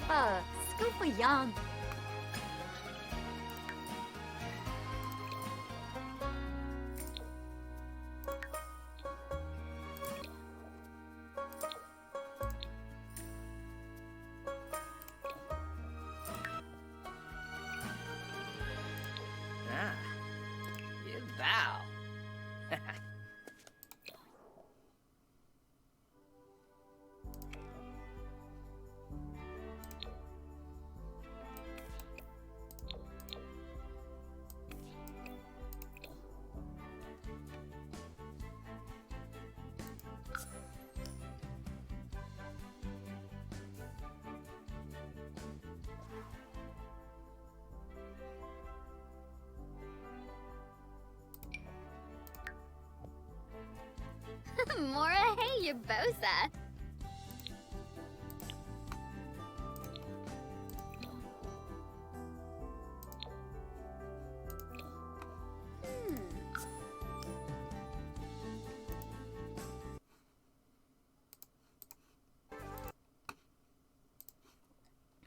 Scoop young. Ah, you bow. Mora, hey, your bosa.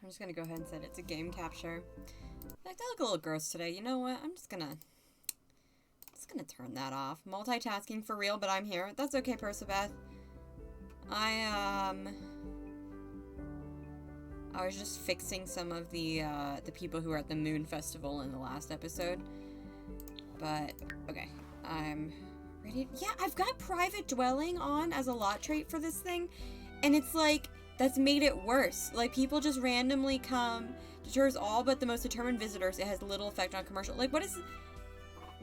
I'm just gonna go ahead and set it to game capture. Like, that look a little gross today. You know what? I'm just gonna turn that off. Multitasking for real, but I'm here. That's okay, Persebeth. I was just fixing some of the people who were at the Moon Festival in the last episode. But, okay. I'm ready. Yeah, I've got Private Dwelling on as a lot trait for this thing. And it's like, that's made it worse. Like, people just randomly come, deters all but the most determined visitors. It has little effect on commercial. Like, what is...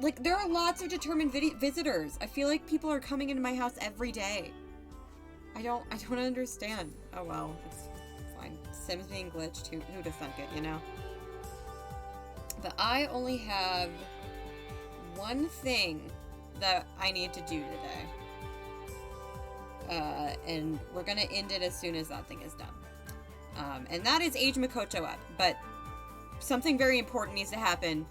Like, there are lots of determined visitors. I feel like people are coming into my house every day. I don't understand. Oh, well. It's fine. Sims being glitched. Who'd have thunk it, you know? But I only have one thing that I need to do today. And we're gonna end it as soon as that thing is done. And that is age Makoto up. But something very important needs to happen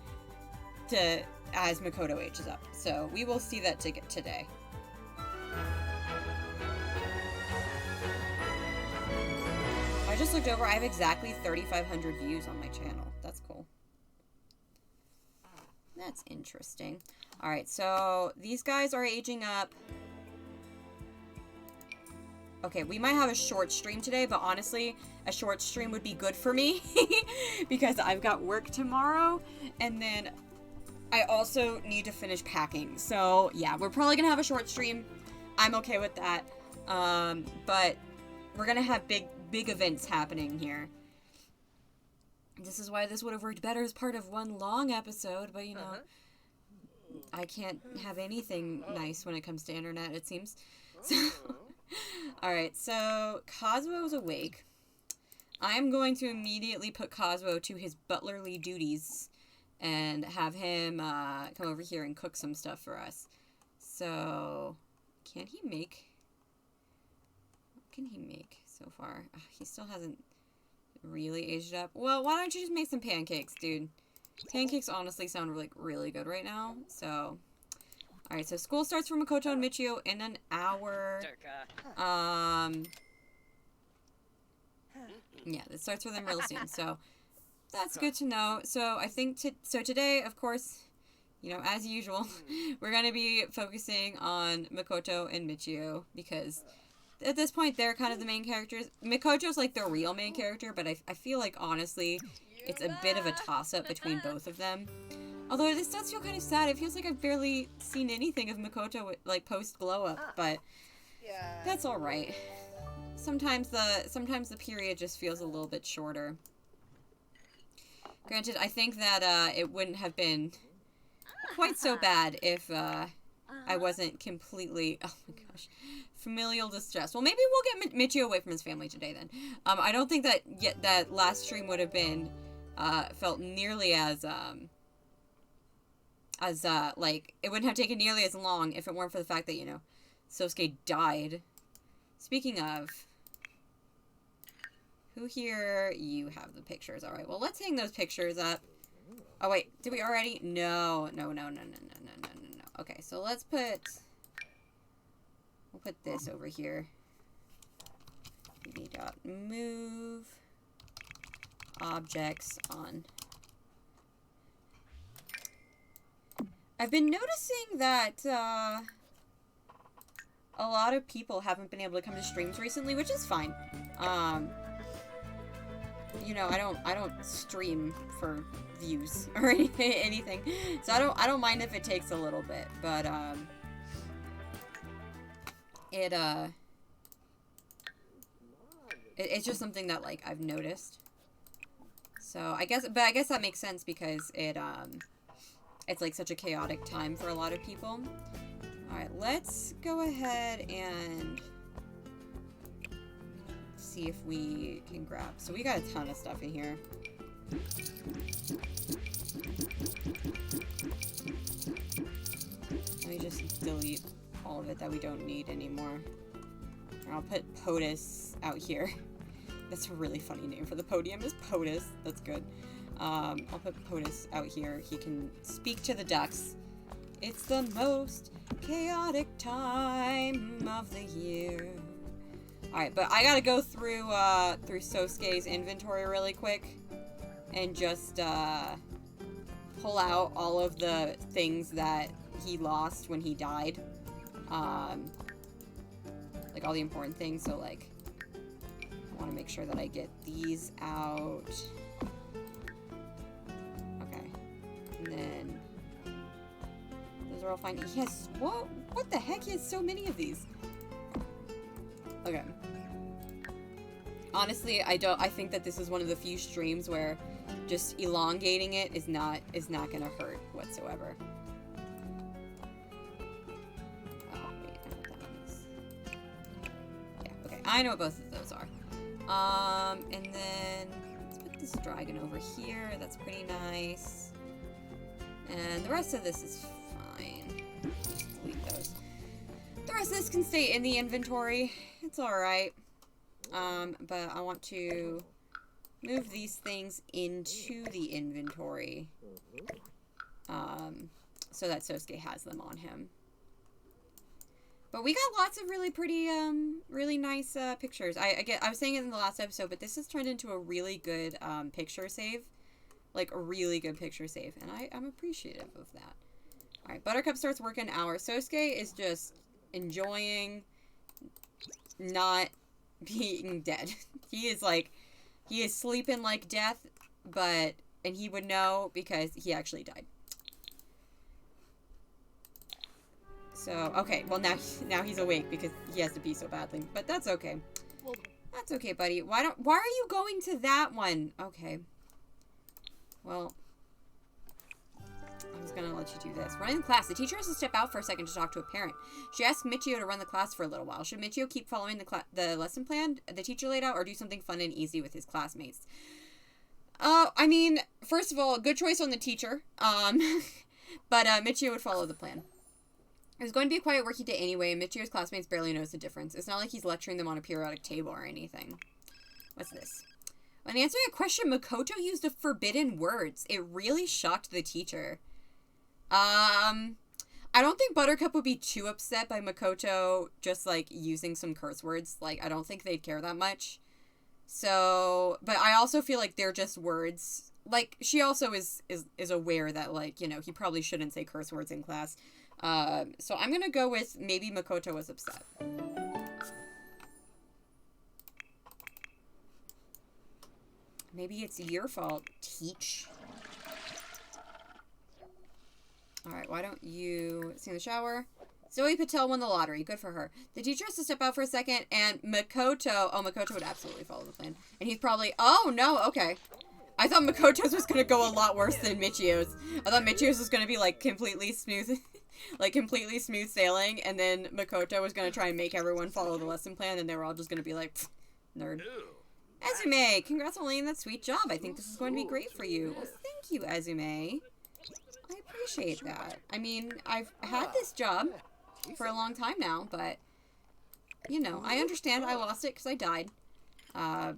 as Makoto ages up. So we will see that today. I just looked over. I have exactly 3,500 views on my channel. That's cool. That's interesting. Alright, so these guys are aging up. Okay, we might have a short stream today, but honestly, a short stream would be good for me because I've got work tomorrow, and then I also need to finish packing. So, yeah, we're probably gonna have a short stream. I'm okay with that. But we're gonna have big events happening here. This is why this would have worked better as part of one long episode, but you know, I can't have anything nice when it comes to internet, it seems. So, alright, so Kazuo's awake. I'm going to immediately put Kazuo to his butlerly duties and have him come over here and cook some stuff for us. So, can he make... What can he make so far? Ugh, he still hasn't really aged up. Well, why don't you just make some pancakes, dude? Pancakes honestly sound like really good right now, so... Alright, so school starts for Makoto and Michio in an hour. Yeah, it starts for them real soon, so... That's good to know. So I think today, of course, you know, as usual, we're going to be focusing on Makoto and Michio because at this point they're kind of the main characters. Mikoto's like the real main character, but I feel like honestly it's a bit of a toss-up between both of them. Although this does feel kind of sad. It feels like I've barely seen anything of Makoto like post glow up, but that's all right. Sometimes the period just feels a little bit shorter. Granted, I think that it wouldn't have been quite so bad if I wasn't completely, oh my gosh, familial distress. Well, maybe we'll get Michio away from his family today then. I don't think that last stream would have been felt nearly as like, it wouldn't have taken nearly as long if it weren't for the fact that, you know, Sosuke died. Speaking of... Who here? You have the pictures. Alright, well, let's hang those pictures up. Oh, wait. Did we already? No. Okay, so let's put... We'll put this over here. BD.move. objects on. I've been noticing that a lot of people haven't been able to come to streams recently, which is fine. You know, I don't stream for views or anything, so I don't mind if it takes a little bit, but it's just something that like I've noticed. So I guess that makes sense because it's like such a chaotic time for a lot of people. All right, let's go ahead and see if we can grab. So we got a ton of stuff in here. Let me just delete all of it that we don't need anymore. I'll put POTUS out here. That's a really funny name for the podium, is POTUS. That's good. I'll put POTUS out here. He can speak to the ducks. It's the most chaotic time of the year. Alright, but I gotta go through Sosuke's inventory really quick and just pull out all of the things that he lost when he died. Like all the important things, so like I want to make sure that I get these out. Okay. And then those are all fine. Yes, what the heck? He has so many of these. Okay. Honestly, I think that this is one of the few streams where just elongating it is not gonna hurt whatsoever. Oh, wait, I know what that is. Yeah, okay. I know what both of those are. And then let's put this dragon over here. That's pretty nice. And the rest of this is fine. Just delete those. The rest of this can stay in the inventory. It's alright. But I want to move these things into the inventory. So that Sosuke has them on him. But we got lots of really pretty, really nice, pictures. I was saying it in the last episode, but this has turned into a really good, picture save. Like, a really good picture save. And I'm appreciative of that. Alright, Buttercup starts work in an hour. Sosuke is just enjoying not being dead. He is sleeping like death, and he would know because he actually died. So, okay, well now he's awake because he has to pee so badly, but that's okay. That's okay, buddy. Why are you going to that one? Okay. Well, I was gonna let you do this. Running the class. The teacher has to step out for a second to talk to a parent. She asked Michio to run the class for a little while. Should Michio keep following the lesson plan the teacher laid out, or do something fun and easy with his classmates? I mean, first of all, good choice on the teacher. But Michio would follow the plan. It was going to be a quiet working day anyway, and Michio's classmates barely notice the difference. It's not like he's lecturing them on a periodic table or anything. What's this? When answering a question, Makoto used the forbidden words. It really shocked the teacher. I don't think Buttercup would be too upset by Makoto just, like, using some curse words. Like, I don't think they'd care that much. So, but I also feel like they're just words. Like, she also is aware that, like, you know, he probably shouldn't say curse words in class. So I'm gonna go with maybe Makoto was upset. Maybe it's your fault, teach. Alright, why don't you sit in the shower? Zoe Patel won the lottery. Good for her. The teacher has to step out for a second, and Makoto... Oh, Makoto would absolutely follow the plan. And he's probably... Oh, no, okay. I thought Makoto's was gonna go a lot worse than Michio's. I thought Michio's was gonna be, like, completely smooth... like, completely smooth sailing, and then Makoto was gonna try and make everyone follow the lesson plan, and they were all just gonna be like, nerd. Azume, congrats on landing that sweet job. I think this is going to be great for you. Well, thank you, Azume. I appreciate that. I mean, I've had this job for a long time now, but, you know, I understand I lost it because I died. I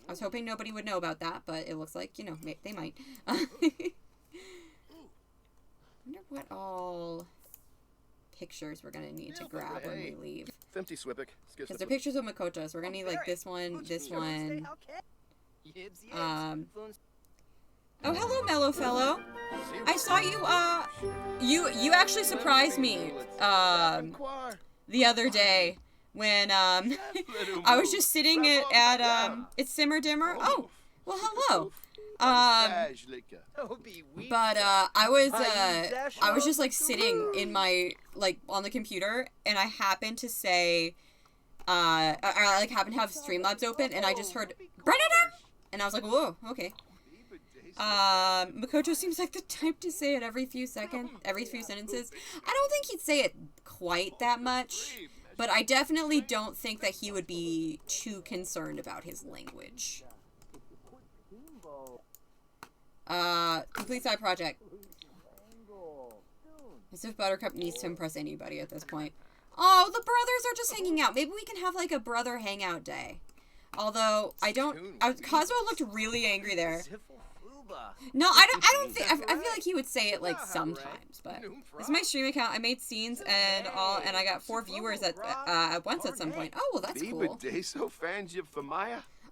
was hoping nobody would know about that, but it looks like, you know, they might. I wonder what all pictures we're going to need to grab when we leave. Because they're pictures of Makoto, so we're going to need, like, this one, Oh, hello, mellow fellow. I saw you, you actually surprised me, the other day when, I was just sitting at it's Simmer Dimmer. Oh, well, hello. But, I was just, like, sitting in my, like, on the computer, and I happened to say, I like, happened to have Streamlabs open, and I just heard, Brennan! And I was like, whoa, okay. Makoto seems like the type to say it every few sentences. I don't think he'd say it quite that much, but I definitely don't think that he would be too concerned about his language. Complete side project. As if Buttercup needs to impress anybody at this point. Oh, the brothers are just hanging out. Maybe we can have, like, a brother hangout day. Although, Kazuo looked really angry there. No, I don't think, I feel like he would say it, like, sometimes, but this is my stream account. I made scenes and I got 4 viewers at once at some point. Oh, well, that's cool.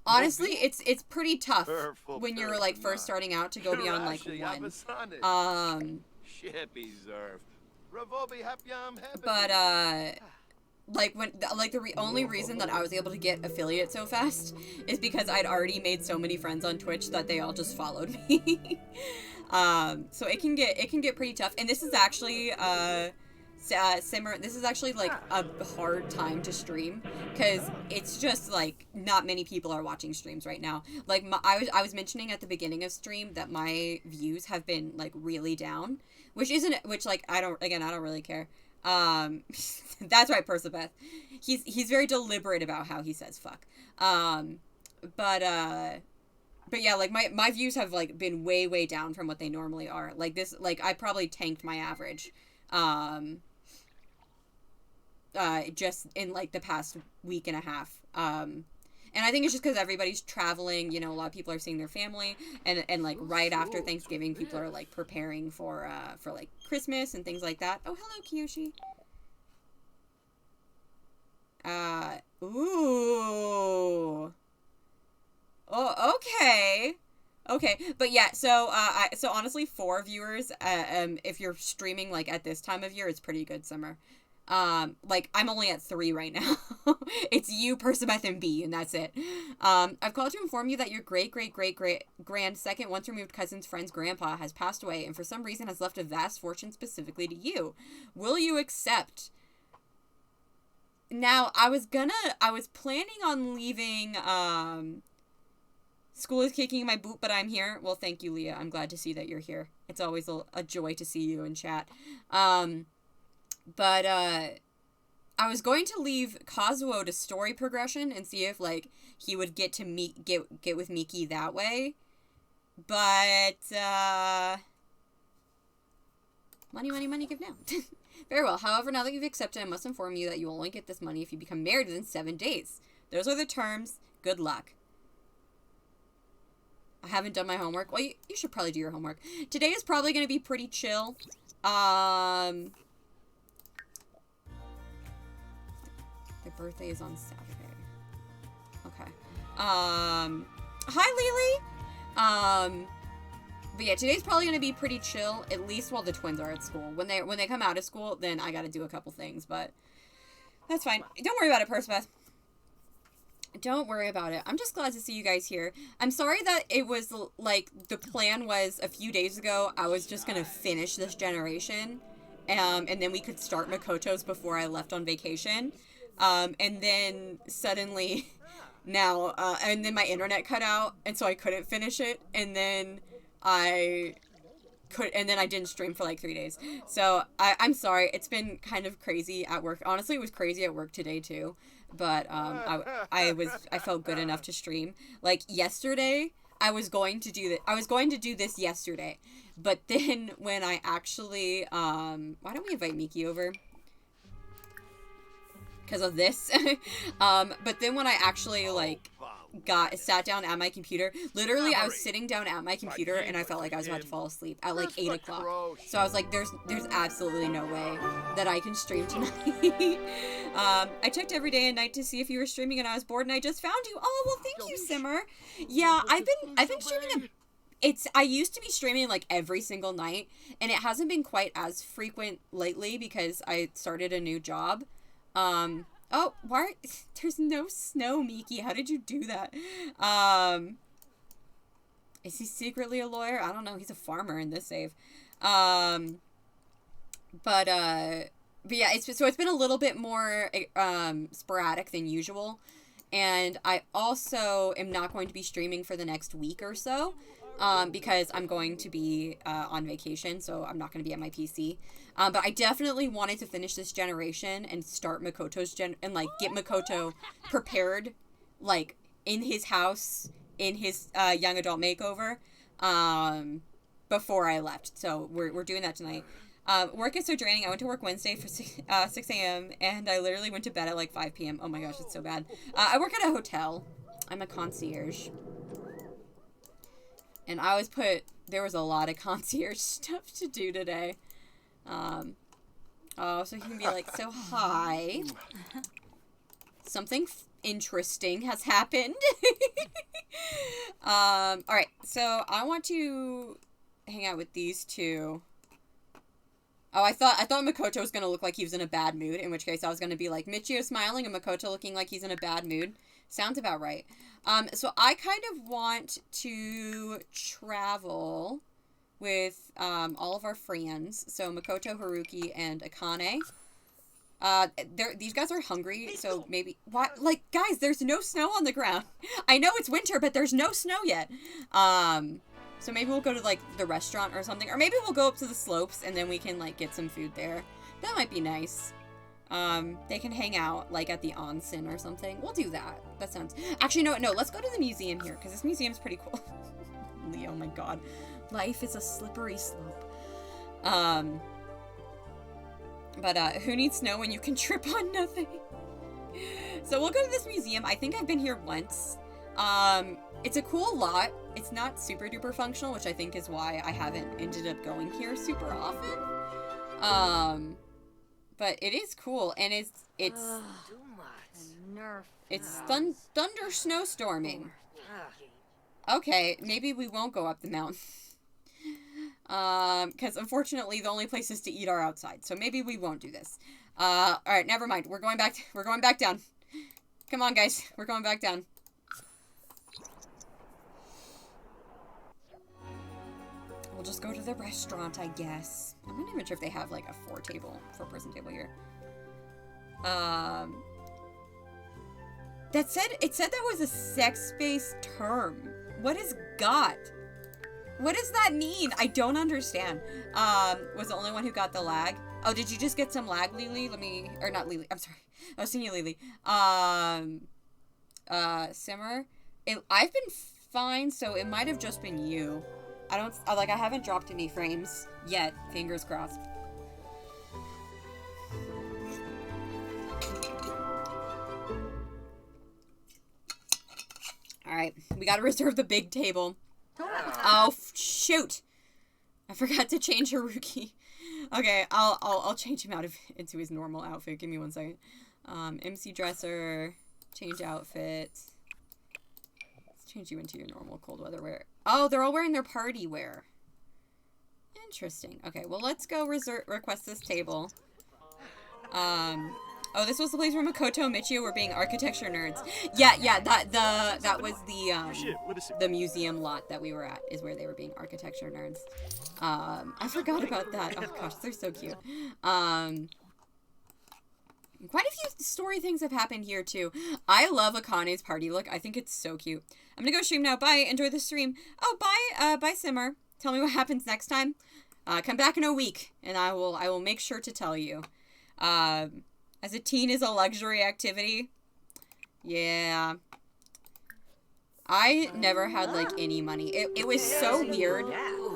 Honestly, it's pretty tough when you're, like, first starting out to go beyond, like, 1. But, like, the only reason that I was able to get affiliate so fast is because I'd already made so many friends on Twitch that they all just followed me. So it can get pretty tough. And this is actually, Simmer, this is actually, like, a hard time to stream, because it's just, like, not many people are watching streams right now. Like, I was mentioning at the beginning of stream that my views have been, like, really down, which, like, I don't really care. That's right, Persebeth. He's very deliberate about how he says fuck. But yeah, like, my views have, like, been way down from what they normally are. Like, this, like, I probably tanked my average, just in, like, the past week and a half. And I think it's just because everybody's traveling, you know, a lot of people are seeing their family, and like, right after Thanksgiving, people are, like, preparing for, like, Christmas and things like that. Oh, hello, Kiyoshi. Ooh. Oh, okay. Okay, but yeah, so honestly, 4 viewers, if you're streaming, like, at this time of year, it's pretty good, Summer. Like, I'm only at 3 right now. It's you, Persebeth, and B, and that's it. I've called to inform you that your great-great-great-great-grand second once-removed cousin's friend's grandpa has passed away, and for some reason has left a vast fortune specifically to you. Will you accept? Now, I was planning on leaving, school is kicking my boot, but I'm here. Well, thank you, Leah. I'm glad to see that you're here. It's always a joy to see you in chat. But, I was going to leave Kazuo to story progression and see if, like, he would get to get with Miki that way. But, money, give now. Very well. However, now that you've accepted, I must inform you that you will only get this money if you become married within 7 days. Those are the terms. Good luck. I haven't done my homework. Well, you should probably do your homework. Today is probably going to be pretty chill. Their birthday is on Saturday. Okay. Hi, Lily! But yeah, today's probably gonna be pretty chill, at least while the twins are at school. When they come out of school, then I gotta do a couple things, but that's fine. Don't worry about it, Persebeth. Don't worry about it. I'm just glad to see you guys here. I'm sorry that it was, like, the plan was a few days ago, I was just gonna finish this generation, and then we could start Makoto's before I left on vacation. And then suddenly now, and then my internet cut out, and so I couldn't finish it, and then I didn't stream for like 3 days. So I'm sorry. It's been kind of crazy at work. Honestly, it was crazy at work today too. But I felt good enough to stream. Like yesterday, I was going to do this yesterday. But then when I actually why don't we invite Miki over? Because of this. But then when I actually, like, sat down at my computer. Literally, I was sitting down at my computer and I felt like I was about to fall asleep at like 8 o'clock. So I was like, there's absolutely no way that I can stream tonight. I checked every day and night to see if you were streaming and I was bored and I just found you. Oh, well, thank you, Simmer. Yeah, I've been streaming I used to be streaming like every single night, and it hasn't been quite as frequent lately because I started a new job. Oh, why? There's no snow, Miki. How did you do that? Is he secretly a lawyer? I don't know. He's a farmer in this save. But yeah, it's been a little bit more sporadic than usual, and I also am not going to be streaming for the next week or so. Because I'm going to be on vacation, so I'm not going to be at my PC. But I definitely wanted to finish this generation and start Makoto's and like get Makoto prepared, like in his house, in his young adult makeover, before I left. So we're doing that tonight. Work is so draining. I went to work Wednesday for 6 a.m. and I literally went to bed at like 5 p.m. Oh my gosh, it's so bad. I work at a hotel. I'm a concierge. And I always there was a lot of concierge stuff to do today. Oh, so he can be like, so hi. Something interesting has happened. Alright, so I want to hang out with these two. Oh, I thought Makoto was going to look like he was in a bad mood, in which case I was going to be like, Michio smiling and Makoto looking like he's in a bad mood. Sounds about right. So I kind of want to travel with all of our friends. So Makoto, Haruki, and Akane. These guys are hungry, so maybe... What? Like, guys, there's no snow on the ground. I know it's winter, but there's no snow yet. So maybe we'll go to, like, the restaurant or something. Or maybe we'll go up to the slopes, and then we can, like, get some food there. That might be nice. They can hang out, like, at the onsen or something. We'll do that. That sounds... Actually, no, let's go to the museum here, because this museum's pretty cool. Oh my god. Life is a slippery slope. But who needs snow when you can trip on nothing? So we'll go to this museum. I think I've been here once. It's a cool lot. It's not super duper functional, which I think is why I haven't ended up going here super often. But it is cool, and it's thunder snowstorming. Okay, maybe we won't go up the mountain. Because unfortunately the only places to eat are outside, so maybe we won't do this. Alright, never mind. We're going back down. Come on, guys. We're going back down. We'll just go to the restaurant, I guess. I'm not even sure if they have, like, a four-person table here. It said that was a sex-based term. What is got? What does that mean? I don't understand. Was the only one who got the lag? Oh, did you just get some lag, Lily? Or not Lily, I'm sorry. I was thinking Lily. Simmer? I've been fine, so it might have just been you. I haven't dropped any frames yet. Fingers crossed. Alright, we gotta reserve the big table. Oh, shoot! I forgot to change Haruki. Okay, I'll change him into his normal outfit. Give me 1 second. MC dresser, change outfit. Let's change you into your normal cold weather wear. Oh, they're all wearing their party wear. Interesting. Okay, well, let's go request this table. Oh, this was the place where Makoto and Michio were being architecture nerds. Yeah, that was the museum lot that we were at, is where they were being architecture nerds. I forgot about that. Oh gosh, they're so cute. Quite a few story things have happened here too. I love Akane's party look. I think it's so cute. I'm gonna go stream now. Bye. Enjoy the stream. Oh, bye. Bye, Simmer. Tell me what happens next time. Come back in a week, and I will make sure to tell you. As a teen is a luxury activity. Yeah. I never had, like, any money. It was so weird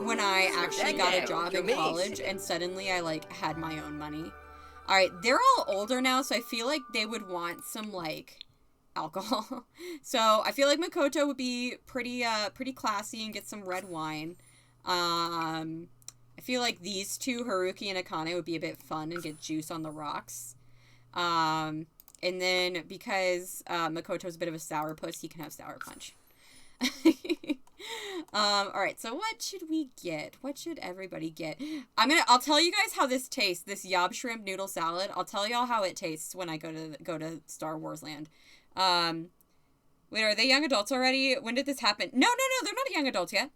when I actually got a job in college and suddenly I, like, had my own money. Alright, they're all older now, so I feel like they would want some, like, alcohol. So I feel like Makoto would be pretty classy and get some red wine. I feel like these two, Haruki and Akane, would be a bit fun and get juice on the rocks. And then because Makoto's a bit of a sourpuss, he can have sour punch. Alright, so what should we get? What should everybody get? I'll tell you guys how this tastes, this Yob Shrimp Noodle Salad. I'll tell y'all how it tastes when I go to Star Wars Land. Wait, are they young adults already? When did this happen? No, they're not young adults yet.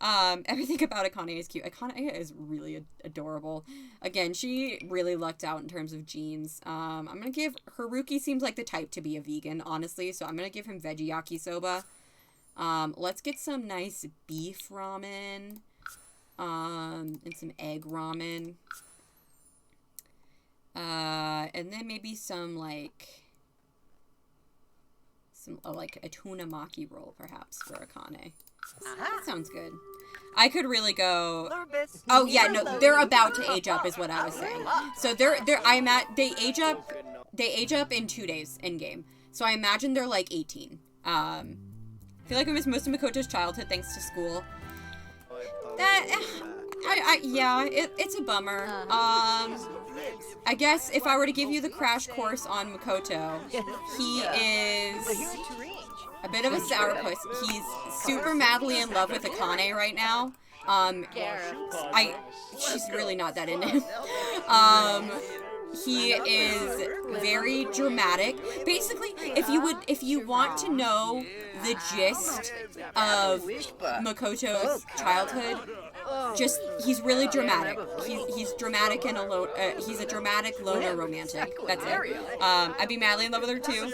Everything about Akane is cute. Akane is really adorable. Again, she really lucked out in terms of genes. I'm gonna give, Haruki seems like the type to be a vegan, honestly, so I'm gonna give him veggie yakisoba. Let's get some nice beef ramen, and some egg ramen. And then maybe some, like a tuna maki roll, perhaps, for Akane. That sounds good. I could really go... Oh, yeah, no, they're about to age up, is what I was saying. So they age up in 2 days in-game. So I imagine they're, like, 18. I feel like I missed most of Makoto's childhood thanks to school. It's a bummer. I guess if I were to give you the crash course on Makoto, he is a bit of a sourpuss. He's super madly in love with Akane right now. She's really not that into him. He is very dramatic. Basically, if you want to know the gist of Makoto's childhood, he's really dramatic. He's dramatic and he's a dramatic loner romantic. That's it. I'd be madly in love with her too.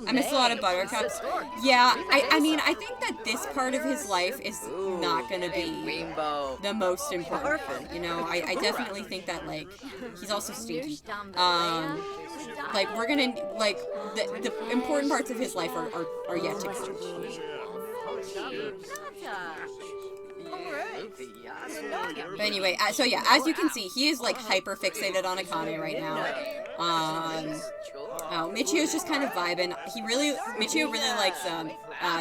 I miss a lot of buttercups. Yeah, I mean, I think that this part of his life is not gonna be the most important part, you know? I definitely think that, like, he's also stinky. Like, we're gonna, like, the important parts of his life are yet to come. But anyway, so yeah, as you can see, he is, like, hyper fixated on Akane right now. Michio's just kind of vibing. Michio really likes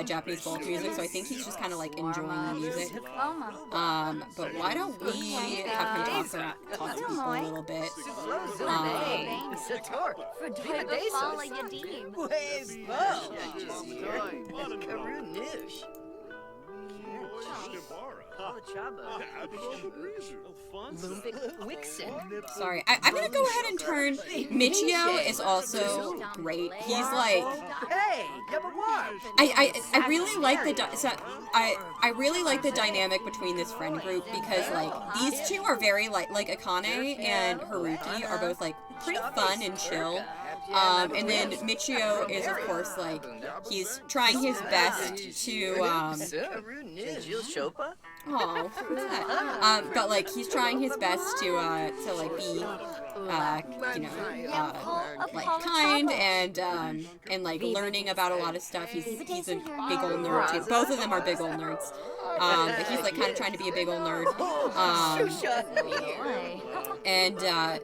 Japanese folk music, so I think he's just kind of, like, enjoying the music. But why don't we have him talk to people a little bit? Sorry, I'm gonna go ahead and turn. Michio is also great. He's like, I really like I really like the dynamic between this friend group because, like, these two are very like Akane and Haruki are both, like, pretty fun and chill. And then Michio is, of course, like, he's trying his best to, oh, what's that? But, like, he's trying his best to like, be, like, kind and, like, learning about a lot of stuff. He's a big old nerd, too. Both of them are big old nerds. But he's, like, kind of trying to be a big old nerd.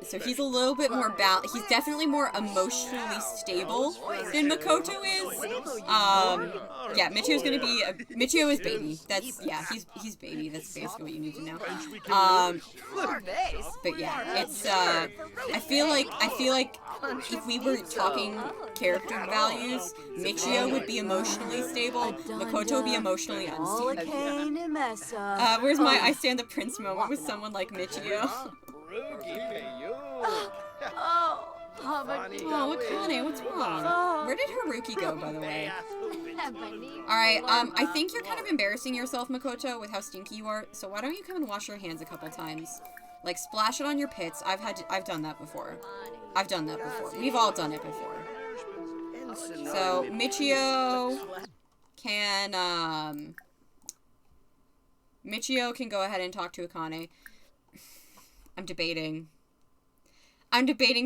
So he's a little bit more he's definitely more emotionally stable than Makoto is. Yeah, Michio's gonna be Michio is baby. He's baby. That's basically what you need to know. But yeah, it's I feel like if we were talking character values, Michio would be emotionally stable, Makoto would be emotionally unstable. Where's my I stand the prince moment with someone like Michio? Oh, Akane, what's wrong? Where did Haruki go, by the way? Alright, I think you're kind of embarrassing yourself, Makoto, with how stinky you are, so why don't you come and wash your hands a couple times? Like, splash it on your pits. I've done that before. We've all done it before. So, Michio can go ahead and talk to Akane. I'm debating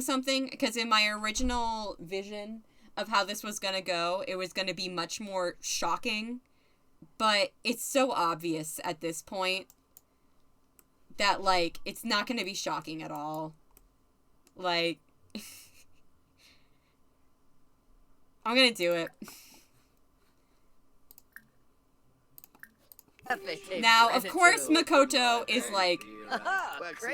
something, because in my original vision of how this was gonna go, it was gonna be much more shocking, but it's so obvious at this point that, like, it's not gonna be shocking at all. Like, I'm gonna do it. Now, of course, Makoto is like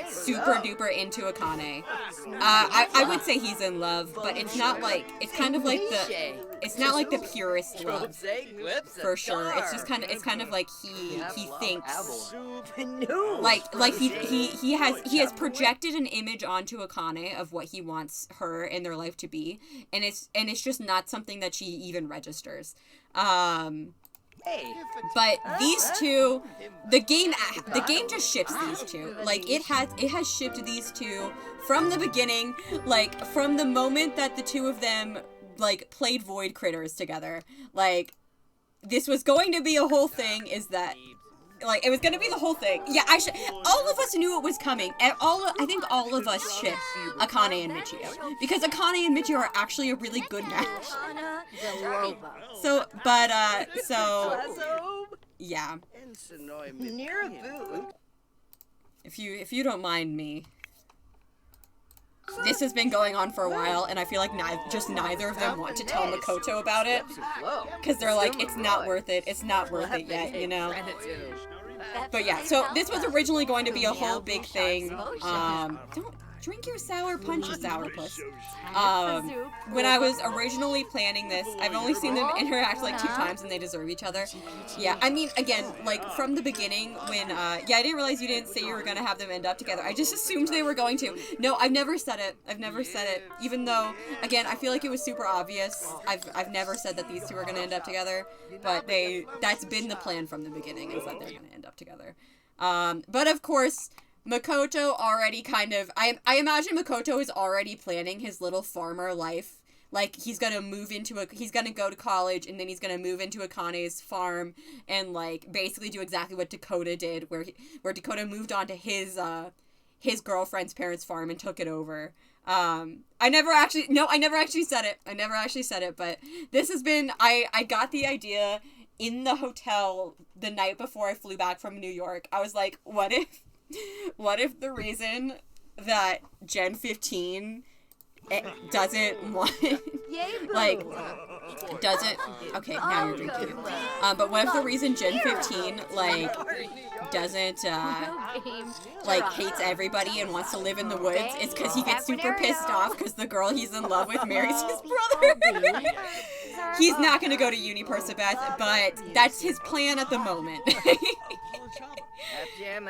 super duper into Akane. I would say he's in love, but it's not like, it's kind of like it's not like the purest love, for sure. It's just kind of like he thinks, like he has projected an image onto Akane of what he wants her in their life to be, and it's just not something that she even registers. But these two, the game just ships these two. Like, it has shipped these two from the beginning, like, from the moment that the two of them, like, played Void Critters together. Like, this was going to be a whole thing, is that, like, it was gonna be the whole thing. Yeah, all of us knew it was coming. And I think all of us shipped Akane and Michio. Because Akane and Michio are actually a really good match. So, yeah. If you don't mind me, this has been going on for a while, and I feel like neither of them want to tell Makoto about it, because they're like, it's not worth it yet, you know? But yeah, so this was originally going to be a whole big thing. Don't drink your sour punch, you sourpuss. When I was originally planning this, I've only seen them interact like 2 times, and they deserve each other. Yeah, I mean, again, like, from the beginning, when, yeah, I didn't realize you didn't say you were gonna have them end up together. I just assumed they were going to. No, I've never said it. Even though, again, I feel like it was super obvious. I've never said that these two are gonna end up together, but that's been the plan from the beginning, is that they're gonna end up together. But of course, Makoto already kind of, I imagine Makoto is already planning his little farmer life. Like, he's gonna he's gonna go to college, and then he's gonna move into Akane's farm, and, like, basically do exactly what Dakota did, where Dakota moved on to his girlfriend's parents' farm and took it over. I never actually said it, but this has been, I got the idea in the hotel the night before I flew back from New York. I was like, what if the reason that Gen 15 doesn't want, like, doesn't, okay, now you're drinking. But what if the reason Gen 15, like, doesn't, like, hates everybody and wants to live in the woods is because he gets super pissed off because the girl he's in love with marries his brother? He's not gonna go to uni, Persebeth, but that's his plan at the moment. Here,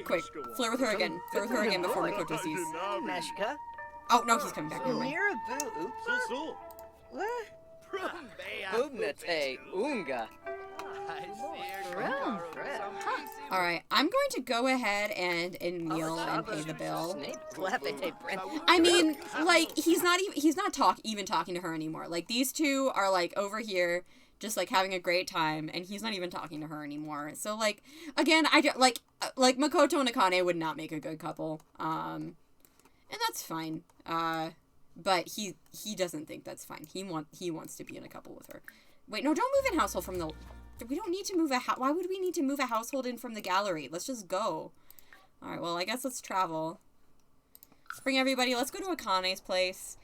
quick. Flirt with her again. Flirt with her again before Makoto sees. Oh, no, he's coming back. Never mind. Alright, I'm going to go ahead and kneel and pay the bill. I mean, like, he's not even talking to her anymore. Like, these two are, like, over here just, like, having a great time, and he's not even talking to her anymore. So, like, again, like Makoto and Akane would not make a good couple. And that's fine. But he doesn't think that's fine. He wants to be in a couple with her. Wait, no, don't move in household from the... We don't need to move why would we need to move a household in from the gallery? Let's just go. Alright, well, I guess let's travel. Let's bring everybody. Let's go to Akane's place.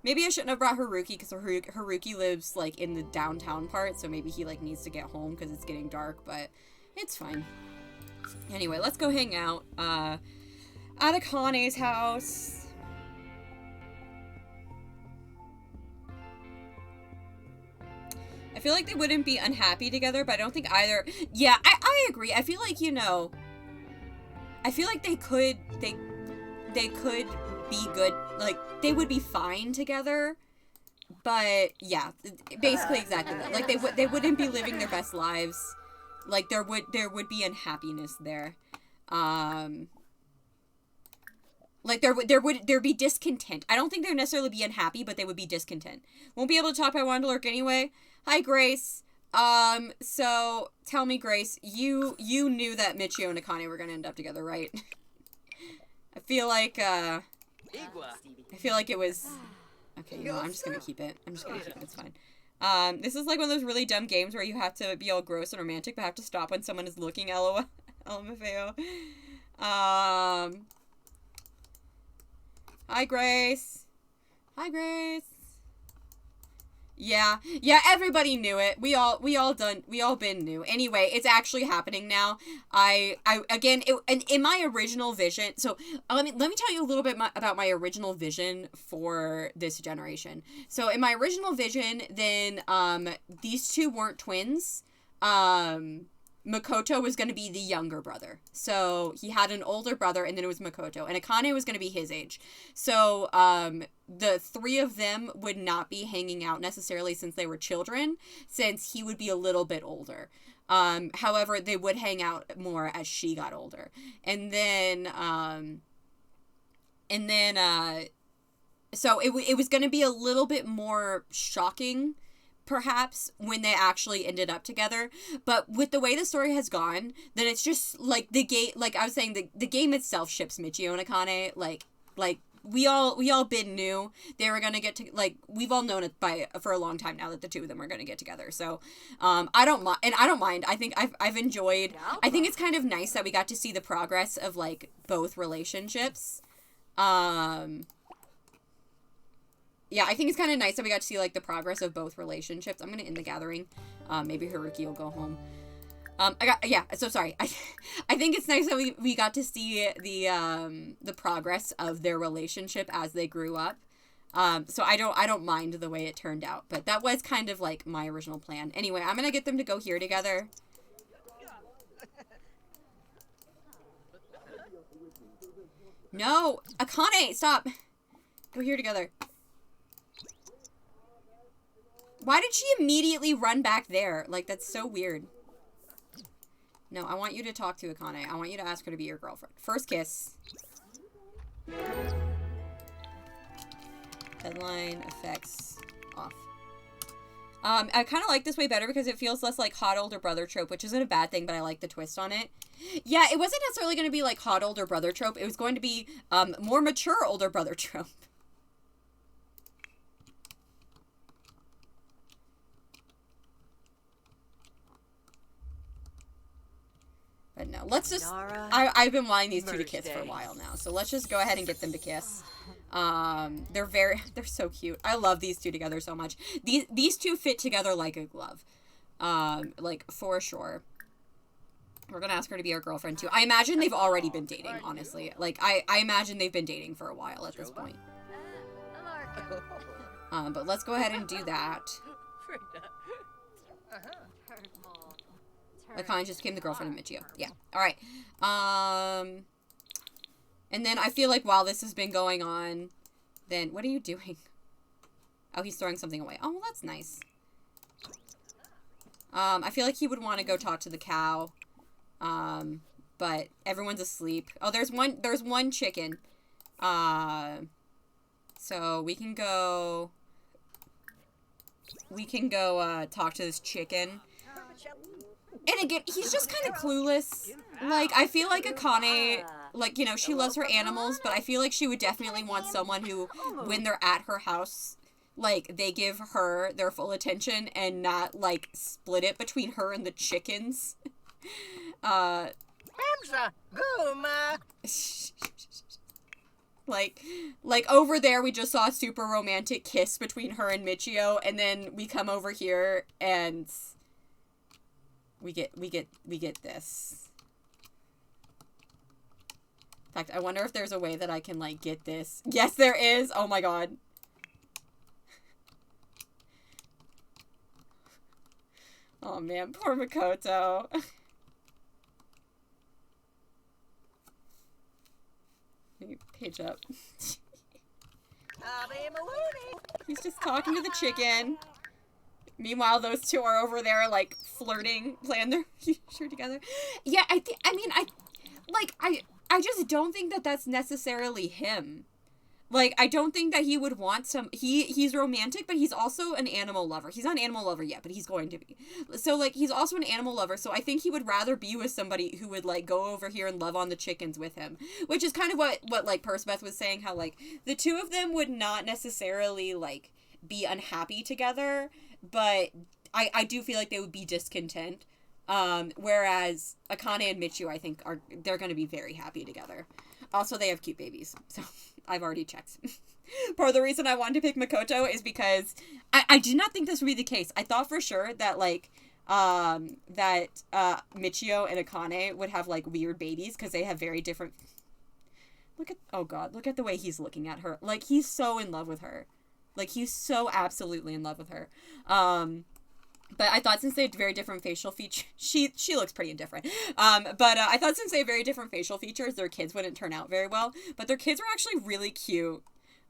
Maybe I shouldn't have brought Haruki, because Haruki lives, like, in the downtown part, so maybe he, like, needs to get home because it's getting dark, but it's fine. Anyway, let's go hang out, at Akane's house. I feel like they wouldn't be unhappy together, but I don't think either... Yeah, I agree. I feel like, you know... I feel like they could be good, like, they would be fine together, but, yeah, basically exactly that. Like, they wouldn't be living their best lives. Like, there would be unhappiness there. Like, there'd be discontent. I don't think they'd necessarily be unhappy, but they would be discontent. Won't be able to talk by Wanderlurk anyway. Hi, Grace. So, tell me, Grace, you knew that Michio and Akane were gonna end up together, right? I feel like it was... Okay, you know what, I'm just gonna keep it. It's fine. This is like one of those really dumb games where you have to be all gross and romantic, but have to stop when someone is looking, LOL. LMFAO. Hi, Grace. Hi, Grace. Yeah, everybody knew it. We all been knew. Anyway, it's actually happening now. In my original vision, so let me tell you a little bit about my original vision for this generation. So in my original vision, then these two weren't twins. Makoto was going to be the younger brother. So he had an older brother, and then it was Makoto. And Akane was going to be his age. So the three of them would not be hanging out necessarily since they were children, since he would be a little bit older. However, they would hang out more as she got older. And then so it was going to be a little bit more shocking, perhaps, when they actually ended up together. But with the way the story has gone, then it's just like the game, like I was saying, the game itself ships Michio and Akane. Like we all been knew they were gonna get to, like, we've all known it for a long time now that the two of them are gonna get together. So I don't mind. I think I've enjoyed. I think it's kind of nice that we got to see the progress of like both relationships. Yeah, I think it's kind of nice that we got to see, like, the progress of both relationships. I'm going to end the gathering. Maybe Haruki will go home. So sorry. I think it's nice that we got to see the progress of their relationship as they grew up. So I don't mind the way it turned out. But that was kind of, like, my original plan. Anyway, I'm going to get them to go here together. No! Akane, stop! Go here together. Why did she immediately run back there? Like, that's so weird. No, I want you to talk to Akane. I want you to ask her to be your girlfriend. First kiss. Headline effects off. I kind of like this way better because it feels less like hot older brother trope, which isn't a bad thing, but I like the twist on it. Yeah, it wasn't necessarily going to be like hot older brother trope. It was going to be more mature older brother trope. But no, let's just, I've been wanting these two to kiss for a while now, so let's just go ahead and get them to kiss. They're so cute. I love these two together so much. These two fit together like a glove. Like, for sure. We're gonna ask her to be our girlfriend, too. I imagine they've already been dating, honestly. Like, I imagine they've been dating for a while at this point. But let's go ahead and do that. Akane just became the girlfriend of Michio. Yeah. Alright. And then I feel like while this has been going on, then... What are you doing? Oh, he's throwing something away. Oh, well, that's nice. I feel like he would want to go talk to the cow. But everyone's asleep. Oh, there's one chicken. So we can go talk to this chicken. And again, he's just kind of clueless. Like, I feel like Akane, like, you know, she loves her animals, but I feel like she would definitely want someone who, when they're at her house, like, they give her their full attention and not, like, split it between her and the chickens. Like, over there, we just saw a super romantic kiss between her and Michio, and then we come over here, and... We get this. In fact, I wonder if there's a way that I can, like, get this. Yes, there is! Oh my god. Oh man, poor Makoto. Page up. He's just talking to the chicken. Meanwhile, those two are over there, like, flirting, playing their future together. Yeah, I just don't think that that's necessarily him. Like, I don't think that he would want he's romantic, but he's also an animal lover. He's not an animal lover yet, but he's going to be. So, like, he's also an animal lover, so I think he would rather be with somebody who would, like, go over here and love on the chickens with him. Which is kind of what like, Persbeth was saying, how, like, the two of them would not necessarily, like, be unhappy together, but I do feel like they would be discontent. Whereas Akane and Michio, I think, they're going to be very happy together. Also, they have cute babies, so I've already checked. Part of the reason I wanted to pick Makoto is because I did not think this would be the case. I thought for sure that, like, Michio and Akane would have, like, weird babies because they have very different... Oh god, look at the way he's looking at her. Like, he's so in love with her. Like, he's so absolutely in love with her. But I thought since they had very different facial features, she looks pretty indifferent. But I thought since they had very different facial features, their kids wouldn't turn out very well. But their kids were actually really cute.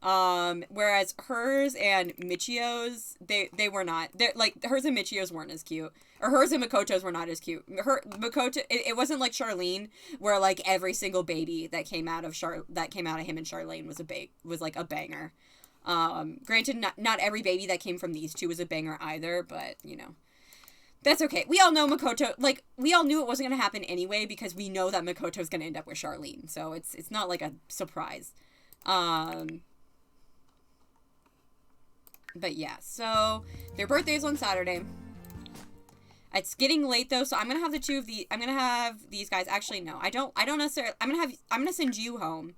Whereas hers and Michio's, they were not. They're like, hers and Michio's weren't as cute. Or hers and Makoto's were not as cute. Makoto, it wasn't like Charlene, where like every single baby that came out of him and Charlene was like a banger. Granted, not every baby that came from these two was a banger either, but, you know, that's okay. We all know Makoto, like, we all knew it wasn't going to happen anyway, because we know that Makoto's going to end up with Charlene, so it's not, like, a surprise. But yeah, so, their birthday's on Saturday. It's getting late, though, so I'm going to have I'm going to have these guys, actually, no, I don't necessarily, I'm going to send you home.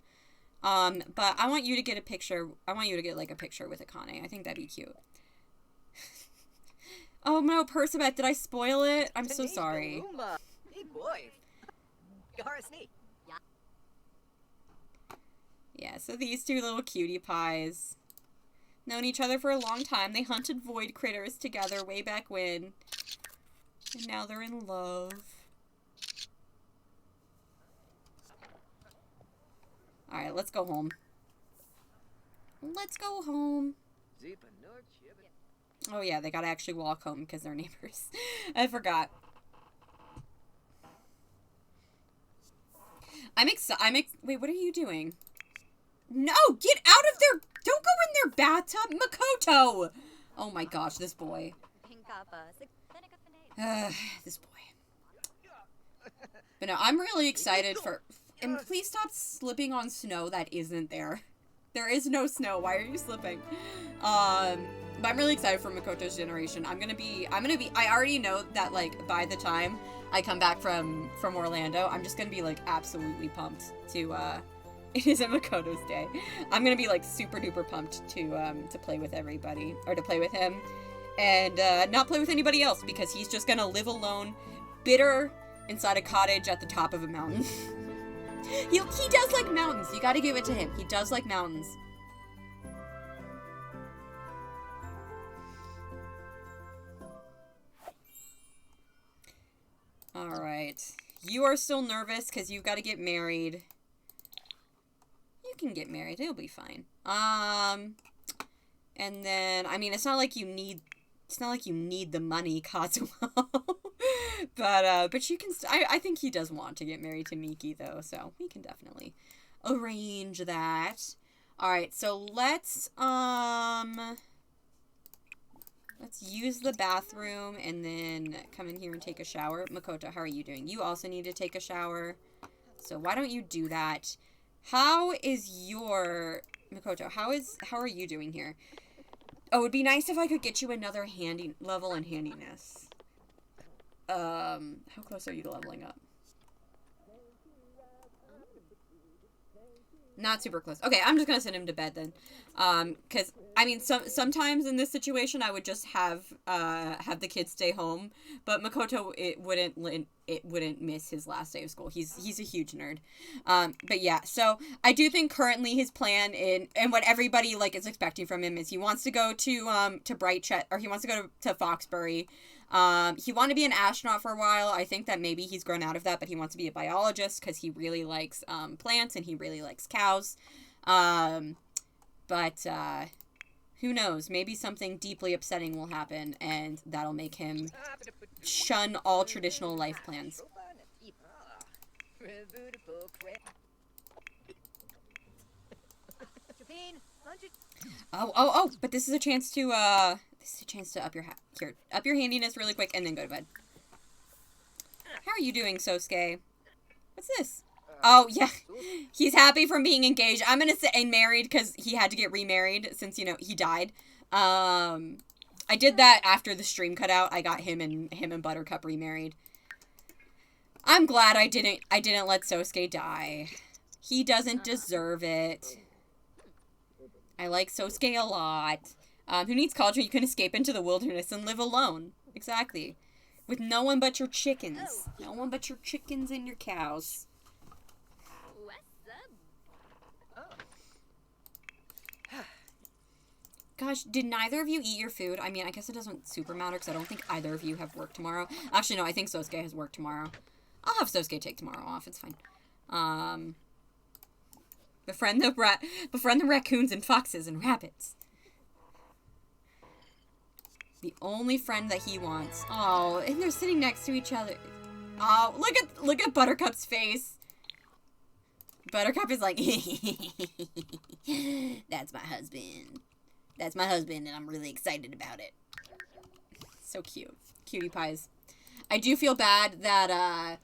But I want you to get a picture. I want you to get, like, a picture with Akane. I think that'd be cute. Oh, no, Percival, did I spoil it? I'm so sorry. Yeah, so these two little cutie pies. Known each other for a long time. They hunted void critters together way back when. And now they're in love. Alright, let's go home. Let's go home. Oh yeah, they gotta actually walk home because they're neighbors. I forgot. Wait, what are you doing? No! Get out of their... Don't go in their bathtub! Makoto! Oh my gosh, this boy. This boy. But no, I'm really excited for... And please stop slipping on snow that isn't there. There is no snow. Why are you slipping? But I'm really excited for Makoto's generation. I already know that, like, by the time I come back from Orlando, I'm just gonna be, like, absolutely pumped to, it isn't Makoto's day. I'm gonna be, like, super duper pumped to play with everybody, or to play with him, and, not play with anybody else, because he's just gonna live alone, bitter, inside a cottage at the top of a mountain. He does like mountains. You gotta give it to him. He does like mountains. Alright. You are still nervous because you've got to get married. You can get married. It'll be fine. And then, I mean, it's not like you need the money, Kazuo. But you can, I think he does want to get married to Miki, though, so we can definitely arrange that. Alright, so let's use the bathroom and then come in here and take a shower. Makoto, how are you doing? You also need to take a shower, so why don't you do that? How is your... Makoto, how are you doing here? Oh, it'd be nice if I could get you another level in handiness. How close are you to leveling up? Not super close. Okay, I'm just gonna send him to bed then. Cause, I mean, sometimes in this situation, I would just have the kids stay home, but Makoto, it wouldn't miss his last day of school. He's a huge nerd. But yeah, so I do think currently his plan and what everybody, like, is expecting from him is he wants to go to or he wants to go to Foxbury. He wanted to be an astronaut for a while. I think that maybe he's grown out of that, but he wants to be a biologist because he really likes plants and he really likes cows. But who knows? Maybe something deeply upsetting will happen and that'll make him shun all traditional life plans. Oh, but this is a chance to up your handiness really quick and then go to bed. How are you doing, Sosuke? What's this? Oh, yeah. He's happy from being engaged. I'm gonna say married because he had to get remarried since, you know, he died. I did that after the stream cut out. I got him and Buttercup remarried. I'm glad I didn't let Sosuke die. He doesn't deserve it. I like Sosuke a lot. Who needs culture? You can escape into the wilderness and live alone. Exactly. With no one but your chickens. No one but your chickens and your cows. What's up? Gosh, did neither of you eat your food? I mean, I guess it doesn't super matter because I don't think either of you have work tomorrow. Actually, no, I think Sosuke has work tomorrow. I'll have Sosuke take tomorrow off. It's fine. Befriend the raccoons and foxes and rabbits. The only friend that he wants. Oh, and they're sitting next to each other. Oh, look at Buttercup's face. Buttercup is like, that's my husband. That's my husband, and I'm really excited about it. So cute. Cutie pies. I do feel bad that,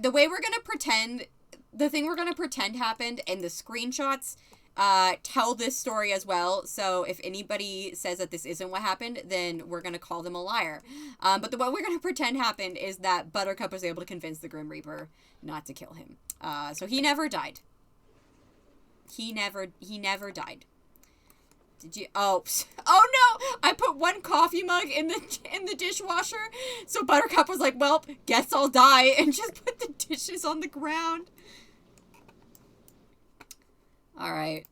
the way we're gonna pretend, the thing we're gonna pretend happened, and the screenshots, tell this story as well. So if anybody says that this isn't what happened, then we're gonna call them a liar. But what we're gonna pretend happened is that Buttercup was able to convince the Grim Reaper not to kill him. So he never died. He never died. Did you? Oh no! I put one coffee mug in the dishwasher. So Buttercup was like, well, guess I'll die, and just put the dishes on the ground. Alright.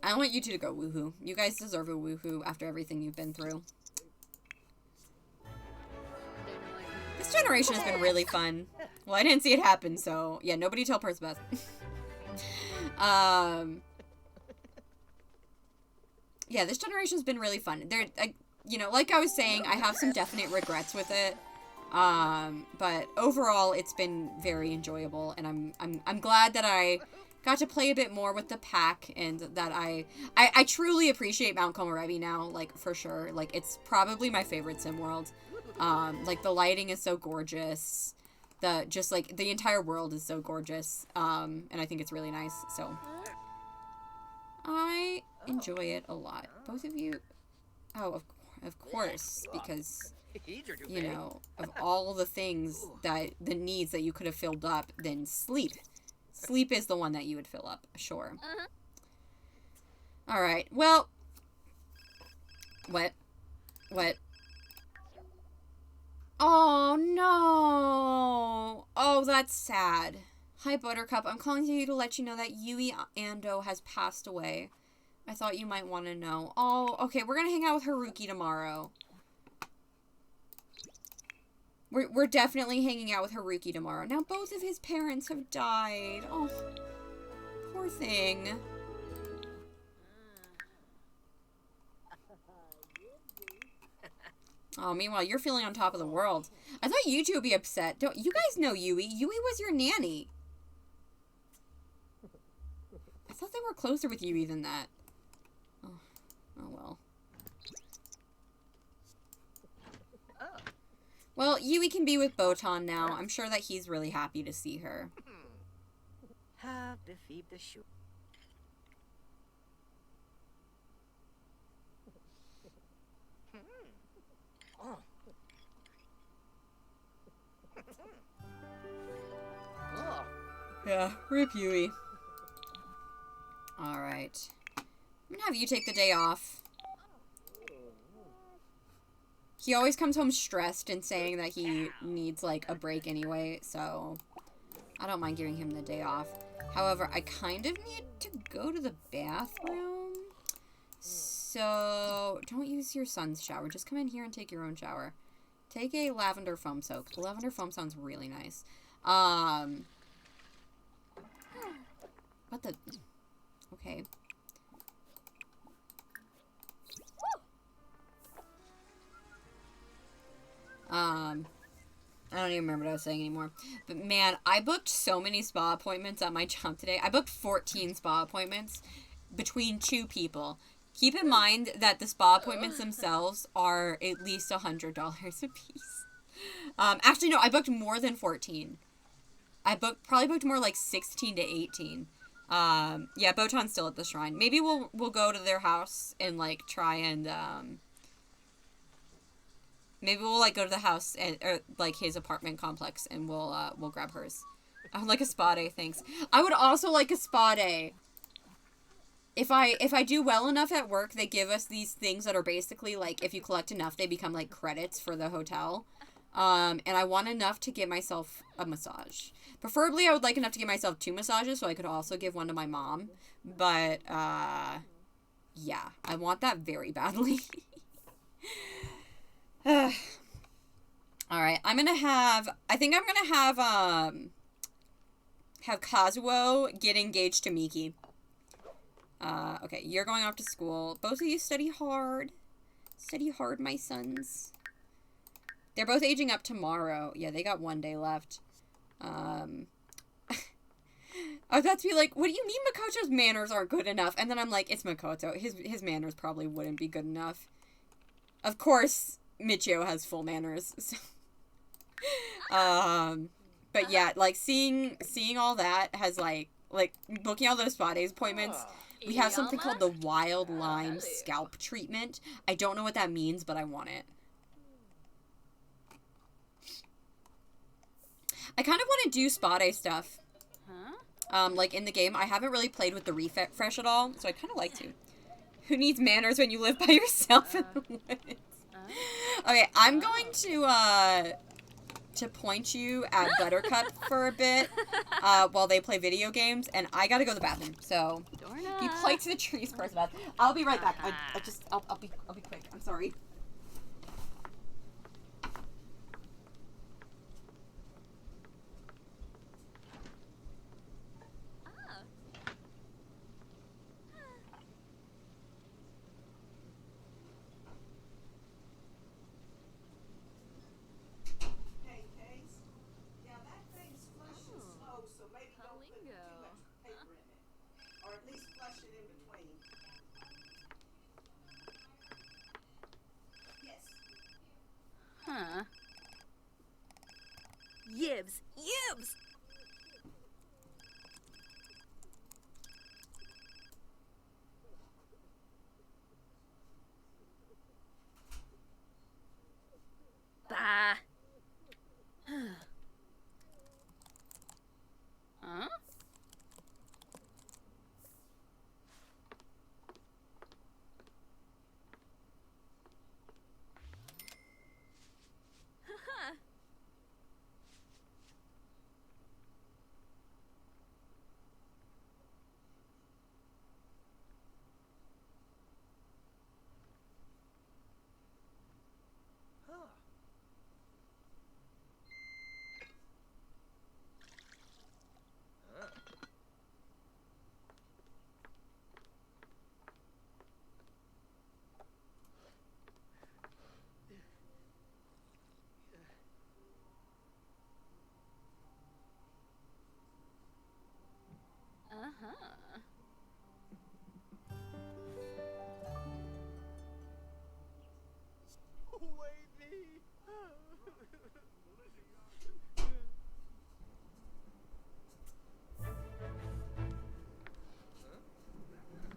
I want you two to go woohoo. You guys deserve a woohoo after everything you've been through. This generation has been really fun. Well, I didn't see it happen, so yeah, nobody tell Percebeth. Yeah, this generation's been really fun. You know, like I was saying, I have some definite regrets with it. But overall, it's been very enjoyable, and I'm glad that I got to play a bit more with the pack, and that I truly appreciate Mount Komorebi now, like, for sure. Like, it's probably my favorite sim world. Like, the lighting is so gorgeous. The entire world is so gorgeous. And I think it's really nice, so I enjoy it a lot. Both of you, of course, because, you know, of all the things the needs that you could have filled up, then sleep. Sleep is the one that you would fill up, sure. Alright, well, what? Oh, no! Oh, that's sad. Hi, Buttercup. I'm calling you to let you know that Yui Ando has passed away. I thought you might want to know. Oh, okay, we're gonna hang out with Haruki tomorrow. We're definitely hanging out with Haruki tomorrow. Now, both of his parents have died. Oh, poor thing. Oh, meanwhile, you're feeling on top of the world. I thought you two would be upset. Don't you guys know Yui? Yui was your nanny. I thought they were closer with Yui than that. Oh well. Well, Yui can be with Botan now. I'm sure that he's really happy to see her. Yeah, rip Yui. Alright. I'm gonna have you take the day off. He always comes home stressed and saying that he needs, like, a break anyway, so I don't mind giving him the day off. However, I kind of need to go to the bathroom. So, don't use your son's shower. Just come in here and take your own shower. Take a lavender foam soak. The lavender foam sounds really nice. What the... Okay. I don't even remember what I was saying anymore. But man, I booked so many spa appointments at my job today. I booked 14 spa appointments between 2 people. Keep in mind that the spa appointments themselves are at least $100 a piece. Actually, no, I booked more than 14. I probably booked more like 16 to 18. Yeah, Botan's still at the shrine. Maybe we'll go to their house and, like, try and, maybe we'll, like, go to the house or like his apartment complex, and we'll grab hers. I would like a spa day, thanks. I would also like a spa day if I do well enough at work, they give us these things that are basically like, if you collect enough, they become like credits for the hotel. And I want enough to get myself a massage. Preferably, I would like enough to give myself 2 massages, so I could also give one to my mom. But, yeah, I want that very badly. Alright, I think I'm gonna have Kazuo get engaged to Miki. Okay, you're going off to school. Both of you study hard. Study hard, my sons. They're both aging up tomorrow. Yeah, they got 1 day left. I was about to be like, what do you mean Makoto's manners aren't good enough? And then I'm like, it's Makoto. His manners probably wouldn't be good enough. Of course, Michio has full manners. So. But yeah, like, seeing all that has, like, looking at all those spa days appointments, we have something called the Wild Lime Scalp Treatment. I don't know what that means, but I want it. I kind of want to do spa day stuff. Like, in the game. I haven't really played with the refresh at all, so I'd kind of like to. Who needs manners when you live by yourself in the woods? Okay, I'm going to point you at Buttercup for a bit while they play video games, and I gotta go to the bathroom. So, you play to the trees first, Beth. I'll be right back. I'll be quick. I'm sorry. Yibs! Yibs! Bah! Huh?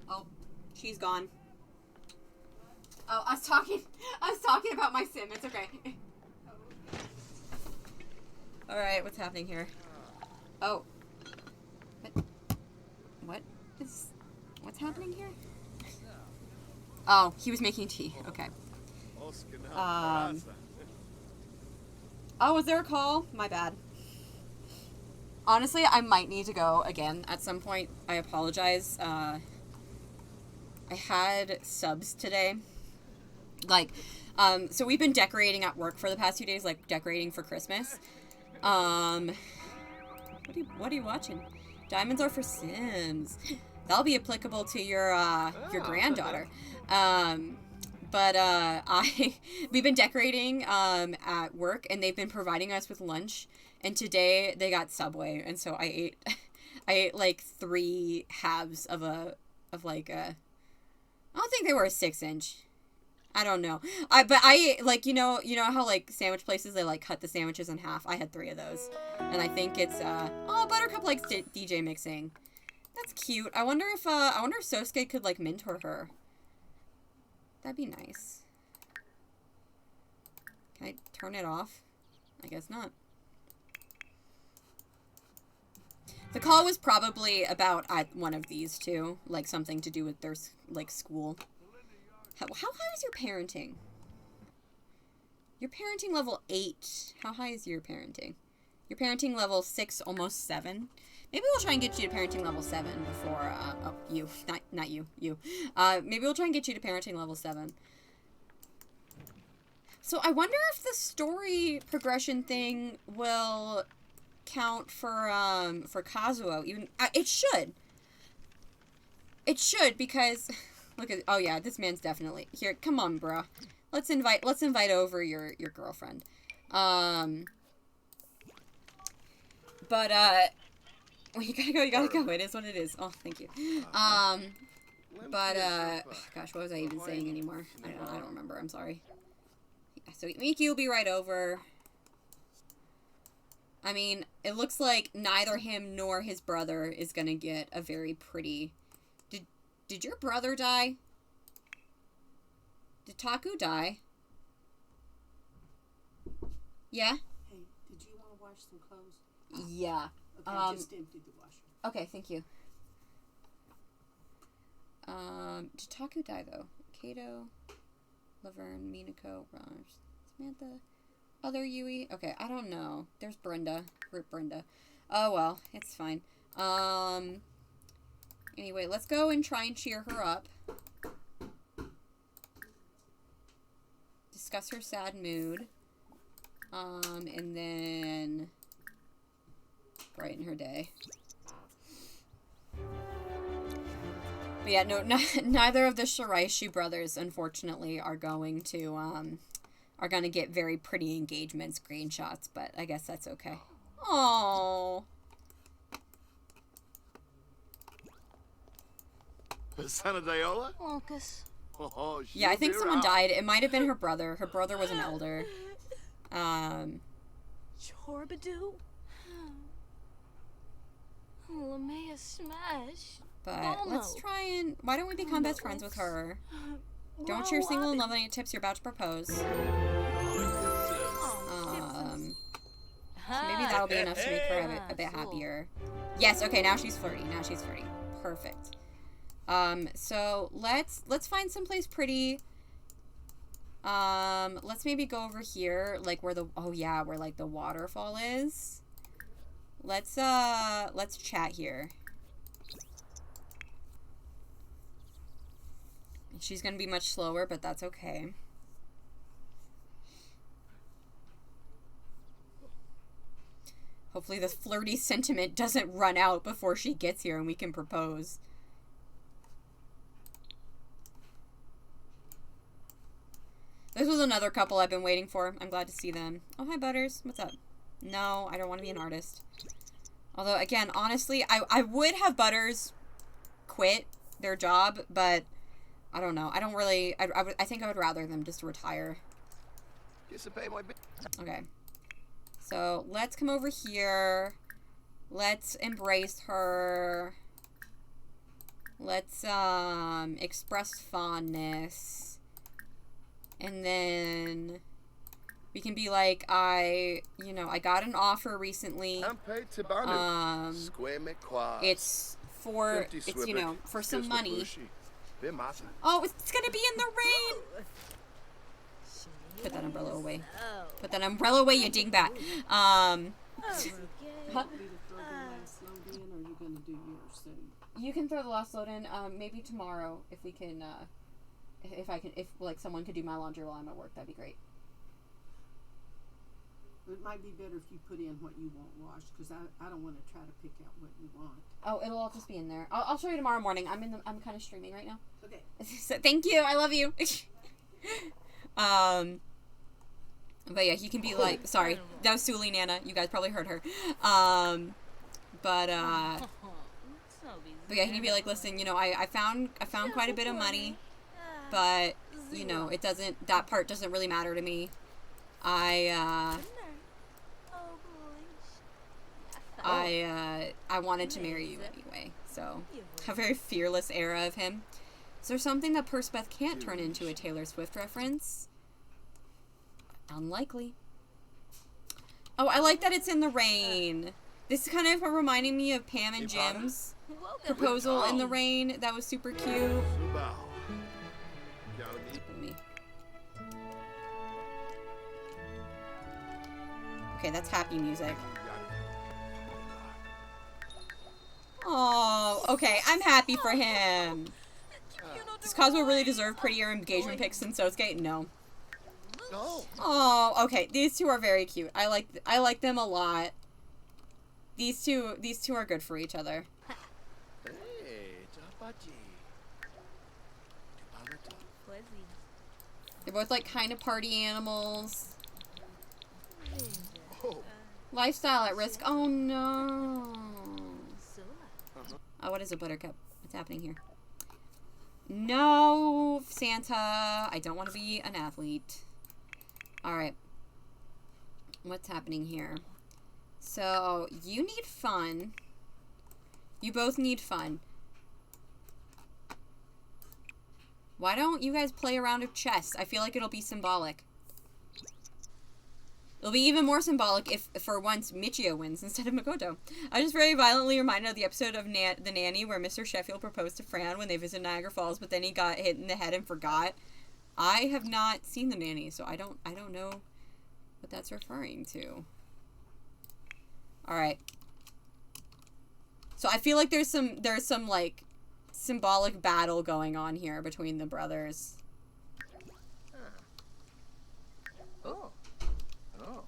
Oh, she's gone. Oh, I was talking about my sim. It's okay. Alright, what's happening here? Oh. What's happening here? Oh, he was making tea. Okay. Oh, was there a call? My bad. Honestly, I might need to go again at some point. I apologize. I had subs today. Like, so we've been decorating at work for the past 2 days, like, decorating for Christmas. What are you watching? Diamonds are for Sims. That'll be applicable to your granddaughter. We've been decorating, at work, and they've been providing us with lunch, and today they got Subway, and so I ate like 3 halves of I don't think they were a 6-inch. I don't know. But I like, you know how like sandwich places, they like cut the sandwiches in half. I had 3 of those. And I think it's, oh, Buttercup likes DJ mixing. That's cute. I wonder if Sosuke could like mentor her. That'd be nice. Can I turn it off? I guess not. The call was probably about one of these two, like something to do with their like school. How high is your parenting? Your parenting level 8. How high is your parenting? Your parenting level 6, almost 7. Maybe we'll try and get you to parenting level 7 before, oh, you. Not you. You. Maybe we'll try and get you to parenting level 7. So I wonder if the story progression thing will count for Kazuo. Even, it should. It should, because, look at, oh yeah, this man's definitely, here, come on, bruh. Let's invite over your girlfriend. But, well, you gotta go. It is what it is. Oh, thank you. But, gosh, what was I even saying anymore? I don't remember. I'm sorry. So, Miki will be right over. I mean, it looks like neither him nor his brother is gonna get a very pretty... Did your brother die? Did Taku die? Yeah? Hey, did you want to wash some clothes? Yeah. Okay, I just emptied the washer. Okay, thank you. Did Taku die, though? Kato, Laverne, Minako, Raj, Samantha, other Yui? Okay, I don't know. There's Brenda. Rip Brenda. Oh, well, it's fine. Anyway, let's go and try and cheer her up. Discuss her sad mood. And then brighten her day. But yeah, no, neither of the Shiraishi brothers, unfortunately, are going to get very pretty engagement screenshots, but I guess that's okay. Oh. Sana Dayola? Lucas. Oh, Yeah, I think someone died. It might have been her brother. Her brother was an elder. Chorbadoo? Lamea smash. But let's try and... Why don't we become best friends with her? Don't share single and love any tips you're about to propose. So maybe that'll be enough to make her a bit happier. Yes, okay, now she's flirty. Now she's flirty. Perfect. So let's find someplace pretty. Let's maybe go over here, like where where like the waterfall is. Let's chat here. She's gonna be much slower, but that's okay. Hopefully the flirty sentiment doesn't run out before she gets here and we can propose. This was another couple I've been waiting for. I'm glad to see them. Oh, hi, Butters. What's up? No, I don't want to be an artist. Although, again, honestly, I would have Butters quit their job, but I don't know. I don't really... I think I would rather them just retire. Okay. So, let's come over here. Let's embrace her. Let's, express fondness. And then we can be like, I got an offer recently. It's for some money. Oh, it's gonna be in the rain. Put that umbrella away. Put that umbrella away, you dingbat. Huh? You can throw the last load in. Maybe tomorrow if we can. If like someone could do my laundry while I'm at work, that'd be great. It might be better if you put in what you want washed, because I don't want to try to pick out what you want. Oh, it'll all just be in there. I'll show you tomorrow morning. I'm kind of streaming right now. Okay. So, thank you. I love you. But yeah, he can be like, sorry, that was Suli Nana. You guys probably heard her. But yeah, he can be like, listen, I found quite a bit of money. But, that part doesn't really matter to me. I wanted to marry you anyway. So, a very fearless era of him. Is there something that Perspeth can't turn into a Taylor Swift reference? Unlikely. Oh, I like that it's in the rain. This is kind of reminding me of Pam and Jim's proposal in the rain. That was super cute. Subao. Me. Okay, that's happy music. Oh, okay, I'm happy for him. Does Kazuo really deserve prettier engagement pics than Sosuke? No. No. Oh, okay. These two are very cute. I like them a lot. These two are good for each other. Hey, Chapachi. They're both like kind of party animals. Oh. Lifestyle at risk. Oh no. Oh, what is a buttercup? What's happening here? No, Santa. I don't want to be an athlete. Alright. What's happening here? So, you need fun. You both need fun. Why don't you guys play a round of chess? I feel like it'll be symbolic. It'll be even more symbolic if, for once, Michio wins instead of Makoto. I was just very violently reminded of the episode of The Nanny where Mr. Sheffield proposed to Fran when they visited Niagara Falls, but then he got hit in the head and forgot. I have not seen The Nanny, so I don't know what that's referring to. Alright. So I feel like there's some like symbolic battle going on here between the brothers. Oh. Oh.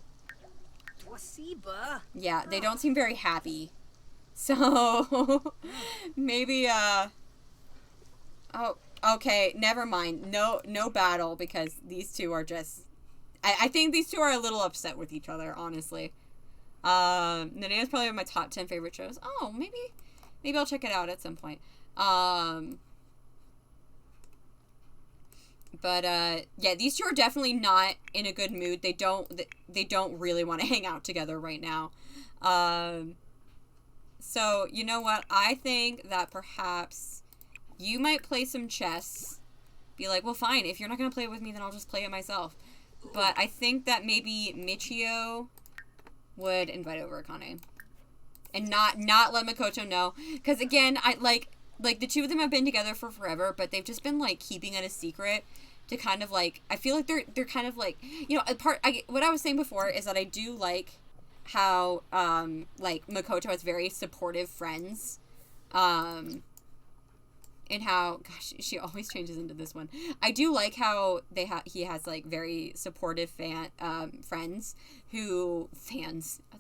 Wasiba. Yeah, they don't seem very happy. So maybe oh, okay, never mind. No battle because these two are just I think these two are a little upset with each other, honestly. Nanae is probably one of my top 10 favorite shows. Oh, maybe I'll check it out at some point. But yeah, these two are definitely not in a good mood. They don't really want to hang out together right now. So you know what? I think that perhaps you might play some chess. Be like, well, fine. If you're not gonna play it with me, then I'll just play it myself. But I think that maybe Michio would invite over Akane. And not let Makoto know. Because again, I like the two of them have been together for forever, but they've just been like keeping it a secret to kind of like, I feel like they're kind of like, you know, what I was saying before is that I do like how like Makoto has very supportive friends. And how, gosh, she always changes into this one. I do like how he has like very supportive friends who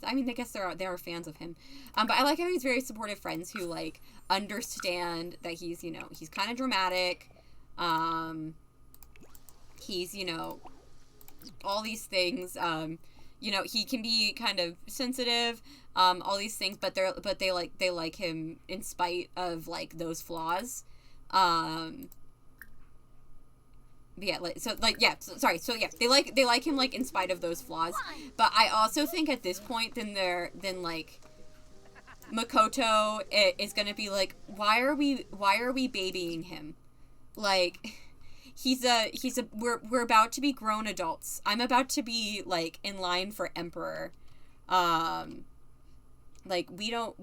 I mean, I guess they are fans of him. But I like how he's very supportive friends who like understand that he's, you know, he's kind of dramatic. He's, you know, all these things. You know, he can be kind of sensitive. All these things, but they like him in spite of like those flaws. Yeah, they like him like in spite of those flaws. But I also think at this point then like Makoto is gonna be like, why are we babying him? Like we're about to be grown adults. I'm about to be like in line for emperor. Like we don't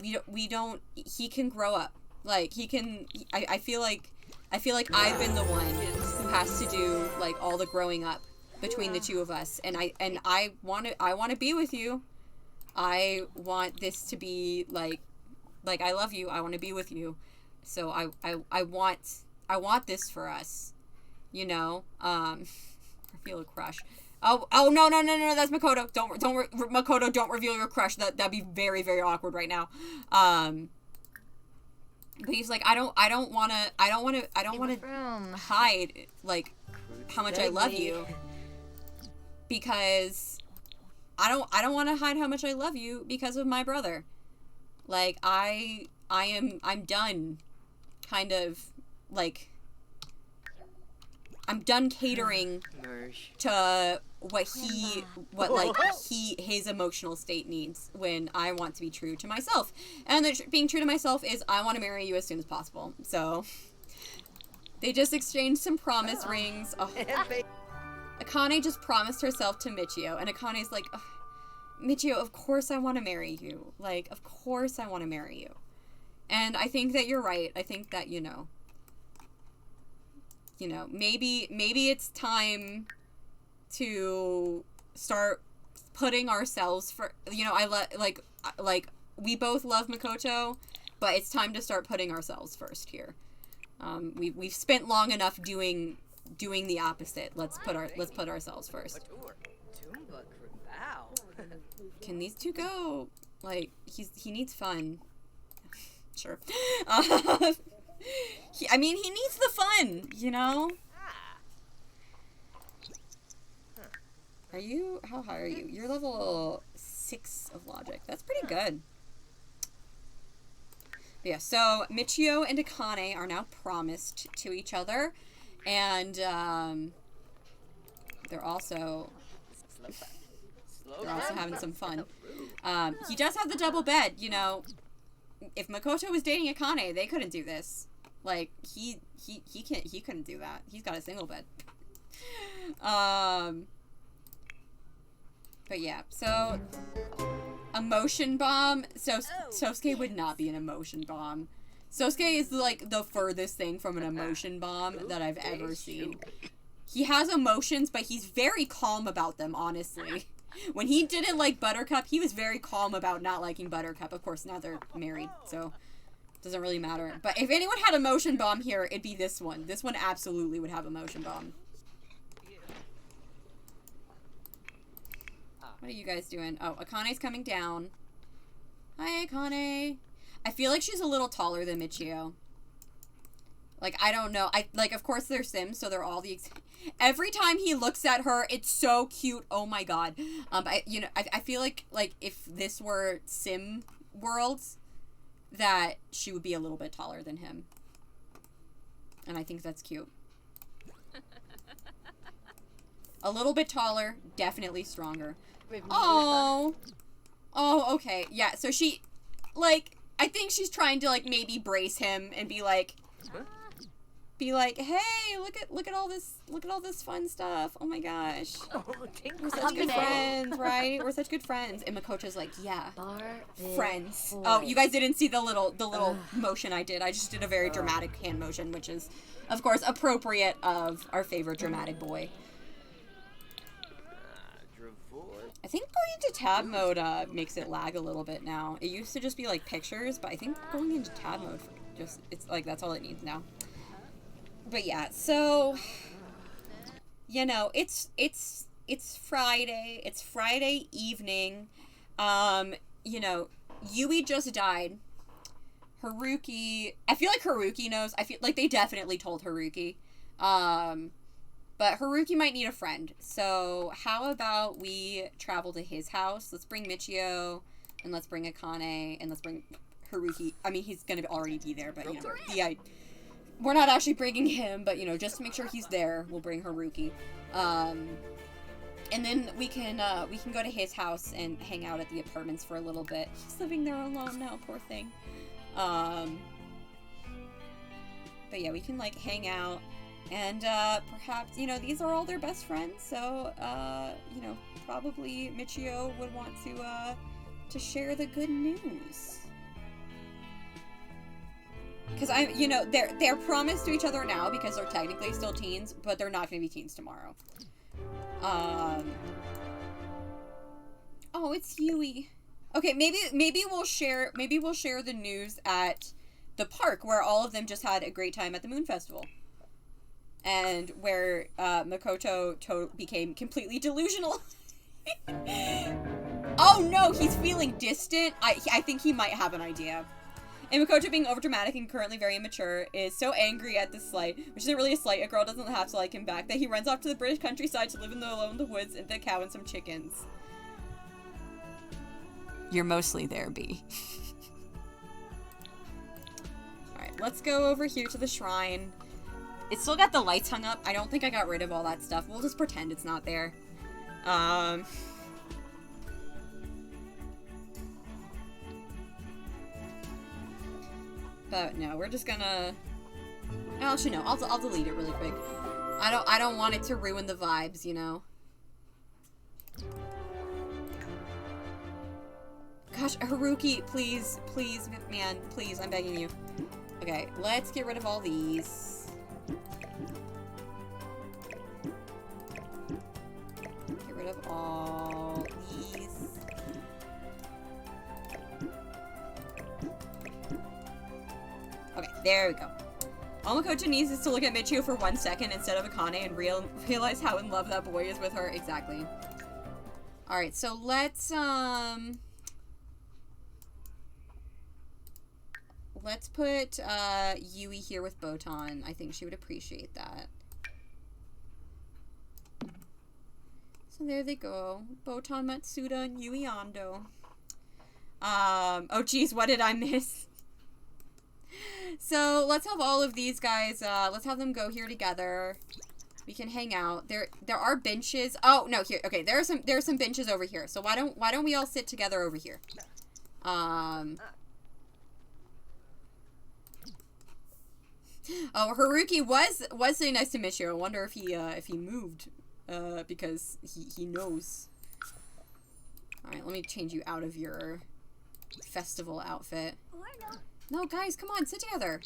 he can grow up. Like he can I feel like I've been the one who has to do like all the growing up between the two of us, and I want to be with you. I want this to be like I love you. I want to be with you. So I want this for us. You know? I feel a crush. Oh no, that's Makoto. Makoto, don't reveal your crush. That'd be very, very awkward right now. But he's like, I don't want to hide like how much I love you, because I don't want to hide how much I love you because of my brother. Like I'm done, kind of like I'm done catering to his emotional state needs when I want to be true to myself. And being true to myself is I want to marry you as soon as possible. So they just exchanged some promise rings. Oh. Akane just promised herself to Michio, and Akane's like, Michio, of course I want to marry you. Like, of course I want to marry you. And I think that you're right. I think that, maybe it's time to start putting ourselves for, we both love Makoto, but it's time to start putting ourselves first here. We've spent long enough doing the opposite. Let's put ourselves first. Can these two go? Like, he needs fun. Sure. He needs the fun, Are you, how high are you? You're level 6 of logic. That's pretty good. But yeah, so Michio and Akane are now promised to each other, and they're also having some fun. He does have the double bed, If Makoto was dating Akane, they couldn't do this. Like, he couldn't do that. He's got a single bed. But yeah, so emotion bomb. So Sosuke would not be an emotion bomb. Sosuke is like the furthest thing from an emotion bomb that I've ever seen. He has emotions, but he's very calm about them, honestly. When he didn't like Buttercup, he was very calm about not liking Buttercup. Of course, now they're married, so it doesn't really matter. But if anyone had emotion bomb here, it'd be this one. This one absolutely would have emotion bomb. What are you guys doing? Oh, Akane's coming down. Hi, Akane. I feel like she's a little taller than Michio. Like, I don't know. Of course they're Sims, so they're all the... Every time he looks at her, it's so cute. Oh my god. I feel like if this were Sim worlds, that she would be a little bit taller than him. And I think that's cute. A little bit taller, definitely stronger. Oh. Oh, okay. Yeah, so she, I think she's trying to, maybe brace him and be like, hey, look at all this fun stuff. Oh my gosh. We're such good friends, right? We're such good friends. And Makoto's like, yeah, friends. Oh, you guys didn't see the little motion I did. I just did a very dramatic hand motion, which is, of course, appropriate of our favorite dramatic boy. I think going into tab mode makes it lag a little bit now. It used to just be pictures, but I think going into tab mode it's that's all it needs now. But yeah, so it's Friday. It's Friday evening. Yui just died. Haruki, I feel like Haruki knows. I feel like they definitely told Haruki. But Haruki might need a friend. So how about we travel to his house? Let's bring Michio, and let's bring Akane, and let's bring Haruki. I mean, he's gonna already be there, but we're not actually bringing him, but just to make sure he's there, we'll bring Haruki. And then we can go to his house and hang out at the apartments for a little bit. He's living there alone now, poor thing. But yeah, we can hang out. And, perhaps, these are all their best friends, so, probably Michio would want to share the good news. Because they're promised to each other now because they're technically still teens, but they're not going to be teens tomorrow. Oh, it's Yui. Okay, maybe we'll share the news at the park where all of them just had a great time at the Moon Festival. And where Makoto became completely delusional. Oh no, he's feeling distant. I think he might have an idea. And Makoto, being overdramatic and currently very immature, is so angry at this slight, which isn't really a slight, a girl doesn't have to like him back, that he runs off to the British countryside to live alone in the woods with a cow and some chickens. You're mostly there, B. Alright, let's go over here to the shrine. It's still got the lights hung up. I don't think I got rid of all that stuff. We'll just pretend it's not there. But no, we're just gonna... Actually, no. I'll delete it really quick. I don't want it to ruin the vibes, Gosh, Haruki, please, please, man, please, I'm begging you. Okay, let's get rid of all these. Get rid of all these. Okay, there we go. All Makoto needs is to look at Michio for 1 second instead of Akane and realize how in love that boy is with her. Exactly. Alright, so let's put Yui here with Botan. I think she would appreciate that. So there they go. Botan, Matsuda, and Yui Ando. Oh geez, what did I miss? So let's have all of these guys, let's have them go here together. We can hang out. There are benches. Oh no, here. Okay, there are some benches over here. So why don't we all sit together over here? Oh, Haruki was sitting next to Michio. I wonder if he moved, because he knows. All right, let me change you out of your festival outfit. No, guys, come on, sit together.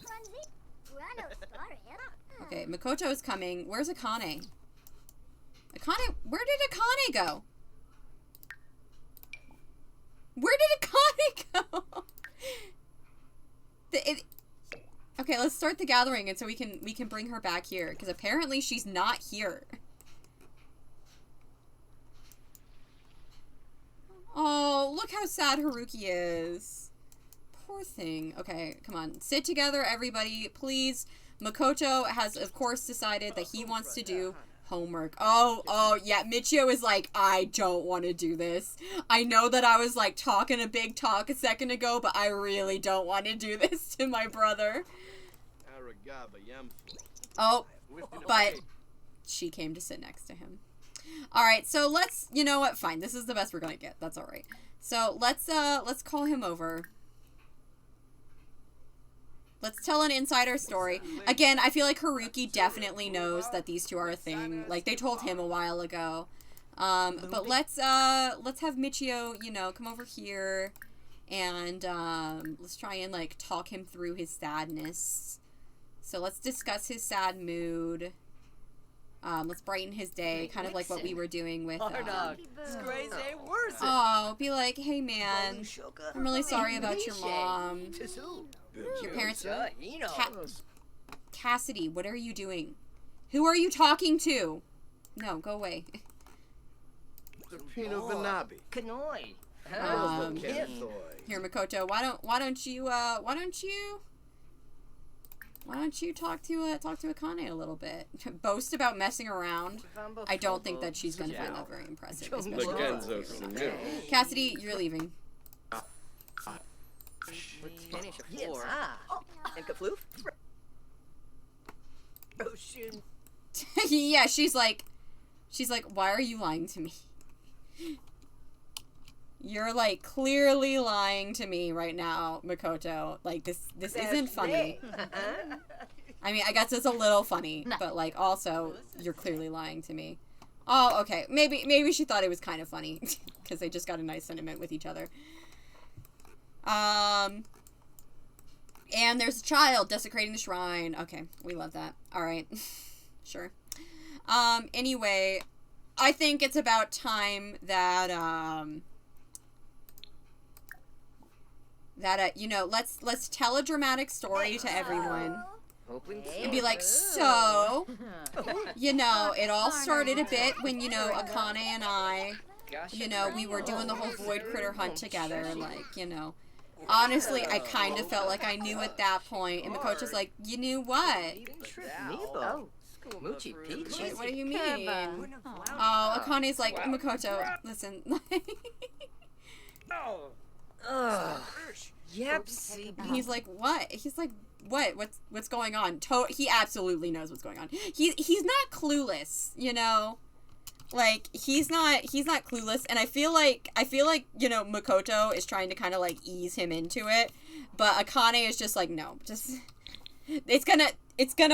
Okay, Makoto is coming. Where's Akane? Akane, where did Akane go? Where did Akane go? Okay, let's start the gathering, and so we can bring her back here, because apparently she's not here. Oh, look how sad Haruki is. Poor thing. Okay, come on. Sit together, everybody, please. Makoto has, of course, decided that he wants to do homework. Oh, yeah, Michio is like, I don't want to do this. I know that I was, like, talking a big talk a second ago, but I really don't want to do this to my brother. Oh, but she came to sit next to him. Alright, so let's, you know what, fine. This is the best we're gonna get. That's alright. So, let's call him over. Let's tell an insider story. Again, I feel like Haruki definitely knows that these two are a thing. Like, they told him a while ago. But let's have Michio, you know, come over here. And, let's try and, like, talk him through his sadness. So let's discuss his sad mood. Let's brighten his day, kind of like what we were doing with, oh, be like, hey man, I'm really sorry about your mom. Your parents, Cassidy, what are you doing? Who are you talking to? No, go away. Here, Makoto, why don't you talk to Akane a little bit? Boast about messing around. I don't think that she's gonna find that very impressive. Especially Cassidy, you're leaving. Yeah, she's like, why are you lying to me? You're, like, clearly lying to me right now, Makoto. Like, this isn't funny. I mean, I guess it's a little funny, but, like, also, you're clearly lying to me. Oh, okay. Maybe she thought it was kind of funny, because they just got a nice sentiment with each other. And there's a child desecrating the shrine. Okay, we love that. Alright. Sure. Anyway, I think it's about time that, you know, let's tell a dramatic story to everyone. And be like, so, you know, it all started a bit when, you know, Akane and I, you know, we were doing the whole void critter hunt together, like, you know. Honestly, I kind of felt like I knew at that point, and Makoto's like, you knew what? What do you mean? Oh, Akane's like, Makoto, listen. He's like, what? He's like, what's going on? He absolutely knows what's going on. He's not clueless, you know? Like, he's not clueless, and I feel like, you know, Makoto is trying to kind of, like, ease him into it, but Akane is just like, no, just, it's gonna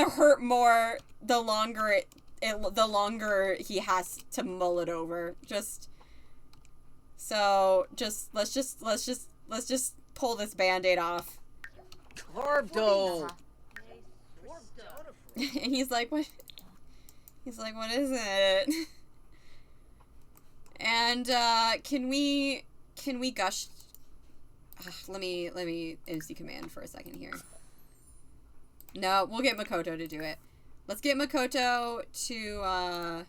hurt more the longer he has to mull it over. Just So let's just pull this Band-Aid off. Cardo. And he's like, what? He's like, what is it? And can we gush? Let me MC command for a second here. No, we'll get Makoto to do it. Let's get Makoto to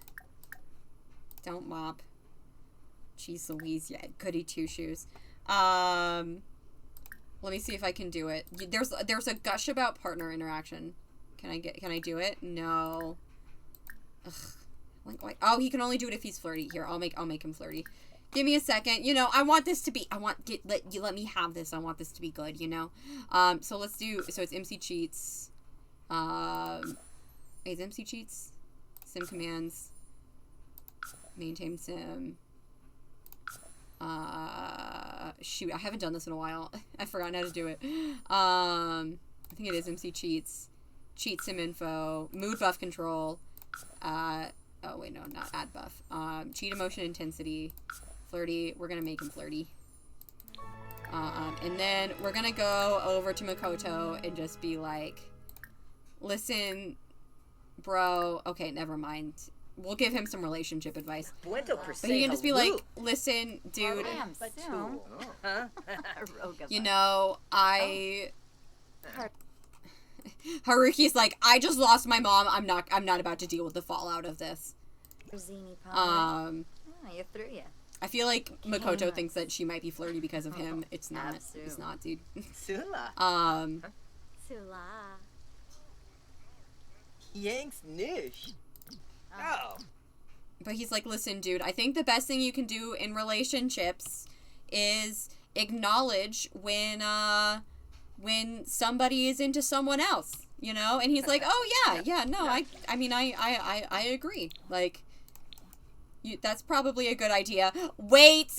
don't mop. Jeez Louise, yeah, goody two shoes. Let me see if I can do it. There's a gush about partner interaction. Can I do it? No. Ugh. Like, oh, he can only do it if he's flirty. Here, I'll make him flirty. Give me a second. You know, I want this to be. Let me have this. I want this to be good. You know. So let's do. So it's MC cheats. It's MC cheats. Sim commands. Maintain sim. Shoot, I haven't done this in a while. I've forgotten how to do it. I think it is MC cheats. Cheat sim info. Mood buff control. Oh wait, no, not add buff. Cheat emotion intensity. Flirty. We're gonna make him flirty. And then we're gonna go over to Makoto and just be like, listen, bro. Okay, never mind. We'll give him some relationship advice. But he can just be like, listen, dude. You know, Haruki's like, I just lost my mom. I'm not about to deal with the fallout of this. I feel like Makoto thinks that she might be flirty because of him. It's not. It's not, dude. Sula. Yanks nish. Oh. But he's like, listen, dude, I think the best thing you can do in relationships is acknowledge when somebody is into someone else, you know? And he's like, oh yeah, no, I mean, I agree. Like, that's probably a good idea. Wait!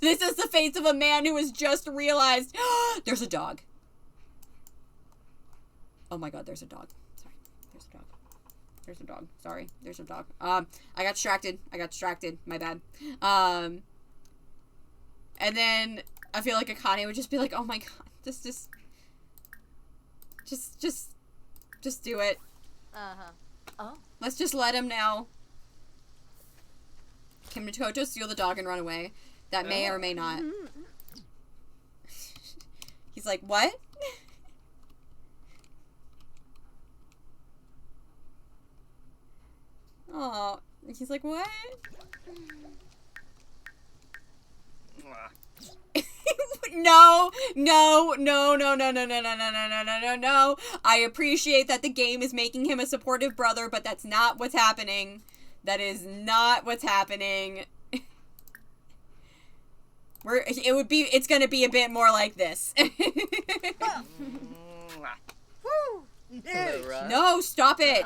This is the face of a man who has just realized there's a dog. Oh my god, there's a dog. Sorry, there's a dog. There's a dog. Sorry, there's a dog. I got distracted. My bad. And then I feel like Akane would just be like, oh my god, just do it. Oh. Let's just let him now. Can Makoto steal the dog and run away? That may or may not. He's like, what? Oh, he's like, what? No. I appreciate that the game is making him a supportive brother, but that's not what's happening. That is not what's happening. It's gonna be a bit more like this. No, stop it.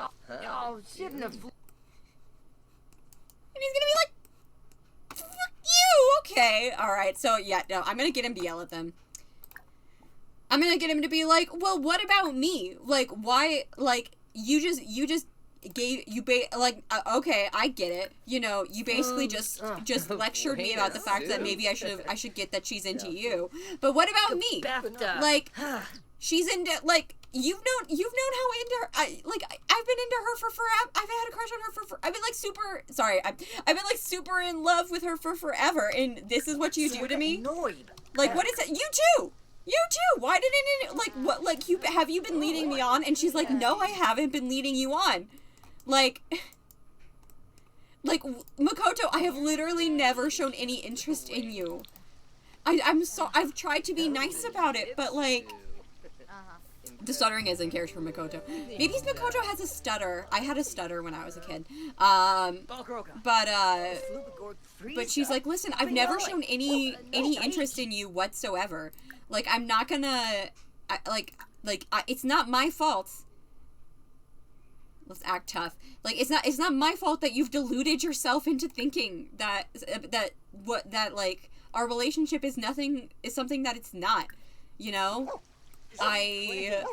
And he's gonna be like, fuck you, okay. Alright, so yeah, no, I'm gonna get him to yell at them. I'm gonna get him to be like, well, what about me? Like, why, like, you just gave, okay, I get it. You know, you basically just lectured me about the fact that maybe I should get that she's into you. But what about me? Like, she's into, like, you've known how into her, I've been into her for forever. I've had a crush on her I've been like super, sorry, I've been like super in love with her for forever, and this is what you do to me? Like, what is it? You too! Why didn't it, like, what, like, have you been leading me on? And she's like, no, I haven't been leading you on. Like, Makoto, I have literally never shown any interest in you. I've tried to be nice about it, but, like, the stuttering is in character for Makoto. Maybe Makoto has a stutter. I had a stutter when I was a kid. But she's like, listen, I've never shown any interest in you whatsoever. Like, I'm not gonna, it's not my fault. Let's act tough. Like, it's not my fault that you've deluded yourself into thinking that our relationship is something that it's not, you know? I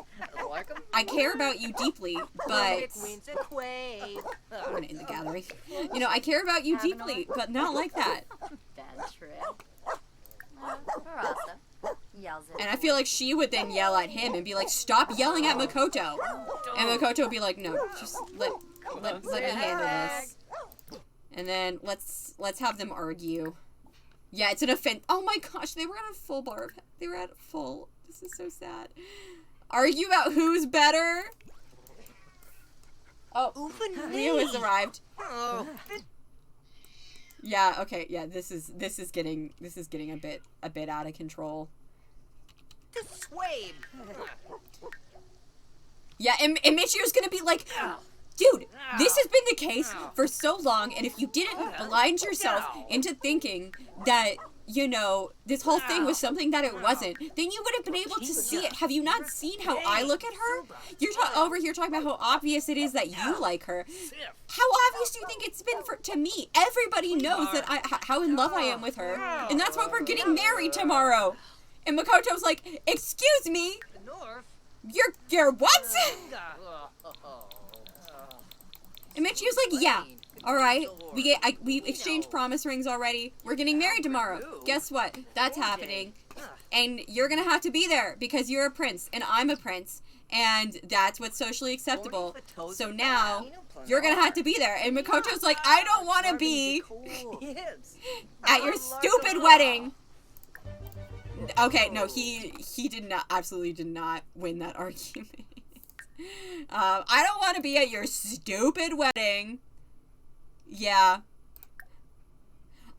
care about you deeply, but I'm gonna end the gathering. You know, I care about you deeply, but not like that. Prosto. Yells at And I feel like she would then yell at him and be like, "Stop yelling at Makoto." And Makoto would be like, "No, just let me handle this." And then let's have them argue. Yeah, it's an offense. Oh my gosh, they were at a full bar. They were at full. This is so sad. Argue about who's better. Oh, Leo has arrived. Yeah. Okay. Yeah. This is getting a bit out of control. Yeah, and Michio's gonna be like, dude, this has been the case for so long, and if you didn't blind yourself into thinking that, you know, this whole thing was something that it wasn't, then you would have been able to see it. Have you not seen how I look at her? You're over here talking about how obvious it is that you like her. How obvious do you think it's been to me? Everybody knows that how in love I am with her, and that's why we're getting married tomorrow. And Makoto's like, excuse me? You're what? And Michio's like, yeah. Alright, we exchanged promise rings already. We're getting married tomorrow. Guess what? That's happening. And you're gonna have to be there because you're a prince and I'm a prince. And that's what's socially acceptable. So now, you're gonna have to be there. And Makoto's like, I don't want to be at your stupid wedding. Okay, no, he absolutely did not win that argument. I don't want to be at your stupid wedding. Yeah.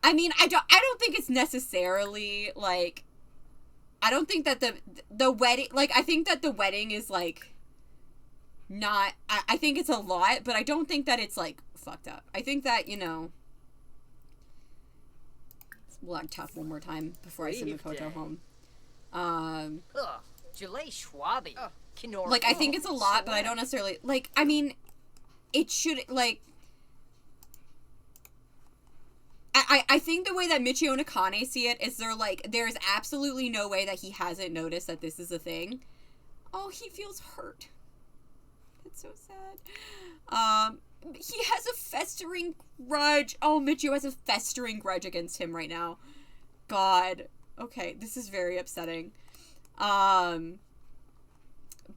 I mean, I don't think it's necessarily, like, I don't think that the wedding, like, I think that the wedding is, like, not, I think it's a lot, but I don't think that it's, like, fucked up. I think that, you know, we'll act tough one more time before I send Makoto home. Like, I think it's a lot, but I don't necessarily, like, I mean, it should, like, I think the way that Michio and Akane see it is they're like, there's absolutely no way that he hasn't noticed that this is a thing. Oh, he feels hurt. That's so sad. He has a festering grudge. Oh, Michio has a festering grudge against him right now. God. Okay, this is very upsetting. But,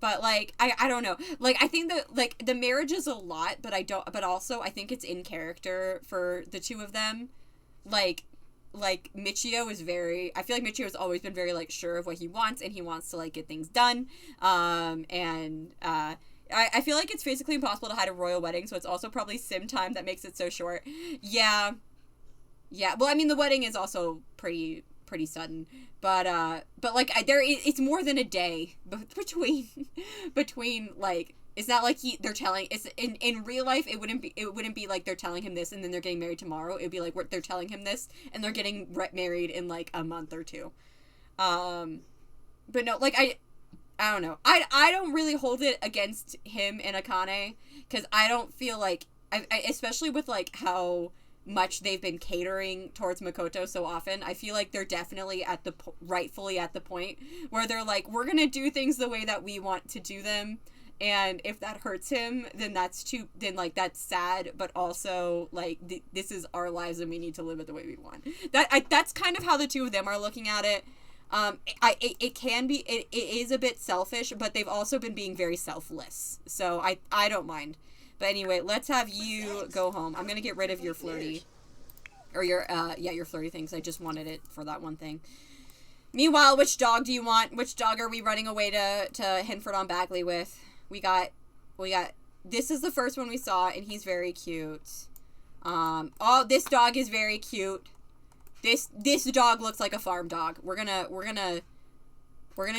like, I don't know. Like, I think that, like, the marriage is a lot, but also I think it's in character for the two of them. Like Michio is very, I feel like Michio has always been very, like, sure of what he wants, and he wants to, like, get things done. I feel like it's physically impossible to hide a royal wedding, so it's also probably sim time that makes it so short. Yeah. Yeah, well, I mean, the wedding is also pretty sudden, but like, it's more than a day between, like, it's not like they're telling, it's, in real life, it wouldn't be like they're telling him this and then they're getting married tomorrow. It would be like, they're telling him this and they're getting married in, like, a month or two. But no, like, I don't know. I don't really hold it against him and Akane, because I don't feel like, I especially with, like, how much they've been catering towards Makoto so often, I feel like they're definitely rightfully at the point where they're like, we're gonna do things the way that we want to do them, and if that hurts him, then that's sad, but also, like, this is our lives and we need to live it the way we want. That's kind of how the two of them are looking at it. It is a bit selfish, but they've also been being very selfless, so I don't mind. But anyway, let's have you go home. I'm gonna get rid of your flirty, or your flirty things. I just wanted it for that one thing. Meanwhile, which dog do you want? Which dog are we running away to Hinford on Bagley with? We got, this is the first one we saw, and he's very cute. Oh, this dog is very cute. This dog looks like a farm dog. We're gonna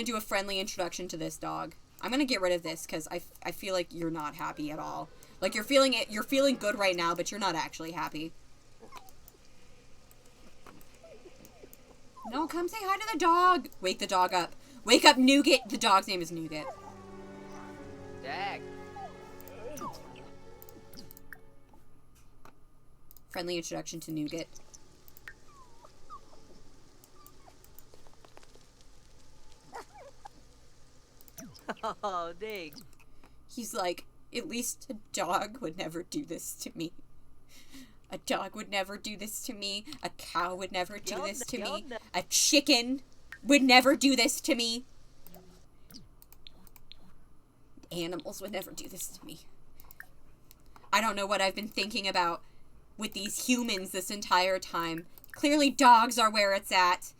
do a friendly introduction to this dog. I'm gonna get rid of this, because I feel like you're not happy at all. Like, you're feeling good right now, but you're not actually happy. No, come say hi to the dog. Wake the dog up. Wake up, Nougat. The dog's name is Nougat. Dag. Friendly introduction to Nougat. Oh, dig. He's like, at least a dog would never do this to me. A dog would never do this to me. A cow would never do this to me. A chicken would never do this to me. Animals would never do this to me. I don't know what I've been thinking about with these humans this entire time. Clearly dogs are where it's at.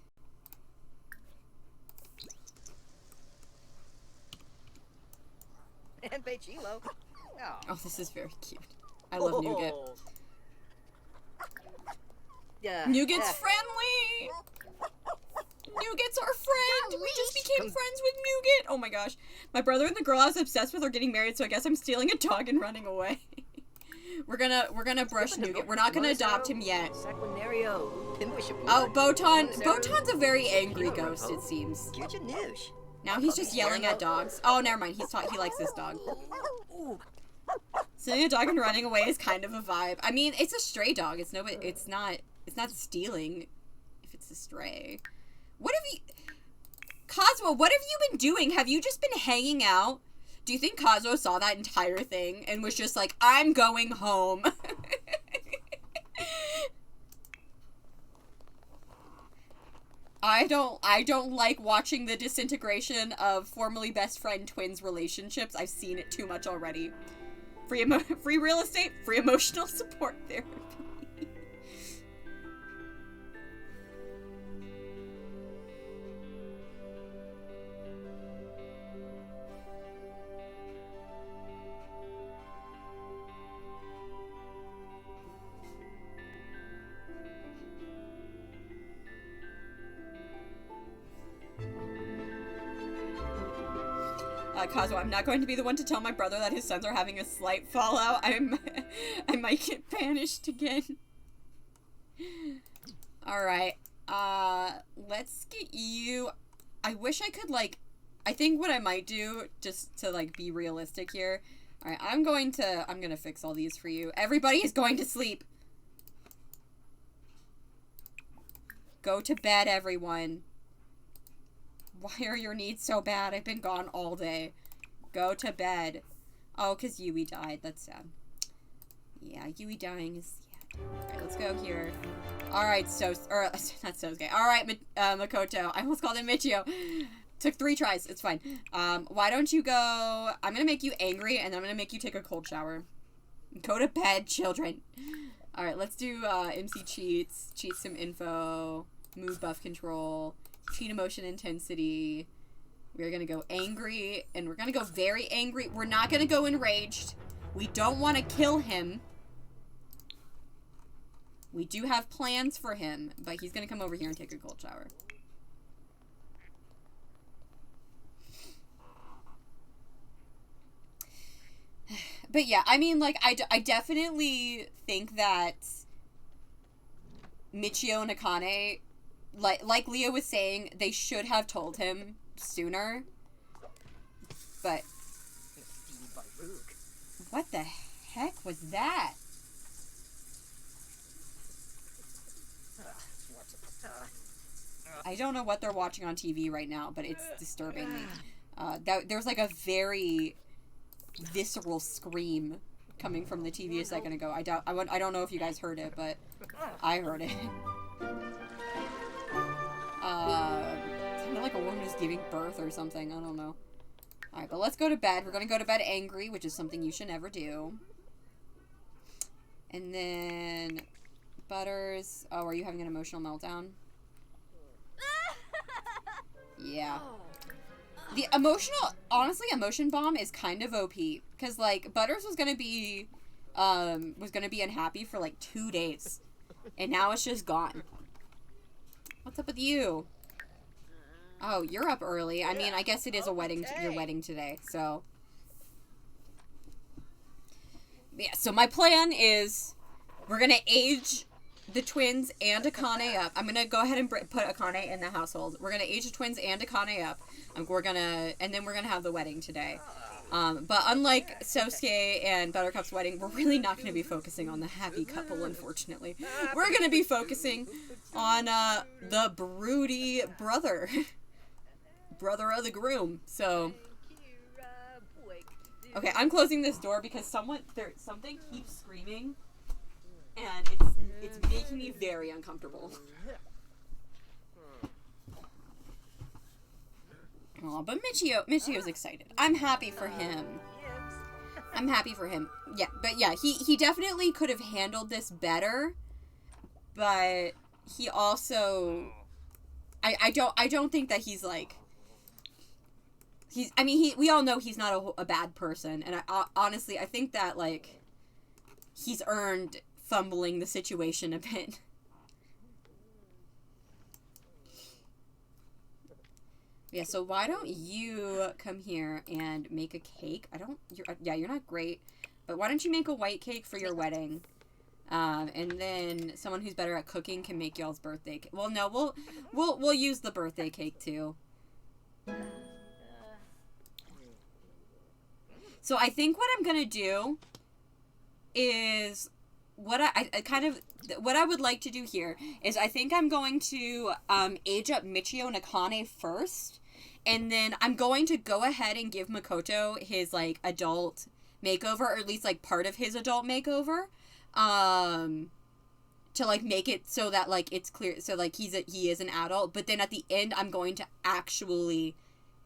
And Pechilo. Oh, this is very cute. I love Nougat. Yeah. Nougat's friendly! Nougat's our friend! We just became friends with Nougat! Oh my gosh. My brother and the girl I was obsessed with are getting married, so I guess I'm stealing a dog and running away. We're gonna brush Nougat. We're not gonna adopt him yet. Oh, Botan's a very angry ghost, it seems. Now he's just yelling at dogs. Oh, never mind. He likes this dog. Stealing a dog and running away is kind of a vibe. I mean, it's a stray dog. It's not stealing if it's a stray. What have you... Kazuo, what have you been doing? Have you just been hanging out? Do you think Kazuo saw that entire thing and was just like, I'm going home? I don't like watching the disintegration of formerly best friend twins relationships. I've seen it too much already. Free real estate, free emotional support therapy. Kazuo, I'm not going to be the one to tell my brother that his sons are having a slight fallout. I might get banished again. Alright. Let's get you... I wish I could, like... I think what I might do, just to, like, be realistic here. Alright, I'm gonna fix all these for you. Everybody is going to sleep. Go to bed, everyone. Why are your needs so bad? I've been gone all day. Go to bed. Oh, because Yui died. That's sad. Yeah, Yui dying is sad. Alright, let's go here. Alright, not Sosuke. Alright, Makoto. I almost called him Michio. Took 3 tries. It's fine. Why don't you go... I'm gonna make you angry, and then I'm gonna make you take a cold shower. Go to bed, children. Alright, let's do, MC cheats. Cheat some info. Mood buff control. Cheat emotion intensity. We're gonna go angry, and we're gonna go very angry. We're not gonna go enraged. We don't want to kill him. We do have plans for him, but he's gonna come over here and take a cold shower. But yeah, I mean, like, I definitely think that Michio and Akane, like Leo was saying, they should have told him sooner. But what the heck was that? I don't know what they're watching on TV right now, but it's disturbing me. There's like a very visceral scream coming from the TV a second ago. I don't know if you guys heard it, but I heard it. Sounded like a woman was giving birth or something. I don't know. Alright, but let's go to bed. We're gonna go to bed angry, which is something you should never do. And then... Butters... Oh, are you having an emotional meltdown? Yeah. The emotional... Honestly, Emotion Bomb is kind of OP. Because, like, Butters was gonna be... unhappy for, like, 2 days. And now it's just gone. What's up with you? Oh, you're up early. I mean, I guess it is a wedding, your wedding today, so. Yeah, so my plan is we're gonna age the twins and Akane up. I'm gonna go ahead and put Akane in the household. We're gonna age the twins and Akane up. And then we're gonna have the wedding today. But unlike Sosuke and Buttercup's wedding, we're really not going to be focusing on the happy couple, unfortunately. We're going to be focusing on, the broody brother. Brother of the groom. So. Okay, I'm closing this door because something keeps screaming. And it's making me very uncomfortable. Oh, but Michio's excited. I'm happy for him. I'm happy for him. Yeah, but yeah, he definitely could have handled this better. But he also, I don't think that he's like, we all know he's not a bad person, and honestly, I think that, like, he's earned fumbling the situation a bit. Yeah, so why don't you come here and make a cake? You're not great, but why don't you make a white cake for your wedding? And then someone who's better at cooking can make y'all's birthday cake. Well, no, we'll use the birthday cake too. So I think what I'm gonna do is what I would like to do here is I think I'm going to age up Michio and Akane first, and then I'm going to go ahead and give Makoto his, like, adult makeover, or at least, like, part of his adult makeover, to, like, make it so that, like, it's clear, so, like, he is an adult, but then at the end I'm going to actually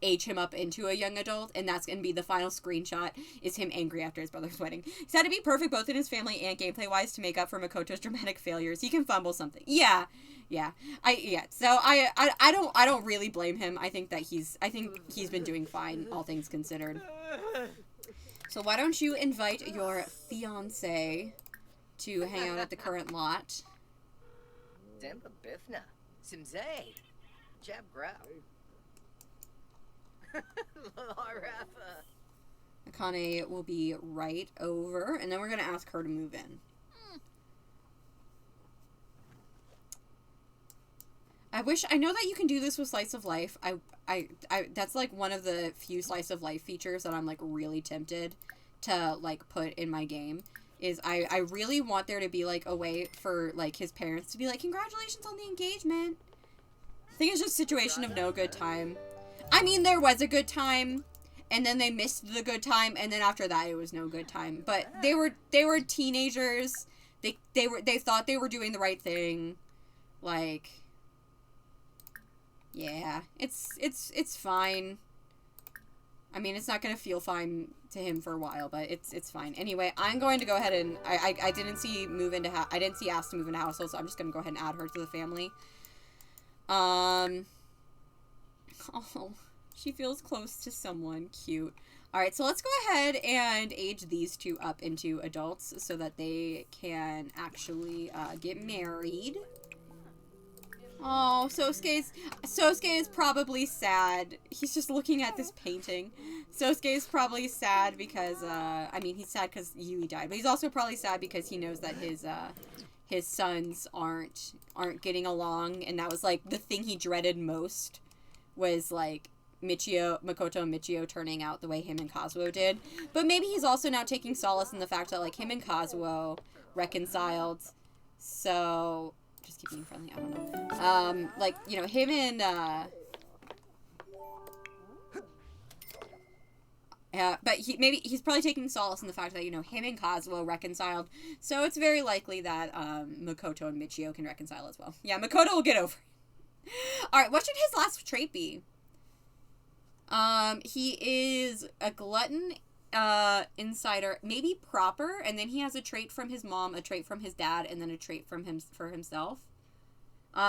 age him up into a young adult, and that's going to be the final screenshot, is him angry after his brother's wedding. He's had to be perfect both in his family and gameplay-wise to make up for Makoto's dramatic failures. He can fumble something. Yeah. So I don't really blame him. I think he's been doing fine, all things considered. So why don't you invite your fiancé to hang out at the current lot? Demba Bifna. Simzay. Jab Grau. Akane will be right over, and then we're going to ask her to move in. I know that you can do this with Slice of Life. I that's, like, one of the few Slice of Life features that I'm, like, really tempted to, like, put in my game. Is I really want there to be, like, a way for, like, his parents to be like, congratulations on the engagement. I think it's just a situation of no good time. I mean, there was a good time, and then they missed the good time, and then after that it was no good time. But they were teenagers. They thought they were doing the right thing. Like, yeah, it's fine. I mean, it's not gonna feel fine to him for a while, but it's fine. Anyway, I'm going to go ahead and I didn't see I didn't see asked to move into household, so I'm just gonna go ahead and add her to the family. Oh, she feels close to someone. Cute. Alright, so let's go ahead and age these two up into adults so that they can actually get married. Oh, Sosuke is probably sad. He's just looking at this painting. Sosuke is probably sad because, I mean, he's sad because Yui died, but he's also probably sad because he knows that his sons aren't getting along, and that was, like, the thing he dreaded most was, like, Makoto and Michio turning out the way him and Kazuo did. But maybe he's also now taking solace in the fact that, like, him and Kazuo reconciled, so just keep being friendly, I don't know. Like, you know, him and, yeah, but he's probably taking solace in the fact that, you know, him and Kazuo reconciled, so it's very likely that, Makoto and Michio can reconcile as well. Yeah, Makoto will get over it. Alright, what should his last trait be? He is a glutton, insider, maybe proper, and then he has a trait from his mom, a trait from his dad, and then a trait from him for himself.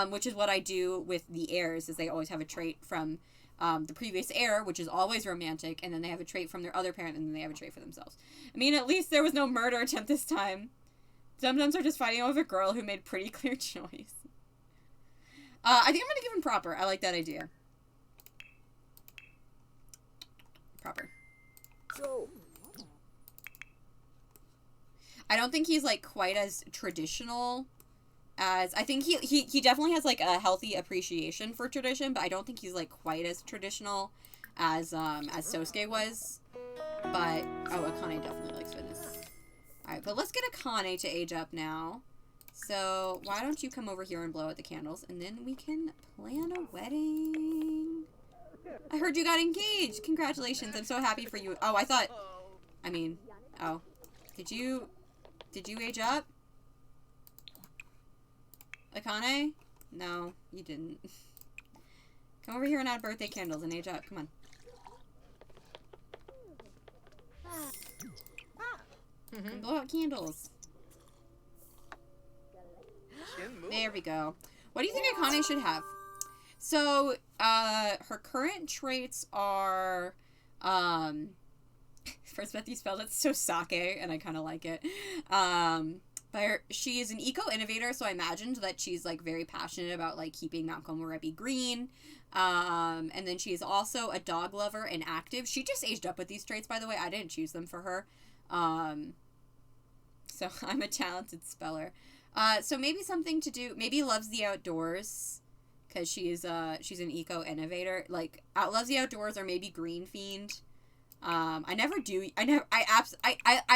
Which is what I do with the heirs, is they always have a trait from the previous heir, which is always romantic, and then they have a trait from their other parent, and then they have a trait for themselves. I mean, at least there was no murder attempt this time. Sometimes they're just fighting over a girl who made pretty clear choice. I think I'm gonna give him proper. I like that idea. Proper. I don't think he's, like, quite as traditional as... I think he definitely has, like, a healthy appreciation for tradition, but I don't think he's, like, quite as traditional as Sosuke was. But, oh, Akane definitely likes fitness. Alright, but let's get Akane to age up now. So, why don't you come over here and blow out the candles, and then we can plan a wedding. I heard you got engaged. Congratulations. I'm so happy for you. Oh, I thought... I mean... Oh. Did you age up? Akane? No, you didn't. Come over here and add birthday candles and age up. Come on. And blow out candles. There we go. What do you think Akane should have? So, her current traits are, first Beth, you spelled it so sake, and I kind of like it. But she is an eco-innovator, so I imagined that she's, like, very passionate about, like, keeping Mount Komorebi green. And then she is also a dog lover and active. She just aged up with these traits, by the way. I didn't choose them for her. So I'm a talented speller. So maybe something to do, maybe loves the outdoors, because she's an eco-innovator. Like, loves the outdoors, or maybe green fiend. I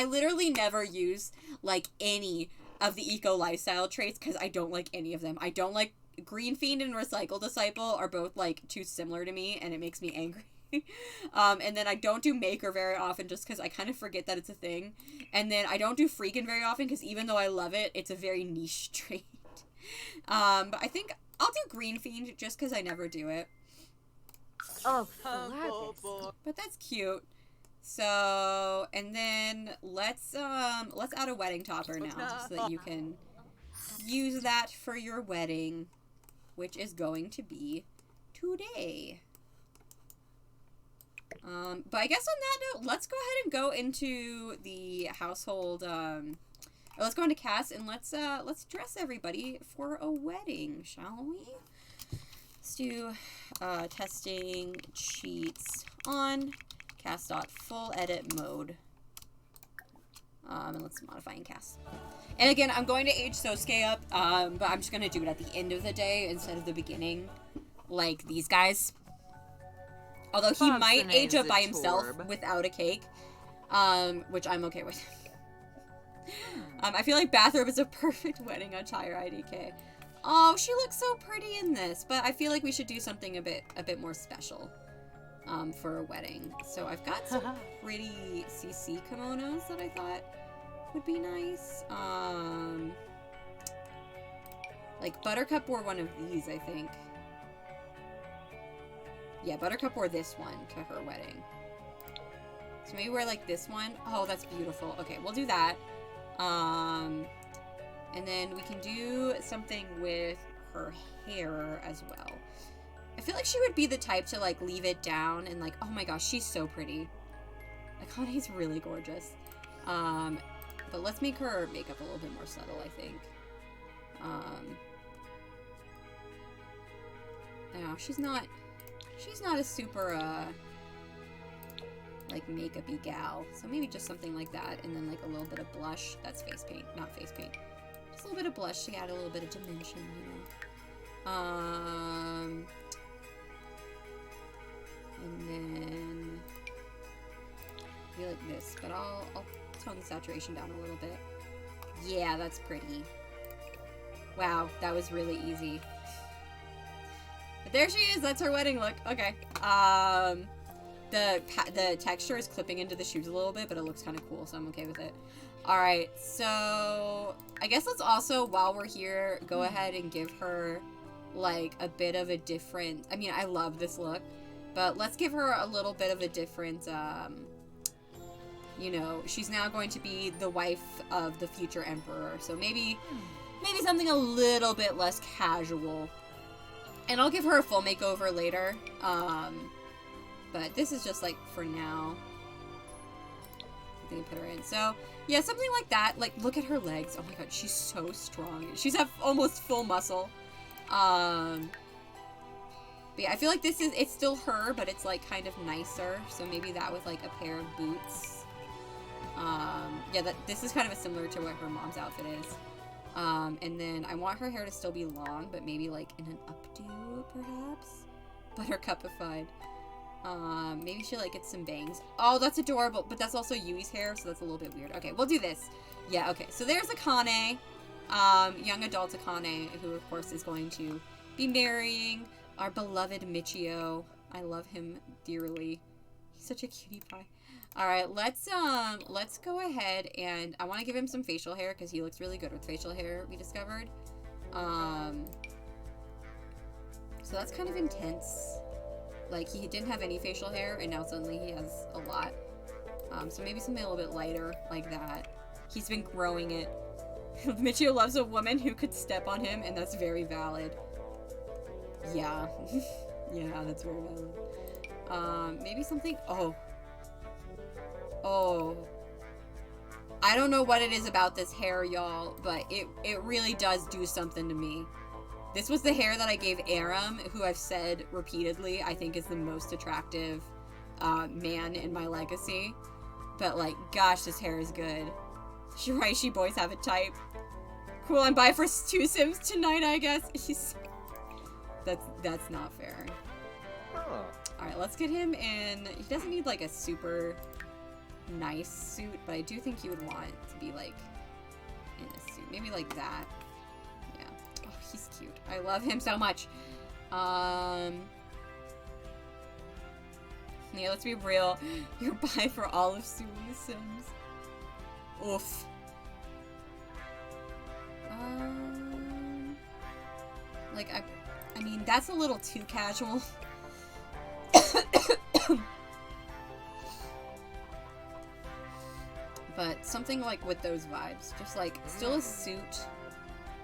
literally never use, like, any of the eco lifestyle traits, because I don't like any of them. I don't like green fiend and recycle disciple are both, like, too similar to me, and it makes me angry. And then I don't do maker very often, just because I kind of forget that it's a thing. And then I don't do freakin' very often, because even though I love it, it's a very niche trait. But I think I'll do green fiend, just because I never do it. Oh, fabulous. But that's cute. So, and then let's add a wedding topper now, so that you can use that for your wedding, which is going to be today. But I guess on that note, let's go ahead and go into the household, let's go into cast, and let's dress everybody for a wedding, shall we? Let's do, testing cheats on, cast.full edit mode. And let's modify and cast. And again, I'm going to age Sosuke up, but I'm just going to do it at the end of the day instead of the beginning, like these guys. Although he might age up by himself without a cake, which I'm okay with. I feel like bathrobe is a perfect wedding attire, IDK. Oh, she looks so pretty in this, but I feel like we should do something a bit more special, for a wedding. So I've got some pretty CC kimonos that I thought would be nice. Like Buttercup wore one of these, I think. Yeah, Buttercup wore this one to her wedding. So maybe wear like this one. Oh, that's beautiful. Okay, we'll do that. And then we can do something with her hair as well. I feel like she would be the type to like leave it down and like, oh my gosh, she's so pretty. Akane's really gorgeous. But let's make her makeup a little bit more subtle, I think. No, she's not a super, like, makeup-y gal. So maybe just something like that, and then, like, a little bit of blush. That's face paint, not face paint. Just a little bit of blush to add a little bit of dimension, you know. And then be like this, but I'll tone the saturation down a little bit. Yeah, that's pretty. Wow, that was really easy. But there she is. That's her wedding look. Okay. The texture is clipping into the shoes a little bit, but it looks kind of cool, so I'm okay with it. All right. So I guess let's also, while we're here, go ahead and give her like a bit of a different. I mean, I love this look, but let's give her a little bit of a different. You know, she's now going to be the wife of the future emperor, so maybe something a little bit less casual. And I'll give her a full makeover later. But this is just like for now. Something to put her in. So yeah, something like that. Like, look at her legs. Oh my god, she's so strong. She's have almost full muscle. But yeah, I feel like it's still her, but it's like kind of nicer. So maybe that with like a pair of boots. Yeah, this is kind of similar to what her mom's outfit is. And then I want her hair to still be long, but maybe like in an updo, perhaps? Buttercupified. Maybe she like gets some bangs. Oh, that's adorable, but that's also Yui's hair, so that's a little bit weird. Okay, we'll do this. Yeah, okay, so there's Akane, young adult Akane, who of course is going to be marrying our beloved Michio. I love him dearly. He's such a cutie pie. Alright, let's go ahead and I want to give him some facial hair because he looks really good with facial hair, we discovered. So that's kind of intense. Like, he didn't have any facial hair, and now suddenly he has a lot. So maybe something a little bit lighter, like that. He's been growing it. Michio loves a woman who could step on him, and that's very valid. Yeah. Yeah, that's very valid. Maybe something... Oh. Oh. I don't know what it is about this hair, y'all, but it really does do something to me. This was the hair that I gave Aram, who I've said repeatedly I think is the most attractive man in my legacy. But, like, gosh, this hair is good. Shiraishi boys have a type. Cool, I'm by for 2 Sims tonight, I guess. That's not fair. Huh. Alright, let's get him in. He doesn't need, like, a super nice suit, but I do think he would want to be, like, in a suit. Maybe like that. Yeah. Oh, he's cute. I love him so much. Yeah, let's be real. You're by for all of suing the Sims. Oof. Like, I mean, that's a little too casual. But something like with those vibes. Just like, still a suit.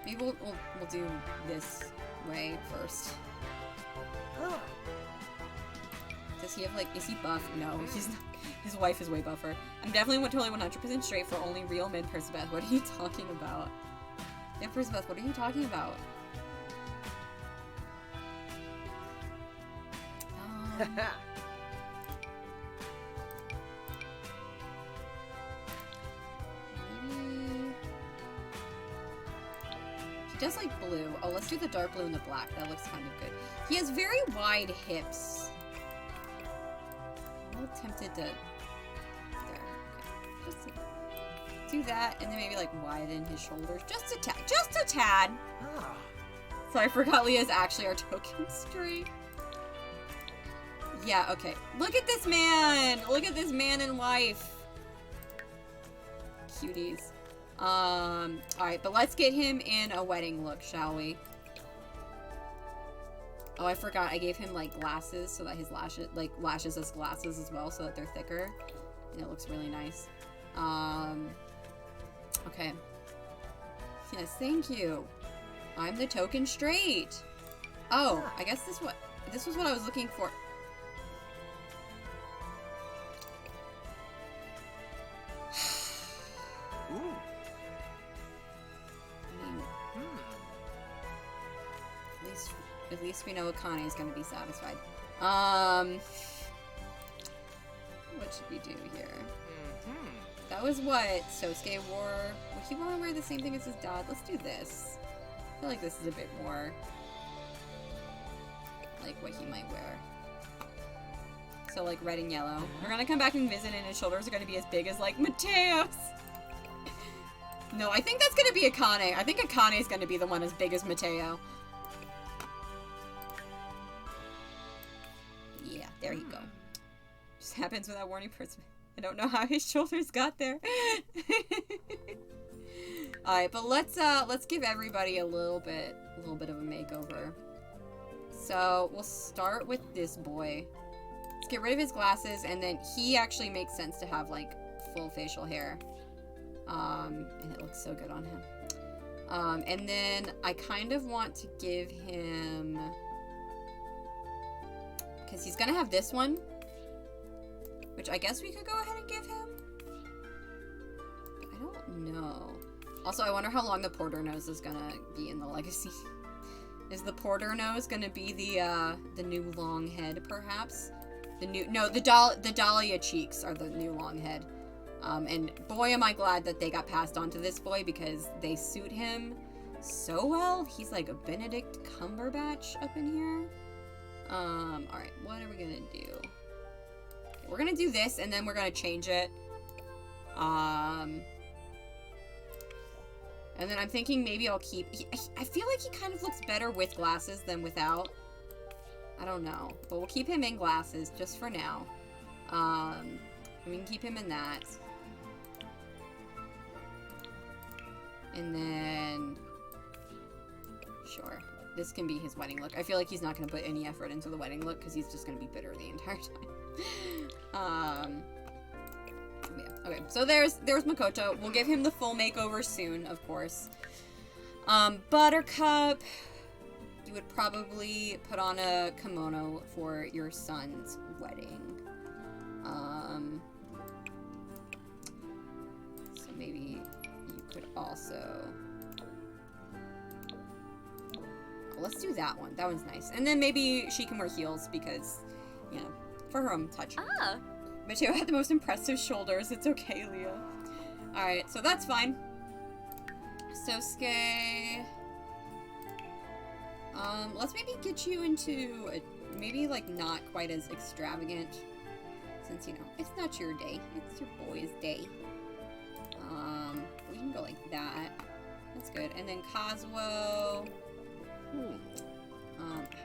Maybe we'll do this way first. Does he have like, is he buff? No, he's not. His wife is way buffer. I'm definitely totally 100% straight for only real men, Persebeth. What are you talking about? Yeah, Persebeth, what are you talking about? Maybe... He does like blue. Oh, let's do the dark blue and the black. That looks kind of good. He has very wide hips. I'm a little tempted to... There. Okay. Just do that, and then maybe like widen his shoulders. Just a tad. Just a tad! So I forgot Leah's actually our token straight. Yeah, okay. Look at this man! Look at this man and wife. Cuties. Alright, but let's get him in a wedding look, shall we? Oh, I forgot. I gave him, like, glasses so that his lashes, like, lashes as glasses as well so that they're thicker. And it looks really nice. Okay. Yes, thank you. I'm the token straight. Oh, I guess this was what I was looking for. Ooh. I mean, at least we know Akane is going to be satisfied. What should we do here? That was what Sosuke wore. Would he want to wear the same thing as his dad? Let's do this. I feel like this is a bit more like what he might wear. So like red and yellow. We're gonna come back and visit and his shoulders are gonna be as big as like Mateo's. No, I think that's gonna be Akane. I think Akane is gonna be the one as big as Mateo. Yeah, there you go. Just happens without warning person. I don't know how his shoulders got there. Alright, but let's give everybody a little bit of a makeover. So we'll start with this boy. Let's get rid of his glasses, and then he actually makes sense to have like full facial hair. And it looks so good on him. And then I kind of want to give him, because he's gonna have this one, which I guess we could go ahead and give him. I don't know. Also, I wonder how long the porter nose is gonna be in the legacy. Is the porter nose gonna be the new long head, perhaps? The Dahlia cheeks are the new long head. And boy, am I glad that they got passed on to this boy because they suit him so well. He's like a Benedict Cumberbatch up in here. Alright, what are we gonna do? Okay, we're gonna do this, and then we're gonna change it. And then I'm thinking maybe I'll keep... I feel like he kind of looks better with glasses than without. I don't know. But we'll keep him in glasses just for now. And we can keep him in that. And then... Sure. This can be his wedding look. I feel like he's not going to put any effort into the wedding look because he's just going to be bitter the entire time. Yeah. Okay, so there's Makoto. We'll give him the full makeover soon, of course. Buttercup, you would probably put on a kimono for your son's wedding. So maybe you could also... Let's do that one. That one's nice. And then maybe she can wear heels because, you know, for her own touch. Ah. Michio had the most impressive shoulders. It's okay, Leah. Alright, so that's fine. Sosuke. Let's maybe get you into a, maybe like not quite as extravagant. Since, you know, it's not your day. It's your boy's day. We can go like that. That's good. And then Kazuo.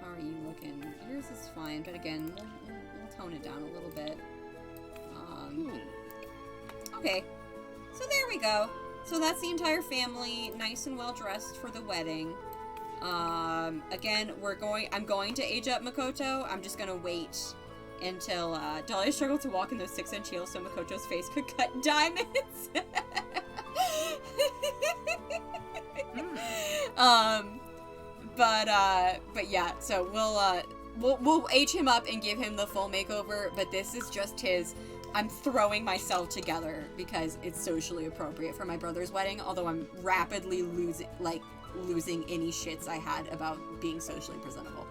How are you looking? Yours is fine, but again, we'll tone it down a little bit. Okay, so there we go. So that's the entire family, nice and well dressed for the wedding. Again, I'm going to age up Makoto. I'm just gonna wait until Dahlia struggled to walk in those 6-inch heels so Makoto's face could cut diamonds. But yeah, so we'll age him up and give him the full makeover, but this is just his, I'm throwing myself together because it's socially appropriate for my brother's wedding, although I'm rapidly losing any shits I had about being socially presentable.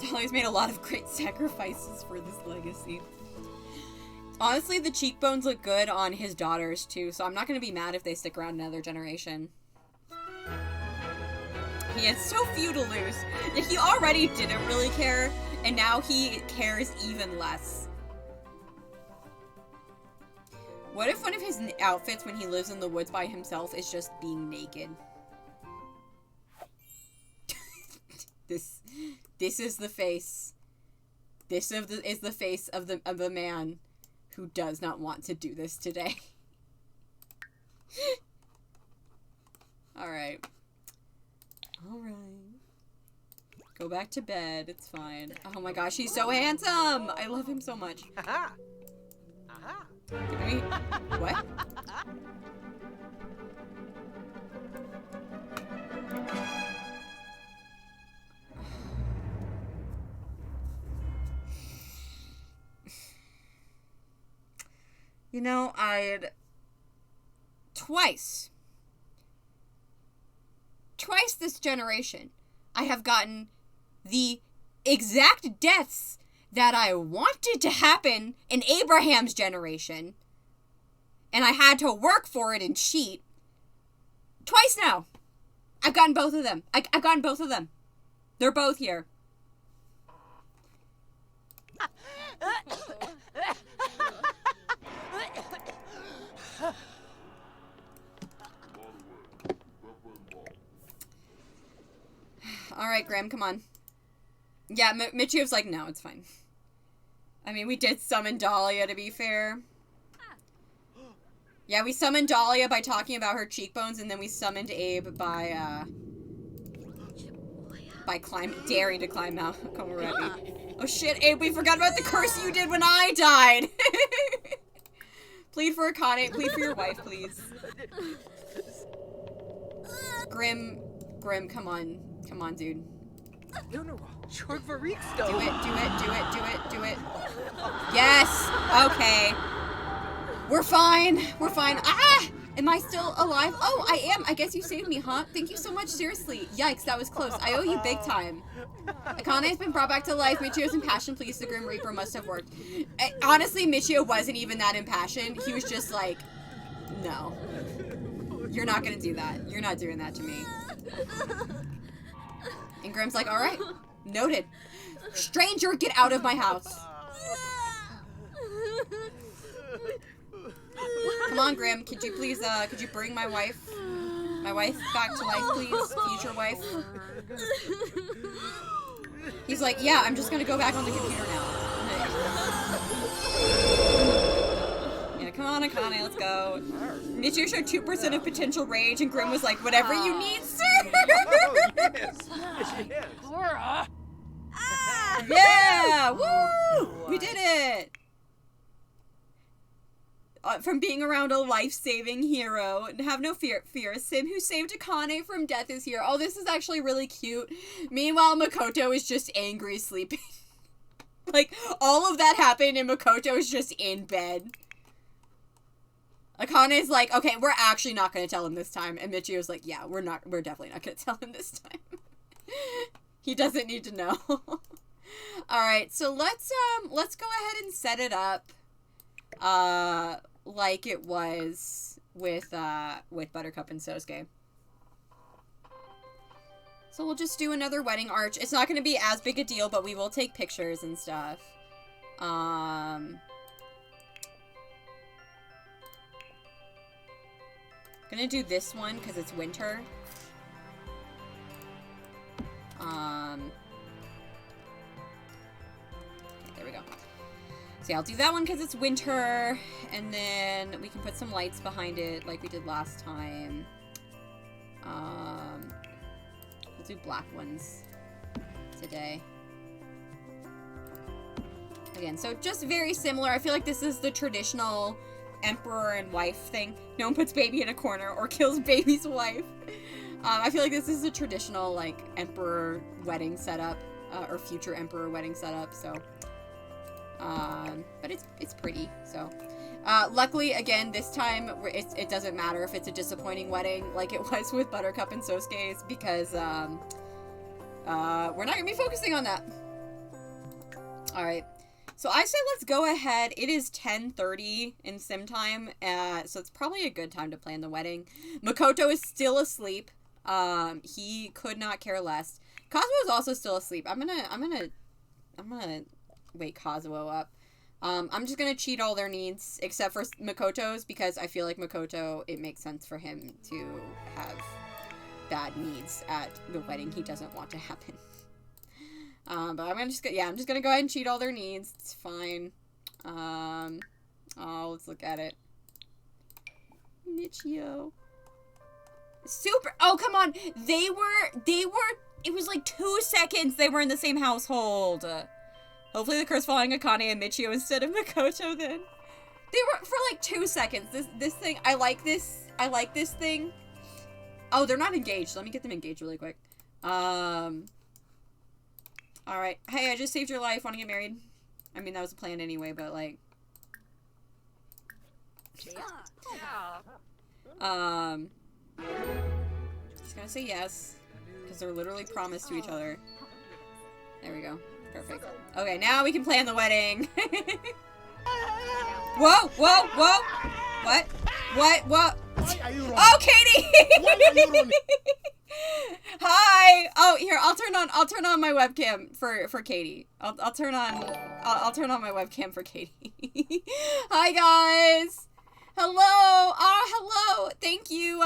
Dolly's made a lot of great sacrifices for this legacy. Honestly, the cheekbones look good on his daughters, too, so I'm not going to be mad if they stick around another generation. He had so few to lose. He already didn't really care, and now he cares even less. What if one of his outfits when he lives in the woods by himself is just being naked? This is the face. This is the face of the man who does not want to do this today. Alright. Alright. Go back to bed. It's fine. Oh my gosh, he's so handsome! I love him so much. Aha! Aha! Can we... What? You know, twice this generation, I have gotten the exact deaths that I wanted to happen in Abraham's generation, and I had to work for it and cheat. Twice now. I've gotten both of them. I've gotten both of them. They're both here. Alright, Graham, come on. Yeah, Michio's like, no, it's fine. I mean, we did summon Dahlia, to be fair. Yeah, we summoned Dahlia by talking about her cheekbones, and then we summoned Abe by daring to climb Mount Komorebi. Oh shit, Abe, we forgot about the curse you did when I died! Plead for Akane, plead for your wife, please. Grim, come on. Come on, dude. Do it. Yes! Okay. We're fine. Ah! Am I still alive? Oh, I am. I guess you saved me, huh? Thank you so much, seriously. Yikes, that was close. I owe you big time. Akane has been brought back to life. Michio's impassioned pleas the Grim Reaper must have worked. Honestly, Michio wasn't even that impassioned. He was just like, no. You're not gonna do that. You're not doing that to me. And Grim's like, alright, noted. Stranger, get out of my house. Come on, Grim, could you please, could you bring my wife back to life, please? Future wife. He's like, yeah, I'm just gonna go back on the computer now. Come on, Akane, let's go. Michio showed 2% of potential rage, and Grim was like, whatever you need, sir! Oh, yes. Yes. Cora. Yeah! Woo! We did it! From being around a life-saving hero. Have no fear. Sim, who saved Akane from death, is here. Oh, this is actually really cute. Meanwhile, Makoto is just angry sleeping. Like, all of that happened and Makoto is just in bed. Akane's like, okay, we're actually not going to tell him this time. And Michio's like, yeah, we're definitely not going to tell him this time. He doesn't need to know. Alright, so let's go ahead and set it up. Like it was with Buttercup and Sosuke. So we'll just do another wedding arch. It's not going to be as big a deal, but we will take pictures and stuff. Gonna do this one because it's winter. Okay, there we go. So yeah, I'll do that one because it's winter, and then we can put some lights behind it like we did last time. We'll do black ones today. Again, so just very similar. I feel like this is the traditional emperor and wife thing. No one puts baby in a corner or kills baby's wife. I feel like this is a traditional, like, emperor wedding setup, or future emperor wedding setup, so. But it's pretty, so. Luckily, again, this time, it doesn't matter if it's a disappointing wedding, like it was with Buttercup and Sosuke's, because, we're not gonna be focusing on that. Alright. So I say let's go ahead. It is 10:30 in sim time, so it's probably a good time to plan the wedding. Makoto is still asleep. He could not care less. Kazuo is also still asleep. I'm gonna wake Kazuo up. I'm just gonna cheat all their needs except for Makoto's because I feel like Makoto, it makes sense for him to have bad needs at the wedding he doesn't want to happen. But I'm just gonna go ahead and cheat all their needs. It's fine. Oh, let's look at it. Michio. Super. Oh, come on. They were, it was like 2 seconds they were in the same household. Hopefully the curse following Akane and Michio instead of Makoto then. They were for like 2 seconds. This thing, I like this thing. Oh, they're not engaged. Let me get them engaged really quick. Alright. Hey, I just saved your life. Want to get married? I mean, that was a plan anyway, but like. Just gonna say yes. Because they're literally promised to each other. There we go. Perfect. Okay, now we can plan the wedding. Whoa, whoa, whoa! What? What? Oh, Katie! Hi! Oh, here, I'll turn on my webcam for Katie. I'll turn on my webcam for Katie. Hi, guys! Hello! Oh, hello! Thank you,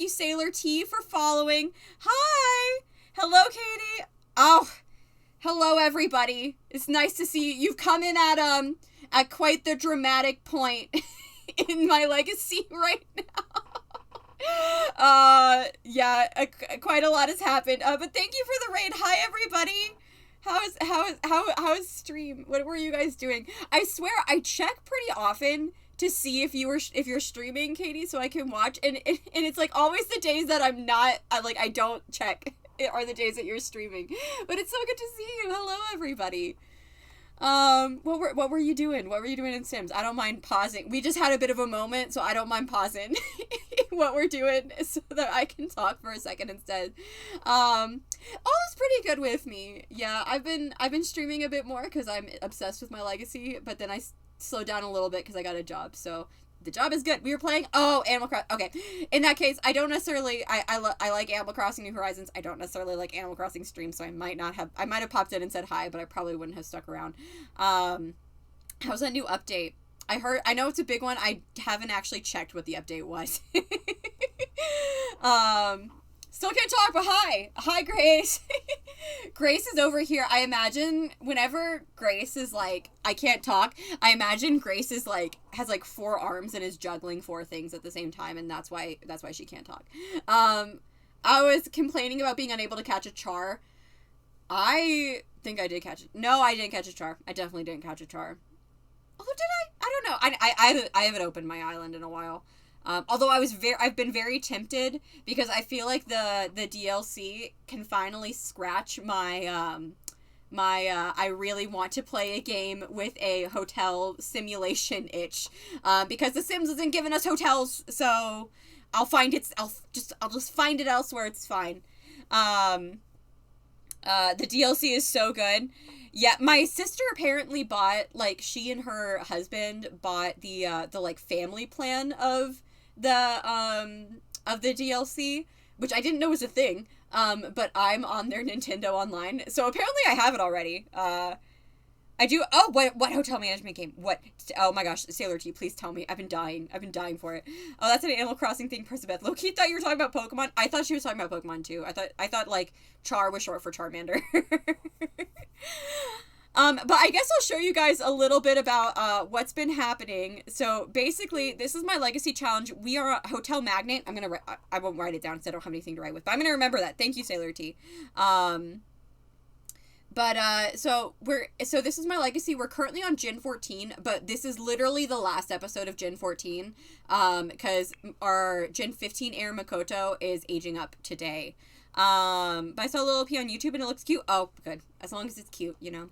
Sailor T, for following. Hi! Hello, Katie! Oh, hello, everybody. It's nice to see you. You've come in at quite the dramatic point in my legacy right now. Yeah, quite a lot has happened. But thank you for the raid. Hi, everybody. How is stream? What were you guys doing? I swear I check pretty often to see if you're streaming, Katie, so I can watch, and it's like always the days that I don't check are the days that you're streaming. But it's so good to see you. Hello, everybody. What were you doing? What were you doing in Sims? I don't mind pausing. We just had a bit of a moment, so I don't mind pausing what we're doing so that I can talk for a second instead. All is pretty good with me. Yeah, I've been streaming a bit more because I'm obsessed with my legacy, but then I slowed down a little bit because I got a job, so the job is good. We were playing Animal Crossing. Okay, in that case, I don't necessarily I like Animal Crossing New Horizons. I don't necessarily like Animal Crossing streams, so I might have popped in and said hi, but I probably wouldn't have stuck around. How's that new update? I know it's a big one. I haven't actually checked what the update was. Still can't talk, but hi. Hi, Grace. Grace is over here. I imagine whenever Grace is like, I can't talk, I imagine Grace is like, has like 4 arms and is juggling 4 things at the same time, and that's why she can't talk. I was complaining about being unable to catch a char. I think I did catch it. No, I didn't catch a char. I definitely didn't catch a char. Although, did I? I don't know. I haven't opened my island in a while. Although I've been very tempted because I feel like the DLC can finally scratch my I really want to play a game with a hotel simulation itch, because The Sims isn't giving us hotels, so I'll just find it elsewhere. It's fine. The DLC is so good. Yeah, my sister apparently bought, like, she and her husband bought the like family plan of the DLC, which I didn't know was a thing. But I'm on their Nintendo Online, so apparently I have it already. I do. Oh, what hotel management game? What? Oh my gosh, Sailor T, please tell me. I've been dying for it. Oh, that's an Animal Crossing thing. Percebeth. Loki thought you were talking about Pokemon. I thought she was talking about Pokemon too. I thought like Char was short for Charmander. But I guess I'll show you guys a little bit about what's been happening. So basically, this is my legacy challenge. We are a hotel magnate. I won't write it down because I don't have anything to write with, but I'm gonna remember that. Thank you, Sailor T. So this is my legacy. We're currently on Gen 14, but this is literally the last episode of Gen 14, because our Gen 15 heir Makoto is aging up today. But I saw a little P on YouTube and it looks cute. Oh, good. As long as it's cute, you know.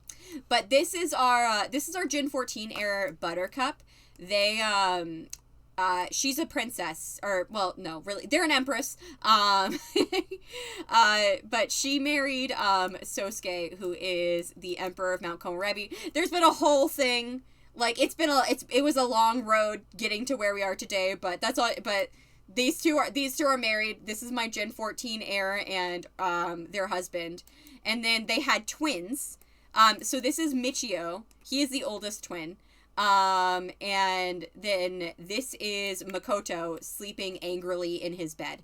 But this is our Gen 14 heir Buttercup. She's a princess, or, well, no, really, they're an empress, but she married, Sosuke, who is the emperor of Mount Komorebi. There's been a whole thing, like, it was a long road getting to where we are today, but that's all, but these two are married. This is my Gen 14 heir and, their husband, and then they had twins, so this is Michio. He is the oldest twin. And then this is Makoto sleeping angrily in his bed.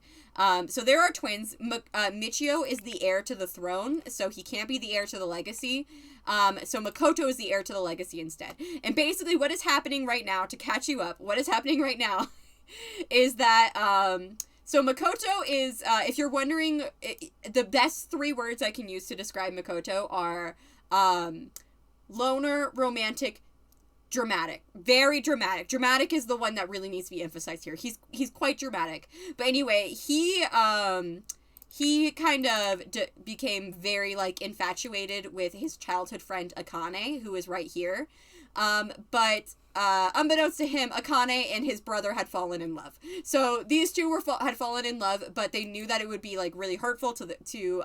So there are twins. Michio is the heir to the throne, so he can't be the heir to the legacy. So Makoto is the heir to the legacy instead. And basically what is happening right now, to catch you up, what is happening right now is that, so Makoto is, if you're wondering, the best 3 words I can use to describe Makoto are, loner, romantic, dramatic. Very dramatic. Dramatic is the one that really needs to be emphasized here. He's quite dramatic. But anyway, he kind of became very, like, infatuated with his childhood friend Akane, who is right here. But unbeknownst to him, Akane and his brother had fallen in love. So these two had fallen in love, but they knew that it would be, like, really hurtful to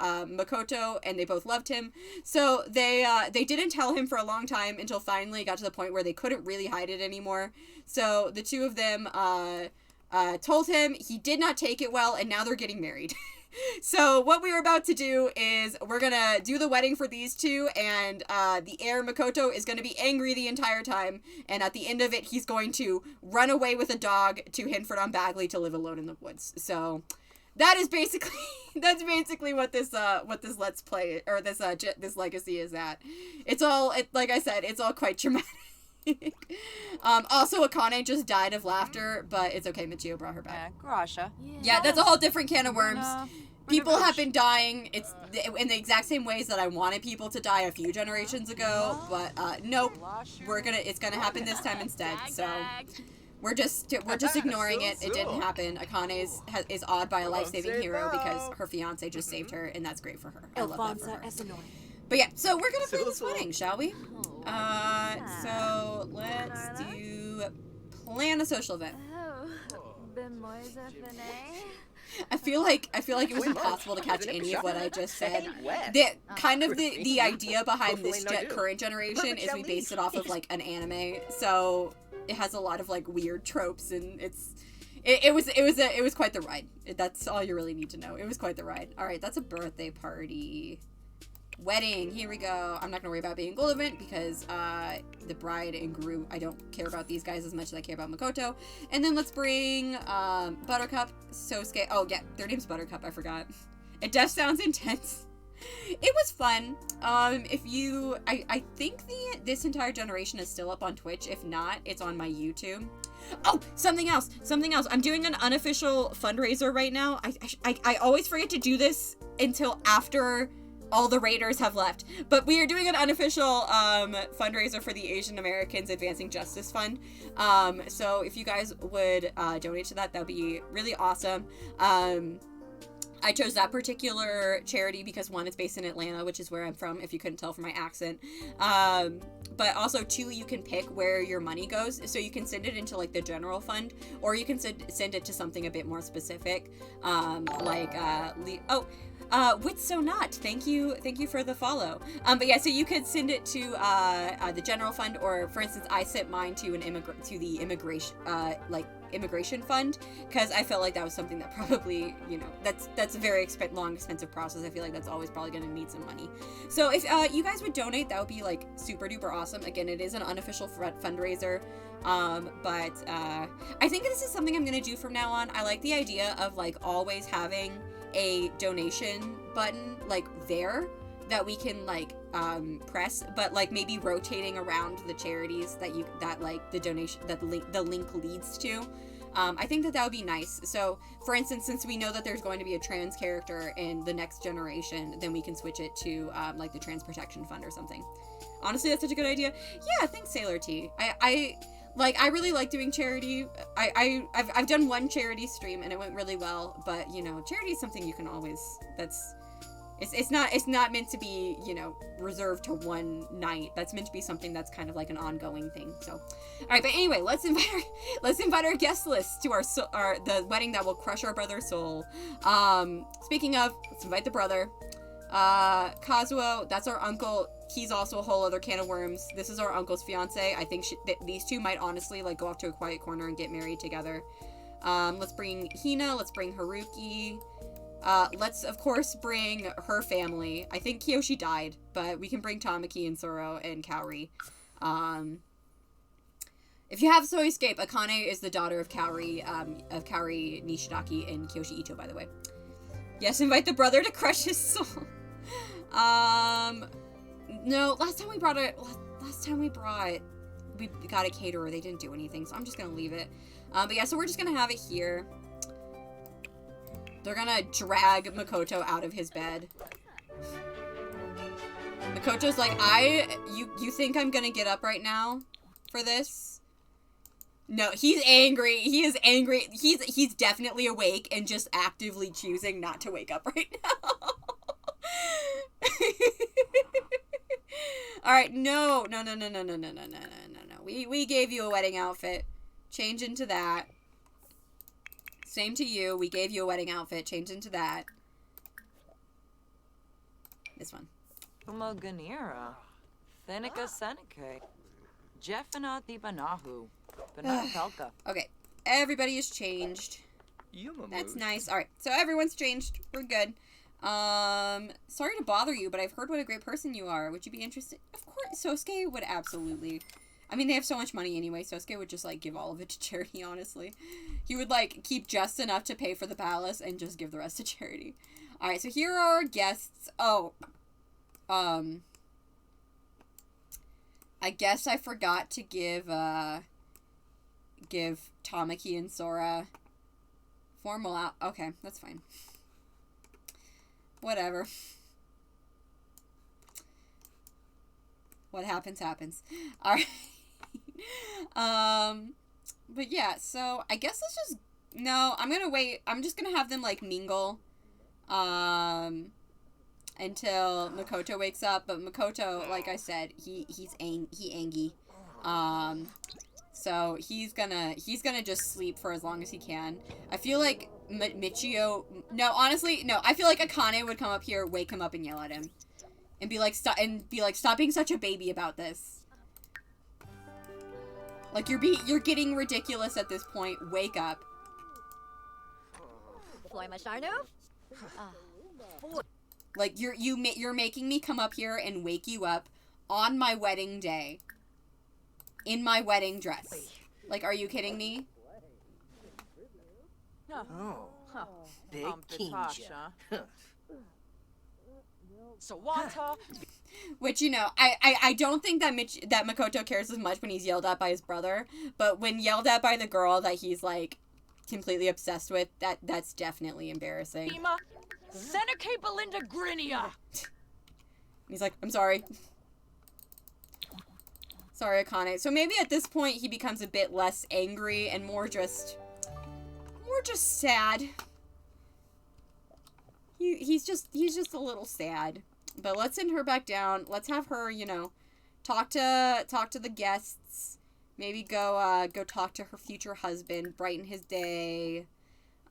Makoto, and they both loved him. So they didn't tell him for a long time until finally it got to the point where they couldn't really hide it anymore. So the two of them told him. He did not take it well, and now they're getting married. So what we are about to do is we're gonna do the wedding for these two, and the heir Makoto is gonna be angry the entire time, and at the end of it he's going to run away with a dog to Hinford on Bagley to live alone in the woods. So that is basically what this let's play, or this legacy is at. Like I said, it's all quite dramatic. Also Akane just died of laughter, but it's okay, Michio brought her back. Yeah, that's a whole different can of worms. People have been dying, it's in the exact same ways that I wanted people to die a few generations ago, but nope, it's gonna happen this time instead. So we're just ignoring it. It didn't happen. Akane is awed by a life-saving hero because her fiance just saved her, and that's great for her. I love that for her. But yeah, so we're gonna play this wedding, shall we? So let's do plan a social event. I feel like it was impossible to catch any of what I just said. The idea behind this current generation is we based it off of, like, an anime, so it has a lot of, like, weird tropes, and it was quite the ride. That's all you really need to know. It was quite the ride. All right, that's a birthday party. Wedding, here we go. I'm not gonna worry about being gold event because the bride and groom, I don't care about these guys as much as I care about Makoto. And then let's bring Buttercup, Sosuke. Oh yeah, their name's Buttercup, I forgot. It just sounds intense. It was fun. If you, I think this entire generation is still up on Twitch. If not, it's on my YouTube. Oh, something else. I'm doing an unofficial fundraiser right now. I always forget to do this until after all the raiders have left. But we are doing an unofficial fundraiser for the Asian Americans Advancing Justice Fund. So if you guys would donate to that, that would be really awesome. I chose that particular charity because one, it's based in Atlanta, which is where I'm from, if you couldn't tell from my accent. But also, two, you can pick where your money goes. So you can send it into, like, the general fund, or you can send it to something a bit more specific, Wits So Not, thank you for the follow. But yeah, so you could send it to the general fund, or for instance, I sent mine to the immigration fund, because I felt like that was something that probably, you know, that's a very long, expensive process. I feel like that's always probably going to need some money. So if you guys would donate, that would be like super duper awesome. Again, it is an unofficial fundraiser, but I think this is something I'm going to do from now on. I like the idea of like always having a donation button like there that we can like press, but like maybe rotating around the charities that like the donation that the link leads to. I think that would be nice. So for instance, since we know that there's going to be a trans character in the next generation, then we can switch it to like the Trans Protection Fund or something. Honestly, that's such a good idea. Yeah, thanks, Sailor T. I really like doing charity. I've done one charity stream and it went really well, but you know, charity is something you can always, it's not meant to be, you know, reserved to one night. That's meant to be something that's kind of like an ongoing thing. So, all right, but anyway, let's invite our guest list to the wedding that will crush our brother's soul. Speaking of, let's invite the brother. Kazuo, that's our uncle. He's also a whole other can of worms. This is our uncle's fiance. I think these two might honestly like go off to a quiet corner and get married together. Let's bring Hina. Let's bring Haruki. Let's of course bring her family. I think Kiyoshi died, but we can bring Tamaki and Soro and Kaori. If you have Soyescape, Akane is the daughter of Kaori Nishidaki and Kiyoshi Ito, by the way. Yes, invite the brother to crush his soul. No, last time we got a caterer, they didn't do anything, so I'm just gonna leave it. But yeah, so we're just gonna have it here. They're gonna drag Makoto out of his bed. Makoto's like, you think I'm gonna get up right now for this? No, he's angry. He is angry. He's definitely awake and just actively choosing not to wake up right now. All right, no. We gave you a wedding outfit. Change into that. Same to you. We gave you a wedding outfit. Change into that. This one. Umaganira. Thenica Senike. Jeffina Dibanahu. Banapelka. Okay. Everybody is changed. That's nice. Alright, so everyone's changed. We're good. Sorry to bother you, but I've heard what a great person you are. Would you be interested? Of course, Sosuke would absolutely. I mean, they have so much money anyway. Sosuke would just, like, give all of it to charity, honestly. He would, like, keep just enough to pay for the palace and just give the rest to charity. Alright, so here are our guests. Oh. I guess I forgot to give Tamaki and Sora formal out. Okay, that's fine. Whatever. What happens, happens. Alright. But yeah, so I guess let's just... No, I'm gonna wait. I'm just gonna have them, like, mingle. Until Makoto wakes up. But Makoto, like I said, he's angy. So he's gonna just sleep for as long as he can. I feel like Michio... No, honestly, no. I feel like Akane would come up here, wake him up, and yell at him. And be like, stop being such a baby about this. Like, you're getting ridiculous at this point. Wake up. Like, you're making me come up here and wake you up on my wedding day. In my wedding dress. Like, are you kidding me? Oh. Big Pitasha. Kinja. Sawata. Which, you know, I don't think that Makoto cares as much when he's yelled at by his brother, but when yelled at by the girl that he's, like, completely obsessed with, that's definitely embarrassing. Ima. Seneca Belinda Grinia. He's like, I'm sorry. Sorry, Akane. So maybe at this point he becomes a bit less angry and more just sad. He's just a little sad. But let's send her back down. Let's have her, you know, talk to the guests. Maybe go talk to her future husband, brighten his day.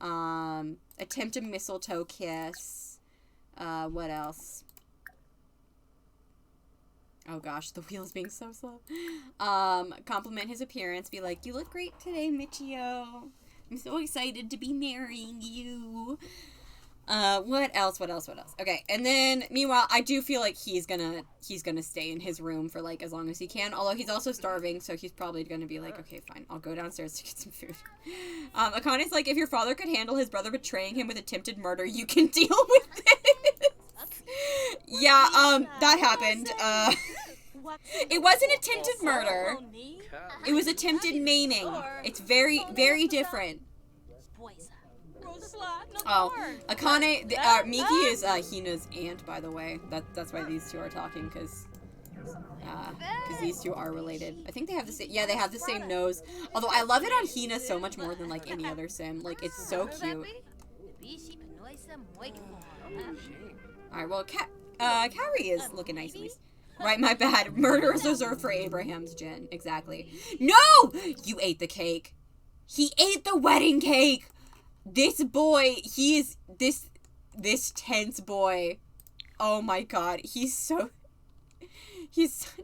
Attempt a mistletoe kiss. What else? Oh gosh, the wheel's being so slow. Compliment his appearance. Be like, you look great today, Michio. I'm so excited to be marrying you. What else? Okay, and then, meanwhile, I do feel like he's gonna stay in his room for, like, as long as he can. Although he's also starving, so he's probably gonna be like, okay, fine, I'll go downstairs to get some food. Akane's like, if your father could handle his brother betraying him with attempted murder, you can deal with this. Yeah, that happened. It wasn't attempted murder. It was attempted maiming. It's very, very different. Oh, Akane, Miki is Hina's aunt, by the way. That's why these two are talking, because these two are related. I think they have the same, yeah, they have the same nose. Although I love it on Hina so much more than, like, any other sim. Like, it's so cute. Alright, well, Kaori is looking nice at least. Right, my bad. Murder is reserved for Abraham's Jin. Exactly. No! You ate the cake. He ate the wedding cake! This boy, he is, this tense boy. Oh my god, he's such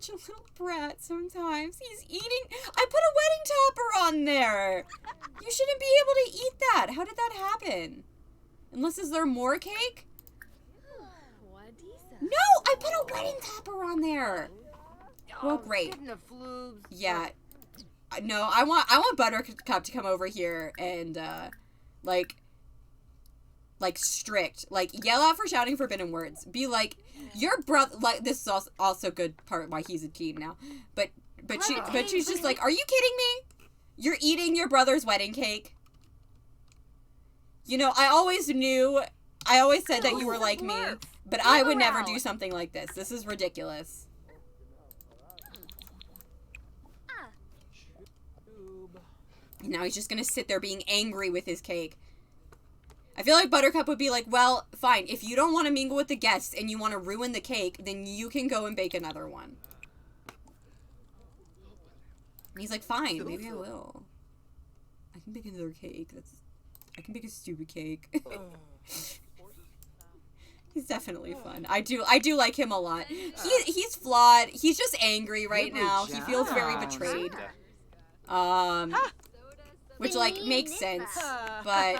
a little brat sometimes. He's eating, I put a wedding topper on there! You shouldn't be able to eat that. How did that happen? Unless, is there more cake? No, I put a wedding topper on there. Well, great. Yeah. No, I want Buttercup to come over here and, like strict. Like, yell out for shouting forbidden words. Be like, your brother, like, this is also good part why he's a teen now. But she's just like, are you kidding me? You're eating your brother's wedding cake? You know, I always said that you were like me, but I would never do something like this. This is ridiculous. Now he's just gonna sit there being angry with his cake. I feel like Buttercup would be like, well, fine, if you don't want to mingle with the guests and you want to ruin the cake, then you can go and bake another one. And he's like, fine, maybe I will. I can bake another cake. I can bake a stupid cake. He's definitely fun. I do like him a lot. He's flawed. He's just angry right now. He feels very betrayed. Which, like, makes sense, but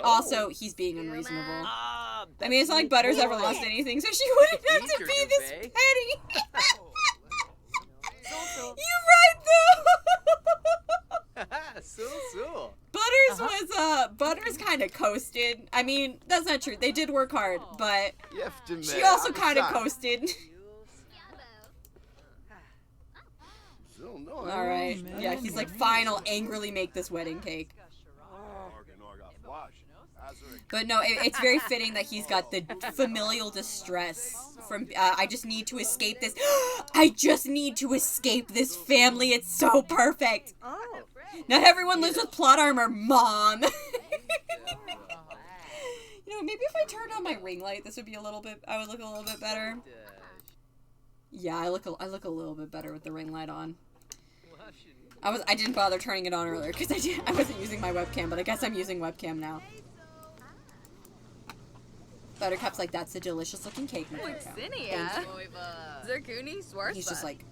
also, he's being unreasonable. I mean, it's not like Butter's ever lost anything, so she wouldn't have to be this petty. You're right, though! Butters kind of coasted. I mean, that's not true. They did work hard, but she also kind of coasted. Alright, yeah, he's like, fine, I'll angrily make this wedding cake. But no, it's very fitting that he's got the familial distress from, I just need to escape this. I just need to escape this family, it's so perfect! Not everyone lives with plot armor, Mom! You know, maybe if I turned on my ring light, this would be I would look a little bit better. Yeah, I look a little bit better with the ring light on. I didn't bother turning it on earlier because I wasn't using my webcam, but I guess I'm using webcam now. Buttercup's like, that's a delicious looking cake. He's just like,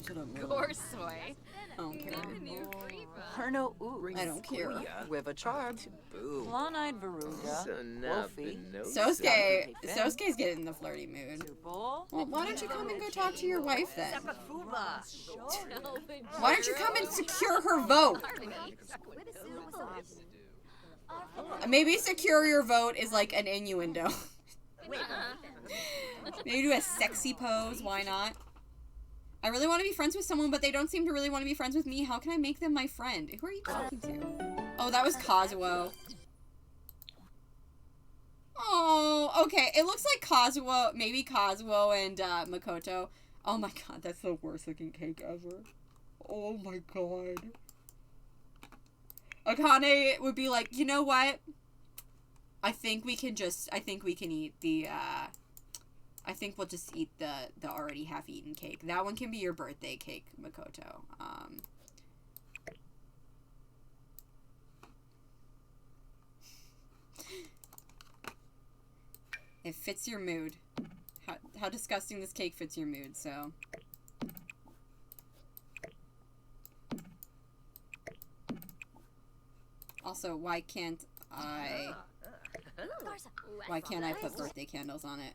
Shut up, Mila. Gorsoy. I don't care. Herno Ooh. I don't care. With a charm. Boo. Blonde-eyed Veruga. Wolfie. Sosuke's getting in the flirty mood. Tuple. Well, why don't you come and go talk to your wife then? Fuba. Why don't you come and secure her vote? Maybe secure your vote is like an innuendo. Maybe do a sexy pose, why not? I really want to be friends with someone, but they don't seem to really want to be friends with me. How can I make them my friend? Who are you talking to? Oh, that was Kazuo. Oh, okay. It looks like Kazuo, maybe Kazuo and Makoto. Oh my god, that's the worst looking cake ever. Oh my god. Akane would be like, you know what? I think we can eat the, I think we'll just eat the already half-eaten cake. That one can be your birthday cake, Makoto. It fits your mood. How disgusting this cake fits your mood, so. Also, why can't I put birthday candles on it?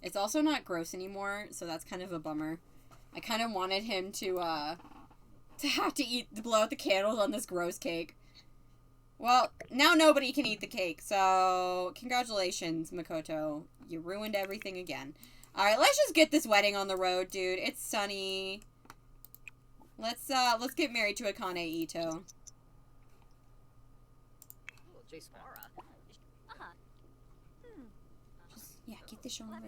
It's also not gross anymore, so that's kind of a bummer. I kind of wanted him to have to blow out the candles on this gross cake. Well, now nobody can eat the cake, so congratulations, Makoto. You ruined everything again. Alright, let's just get this wedding on the road, dude. It's sunny. Let's get married to Akane Ito. Yeah, get this show over.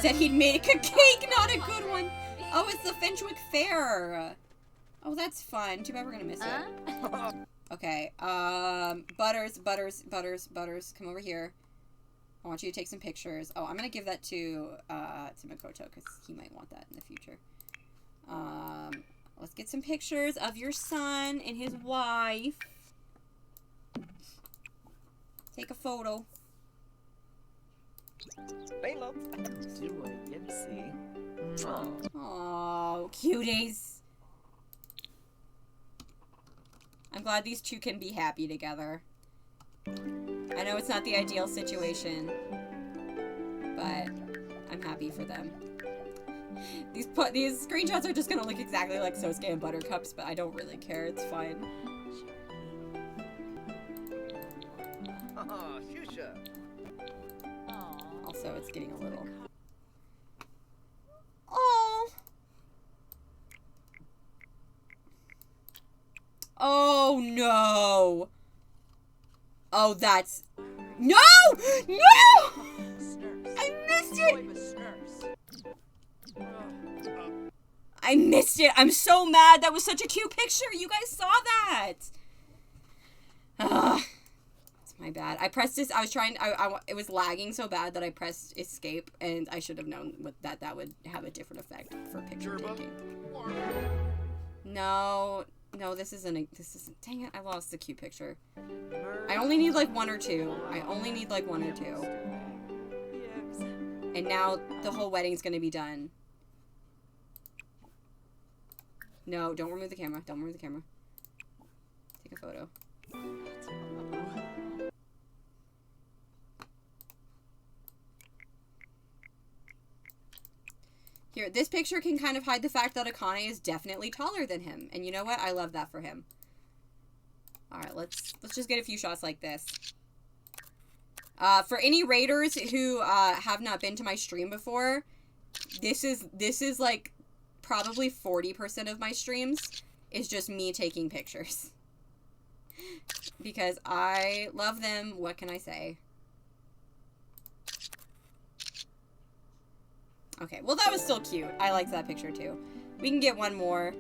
Said he'd make a cake, not a good one. Oh, it's the Finchwick Fair. Oh, that's fun. Too bad we're gonna miss it. Okay, Butters, come over here. I want you to take some pictures. Oh, I'm gonna give that to Makoto, because he might want that in the future. Let's get some pictures of your son and his wife. Take a photo. Layla. Do a Yipsy. Oh, cuties. I'm glad these two can be happy together. I know it's not the ideal situation, but I'm happy for them. These screenshots are just gonna look exactly like Sosuke and Buttercups, but I don't really care. It's fine. Oh, Shusha. Also, it's getting a little... Oh! Oh, no! Oh, that's... No! No! I missed it! I missed it! I'm so mad! That was such a cute picture! You guys saw that! Ugh. My bad. I pressed this. I was trying. It was lagging so bad that I pressed escape, and I should have known that would have a different effect for picture taking. No, this isn't. Dang it! I lost the cute picture. I only need like one or two. And now the whole wedding's gonna be done. No, don't remove the camera. Take a photo. Here, this picture can kind of hide the fact that Akane is definitely taller than him. And you know what? I love that for him. Alright, let's just get a few shots like this. For any raiders who have not been to my stream before, this is like probably 40% of my streams is just me taking pictures. Because I love them. What can I say? Okay, well that was still cute. I liked that picture too. We can get one more.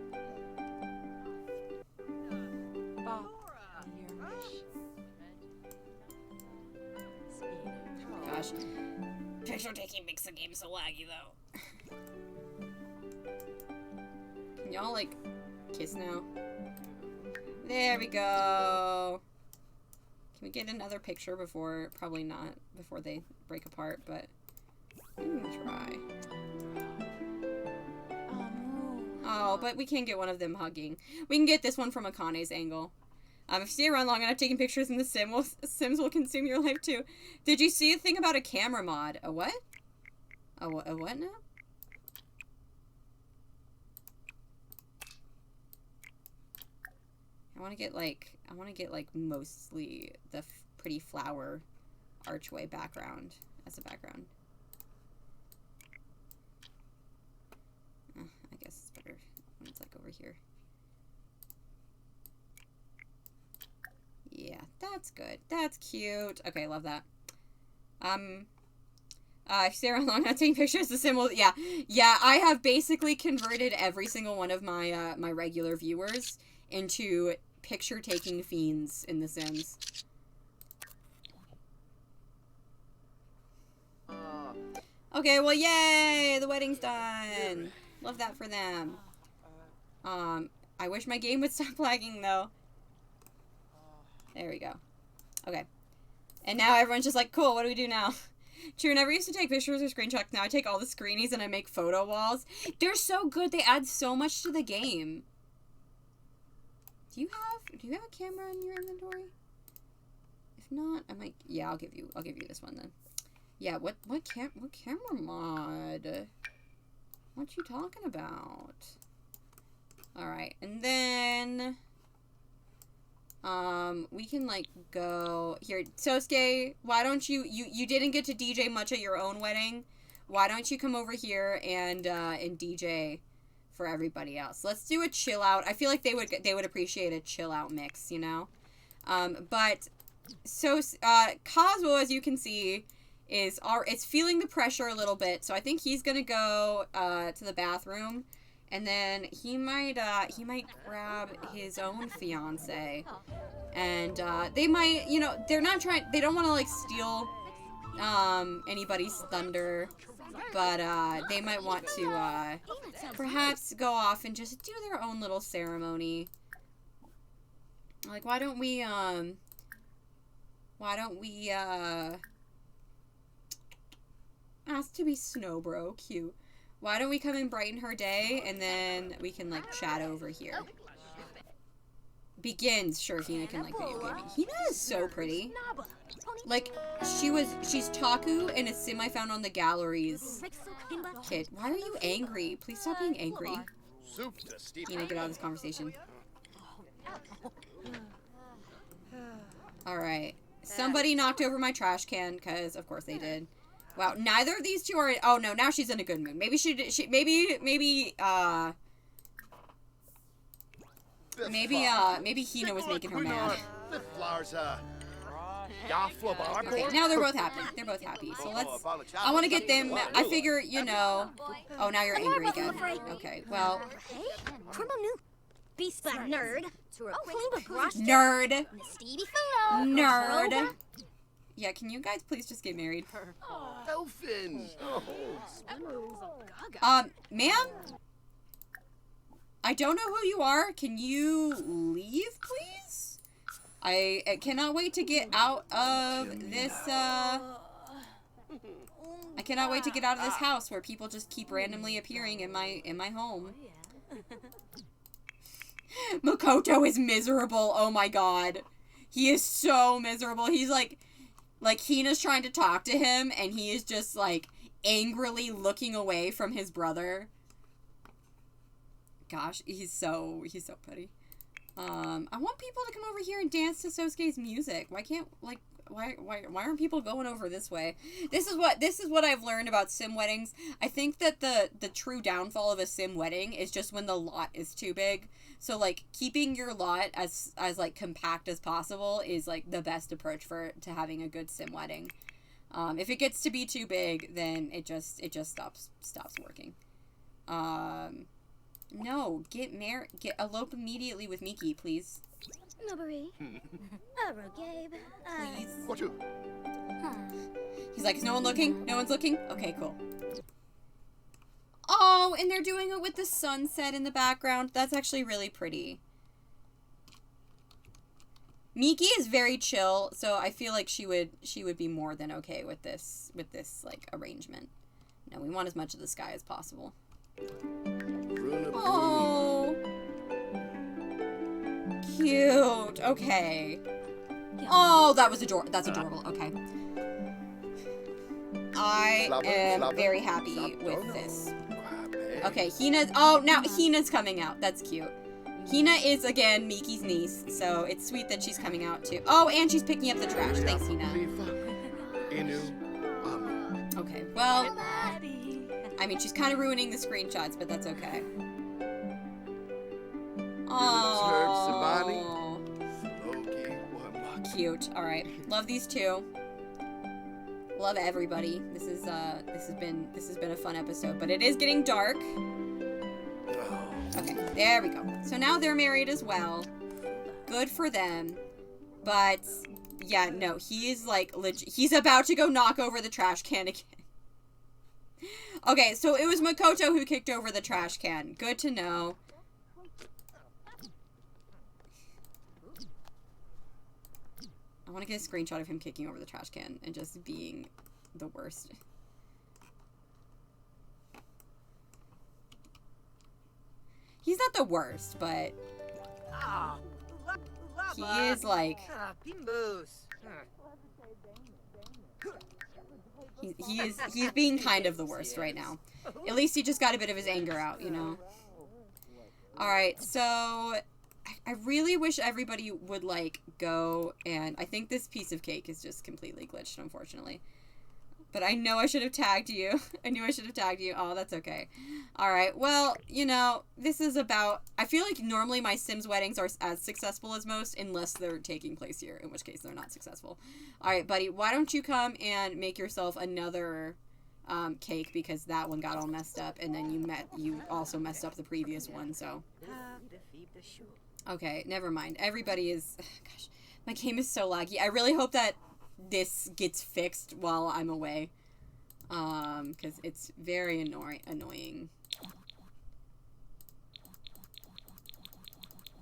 Gosh. Picture taking makes the game so laggy though. Can y'all like kiss now? There we go. Can we get another picture before, probably not before they break apart, but I'm gonna try. Oh, but we can't get one of them hugging. We can get this one from Akane's angle. If you stay around long enough taking pictures in the Sims will consume your life too. Did you see a thing about a camera mod? A what? A what now? I want to get like mostly the pretty flower archway background as a background. I guess it's better when it's like over here. Yeah, that's good. That's cute. Okay, love that. If you stay around long enough taking pictures, the sim will, yeah, I have basically converted every single one of my, my regular viewers into picture-taking fiends in The Sims. Okay, well, yay! The wedding's done! Love that for them. I wish my game would stop lagging, though. There we go. Okay. And now everyone's just like, cool, what do we do now? True, never used to take pictures or screenshots. Now I take all the screenies and I make photo walls. They're so good. They add so much to the game. Do you have a camera in your inventory? If not, I might, yeah, I'll give you this one then. Yeah, what camera mod? What you talking about? Alright, and then we can like go here. Sosuke, why don't you didn't get to DJ much at your own wedding. Why don't you come over here and DJ for everybody else? Let's do a chill out. I feel like they would appreciate a chill out mix, you know? But so Kazuo, as you can see, it's feeling the pressure a little bit, so I think he's gonna go to the bathroom, and then he might grab his own fiance, and they might, you know, they don't want to like steal anybody's thunder, but they might want to perhaps go off and just do their own little ceremony. Like, why don't we ask to be Snowbro, cute. Why don't we come and brighten her day, and then we can, like, chat over here. Begins. Sure, Hina can, like, video gaming. Hina is so pretty. Like, she's Taku in a sim I found on the galleries. Kid, why are you angry? Please stop being angry. Hina, get out of this conversation. Alright. Somebody knocked over my trash can, because, of course, they did. Wow, neither of these two are. Oh no, now she's in a good mood. Maybe maybe Hina was making her mad. Okay, now they're both happy. They're both happy. So I want to get them. I figure, you know. Oh, now you're angry again. Okay, well. Nerd. Nerd. Yeah, can you guys please just get married? Elfin! Ma'am? I don't know who you are. Can you leave, please? I cannot wait to get out of this, I cannot wait to get out of this house where people just keep randomly appearing in my home. Makoto is miserable. Oh my god. He is so miserable. He's like Hina's trying to talk to him, and he is just, like, angrily looking away from his brother. Gosh, he's so pretty. I want people to come over here and dance to Sosuke's music. Why can't, like, why aren't people going over this way? This is what I've learned about sim weddings. I think that the true downfall of a sim wedding is just when the lot is too big. So, like, keeping your lot as like, compact as possible is, like, the best approach to having a good sim wedding. If it gets to be too big, then it just stops working. No, elope immediately with Miki, please. Please. He's like, is no one looking? No one's looking? Okay, cool. Oh, and they're doing it with the sunset in the background. That's actually really pretty. Miki is very chill, so I feel like she would be more than okay with this like arrangement. No, we want as much of the sky as possible. Oh. cute. Okay. Oh, that's adorable. Okay. I am very happy with this. Okay, Hina. Oh, now Hina's coming out. That's cute. Hina is, again, Miki's niece, so it's sweet that she's coming out, too. Oh, and she's picking up the trash. Thanks, Hina. Okay, well, I mean, she's kind of ruining the screenshots, but that's okay. Oh, cute. All right, love these two. Love everybody. This has been a fun episode, but it is getting dark. Okay, there we go. So now they're married as well. Good for them. But yeah, no, he is like he's about to go knock over the trash can again. Okay, so it was Makoto who kicked over the trash can. Good to know. I want to get a screenshot of him kicking over the trash can and just being the worst. He's not the worst, but he is like he's being kind of the worst right now. At least he just got a bit of his anger out, you know. All right, so I really wish everybody would like go, and I think this piece of cake is just completely glitched, unfortunately. But I know I should have tagged you. I knew I should have tagged you. Oh, that's okay. All right. Well, you know, this is about... I feel like normally my Sims weddings are as successful as most, unless they're taking place here, in which case they're not successful. All right, buddy. Why don't you come and make yourself another cake, because that one got all messed up, and then you also messed up the previous one, so... Okay, never mind. Everybody is... Gosh, my game is so laggy. I really hope that this gets fixed while I'm away, because it's very annoying.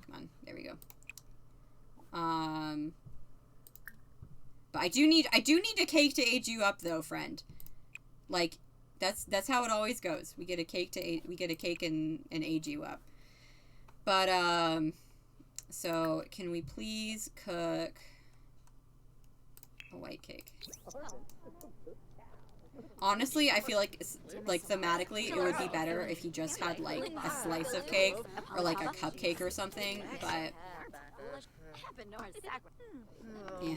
Come on, there we go. But I do need a cake to age you up, though, friend. Like, that's how it always goes. We get a cake and age you up. But so can we please cook a white cake? Honestly, I feel like thematically it would be better if you just had like a slice of cake or like a cupcake or something, but yeah.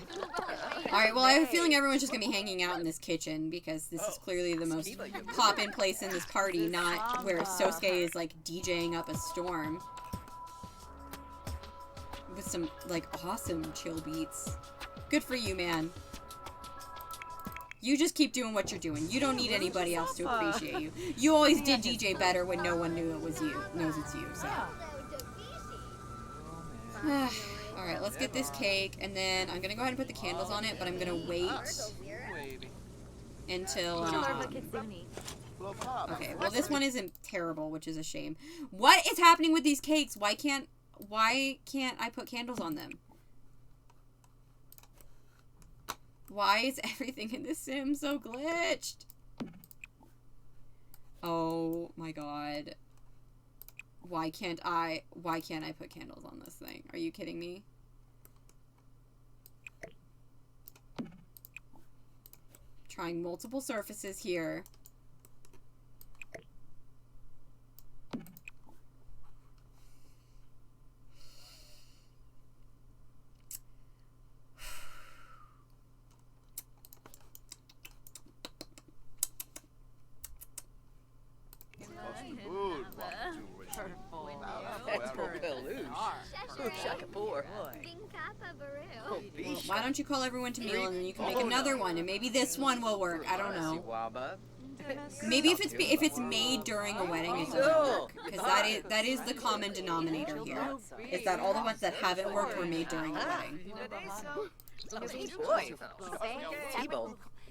Alright, well I have a feeling everyone's just gonna be hanging out in this kitchen because this is clearly the most pop-in place in this party, not where Sosuke is like DJing up a storm. With some like awesome chill beats. Good for you, man. You just keep doing what you're doing. You don't need anybody else to appreciate you. You always did DJ better when no one knew it was you. Knows it's you, so. Alright, let's get this cake, and then I'm gonna go ahead and put the candles on it, but I'm gonna wait until, okay, well this one isn't terrible, which is a shame. What is happening with these cakes? Why can't I put candles on them? Why is everything in this sim so glitched? Oh my god. Why can't I put candles on this thing? Are you kidding me? Trying multiple surfaces here. Why don't you call everyone to meal and then you can make another one, and maybe this one will work. I don't know. Maybe if it's made during a wedding, it doesn't work, because that is the common denominator here. Is that all the ones that haven't worked were made during a wedding.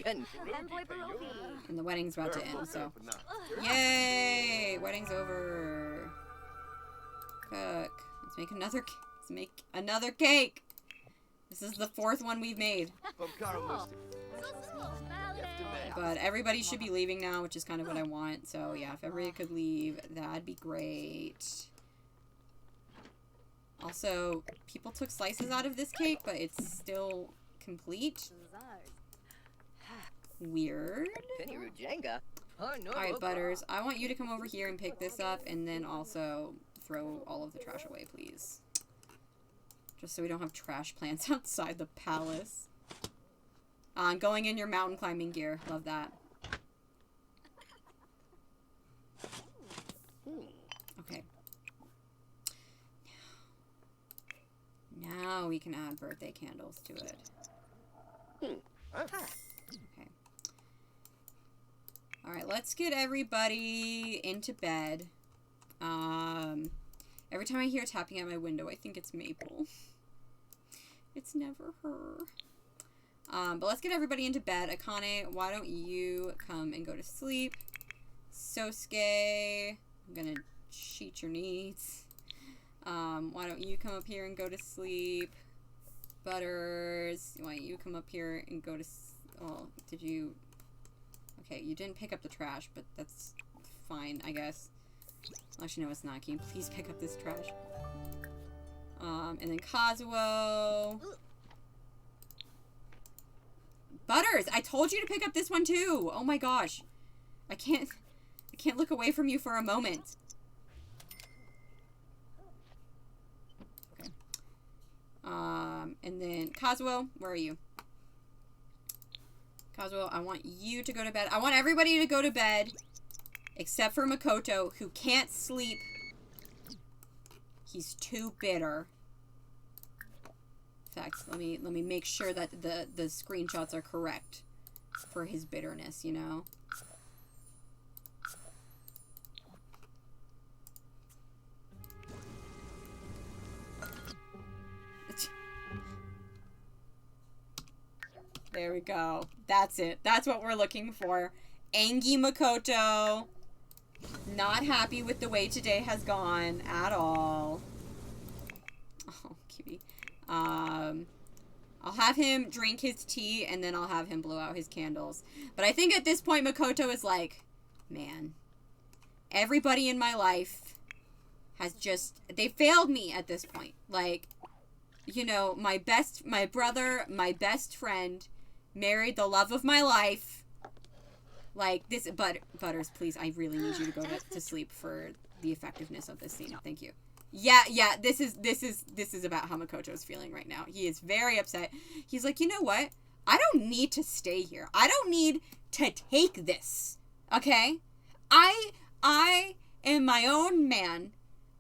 And the wedding's about to end, so yay! Wedding's over. Cook. Let's make another cake. This is the 4th one we've made. But everybody should be leaving now, which is kind of what I want. So yeah, if everybody could leave, that'd be great. Also, people took slices out of this cake, but it's still complete. Weird. Alright, Butters, I want you to come over here and pick this up, and then also throw all of the trash away, please. Just so we don't have trash plants outside the palace. Going in your mountain climbing gear. Love that. Okay. Now we can add birthday candles to it. Okay. Alright, let's get everybody into bed. Every time I hear tapping at my window, I think it's Maple. It's never her. But let's get everybody into bed. Akane, why don't you come and go to sleep? Sosuke, I'm gonna cheat your needs. Why don't you come up here and go to sleep? Butters, why don't you come up here and go to... Oh, did you... Okay, you didn't pick up the trash, but that's fine, I guess. Actually, no, it's not. Can you please pick up this trash? And then Kazuo. Butters, I told you to pick up this one too. Oh my gosh. I can't look away from you for a moment. Okay. And then Kazuo, where are you? Kazuo, I want you to go to bed. I want everybody to go to bed except for Makoto, who can't sleep. He's too bitter. In fact, let me make sure that the screenshots are correct for his bitterness, you know? There we go. That's it. That's what we're looking for. Angie Makoto. Not happy with the way today has gone at all. Oh, cutie. I'll have him drink his tea, and then I'll have him blow out his candles. But I think at this point, Makoto is like, man, everybody in my life has just, they failed me at this point. Like, you know, my brother, my best friend, married the love of my life. Like, this, Butters, please, I really need you to go to sleep for the effectiveness of this scene. Thank you. Yeah, this is about how Makoto is feeling right now. He is very upset. He's like, you know what? I don't need to stay here. I don't need to take this. Okay? I am my own man.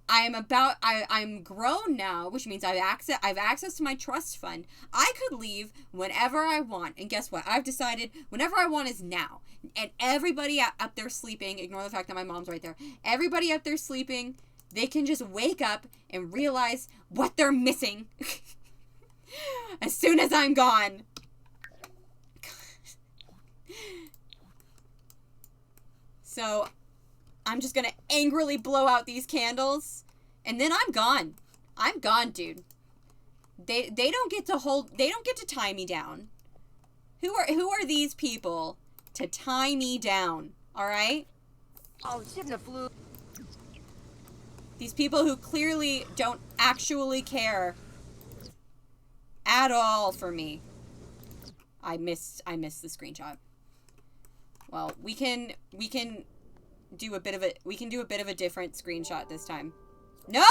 I'm grown now, which means I've access to my trust fund. I could leave whenever I want. And guess what? I've decided whenever I want is now. And everybody up there sleeping, ignore the fact that my mom's right there. Everybody up there sleeping, they can just wake up and realize what they're missing as soon as I'm gone. So I'm just gonna angrily blow out these candles, and then I'm gone. I'm gone, dude. They don't get to tie me down. Who are these people to tie me down? All right? Oh, shouldn't have flew. These people who clearly don't actually care at all for me. I missed the screenshot. Well, we can do a bit of a different screenshot this time. Nope.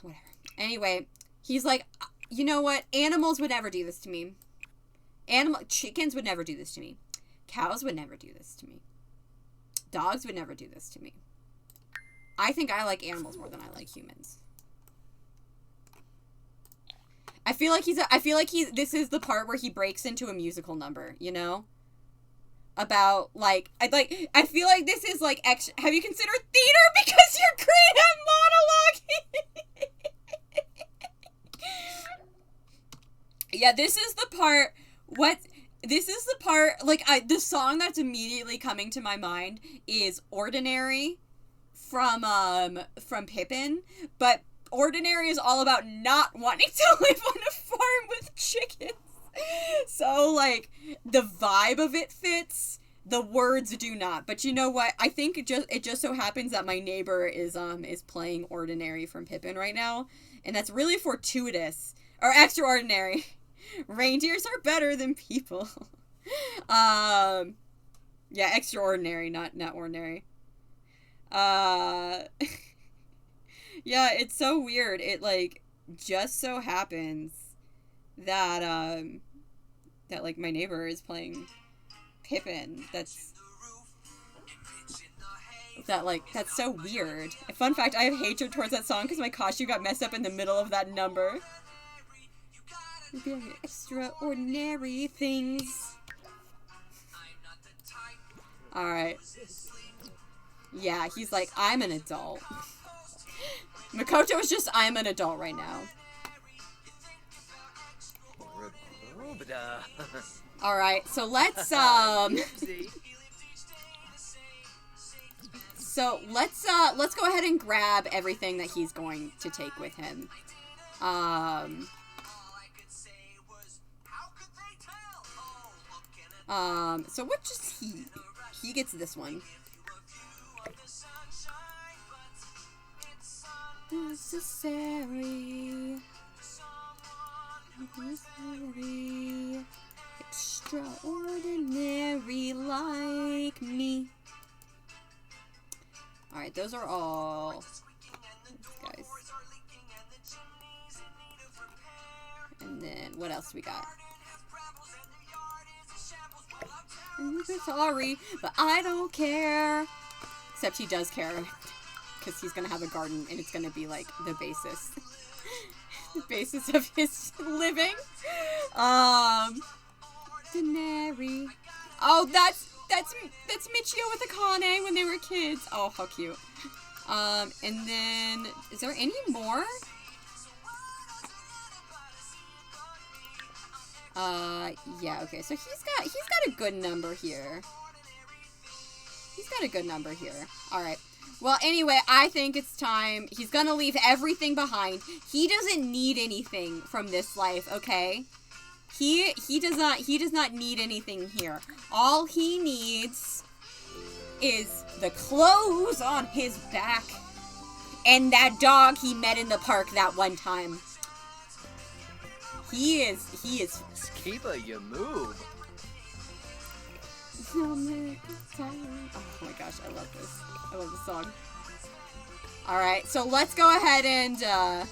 Whatever. Anyway, he's like, you know what? Animals would never do this to me. Chickens would never do this to me. Cows would never do this to me. Dogs would never do this to me. I think I like animals more than I like humans. I feel like this is the part where he breaks into a musical number, you know? About, like, I feel like this is, like, have you considered theater because you're great at monologuing? Yeah, this is the part, the song that's immediately coming to my mind is Ordinary from Pippin, but Ordinary is all about not wanting to live on a farm with chickens. So, like, the vibe of it fits. The words do not. But you know what? I think it just so happens that my neighbor is playing Ordinary from Pippin right now, and that's really fortuitous or extraordinary. Reindeers are better than people. Yeah, extraordinary, not ordinary. Yeah, it's so weird. It like just so happens that that like my neighbor is playing Pippin. That's so weird. Fun fact, I have hatred towards that song because my costume got messed up in the middle of that number. Extraordinary things. Alright. Yeah, he's like, I'm an adult. Makoto is just, I'm an adult right now. Alright, so let's, so let's go ahead and grab everything that he's going to take with him. So what just he gets this one. Necessary. Extraordinary like me. Alright, those are all guys. And then what else we got? I'm sorry, but I don't care. Except he does care. Because he's gonna have a garden and it's gonna be like the basis. The basis of his living. Denary. Oh, that's Michio with Akane when they were kids. Oh, how cute. And then is there any more? Yeah, okay. So he's got a good number here. All right. Well, anyway, I think it's time. He's gonna leave everything behind. He doesn't need anything from this life, okay? He does not need anything here. All he needs is the clothes on his back and that dog he met in the park that one time. He is Skiba, you move. Oh my gosh, I love this. I love this song. Alright, so let's go ahead and, this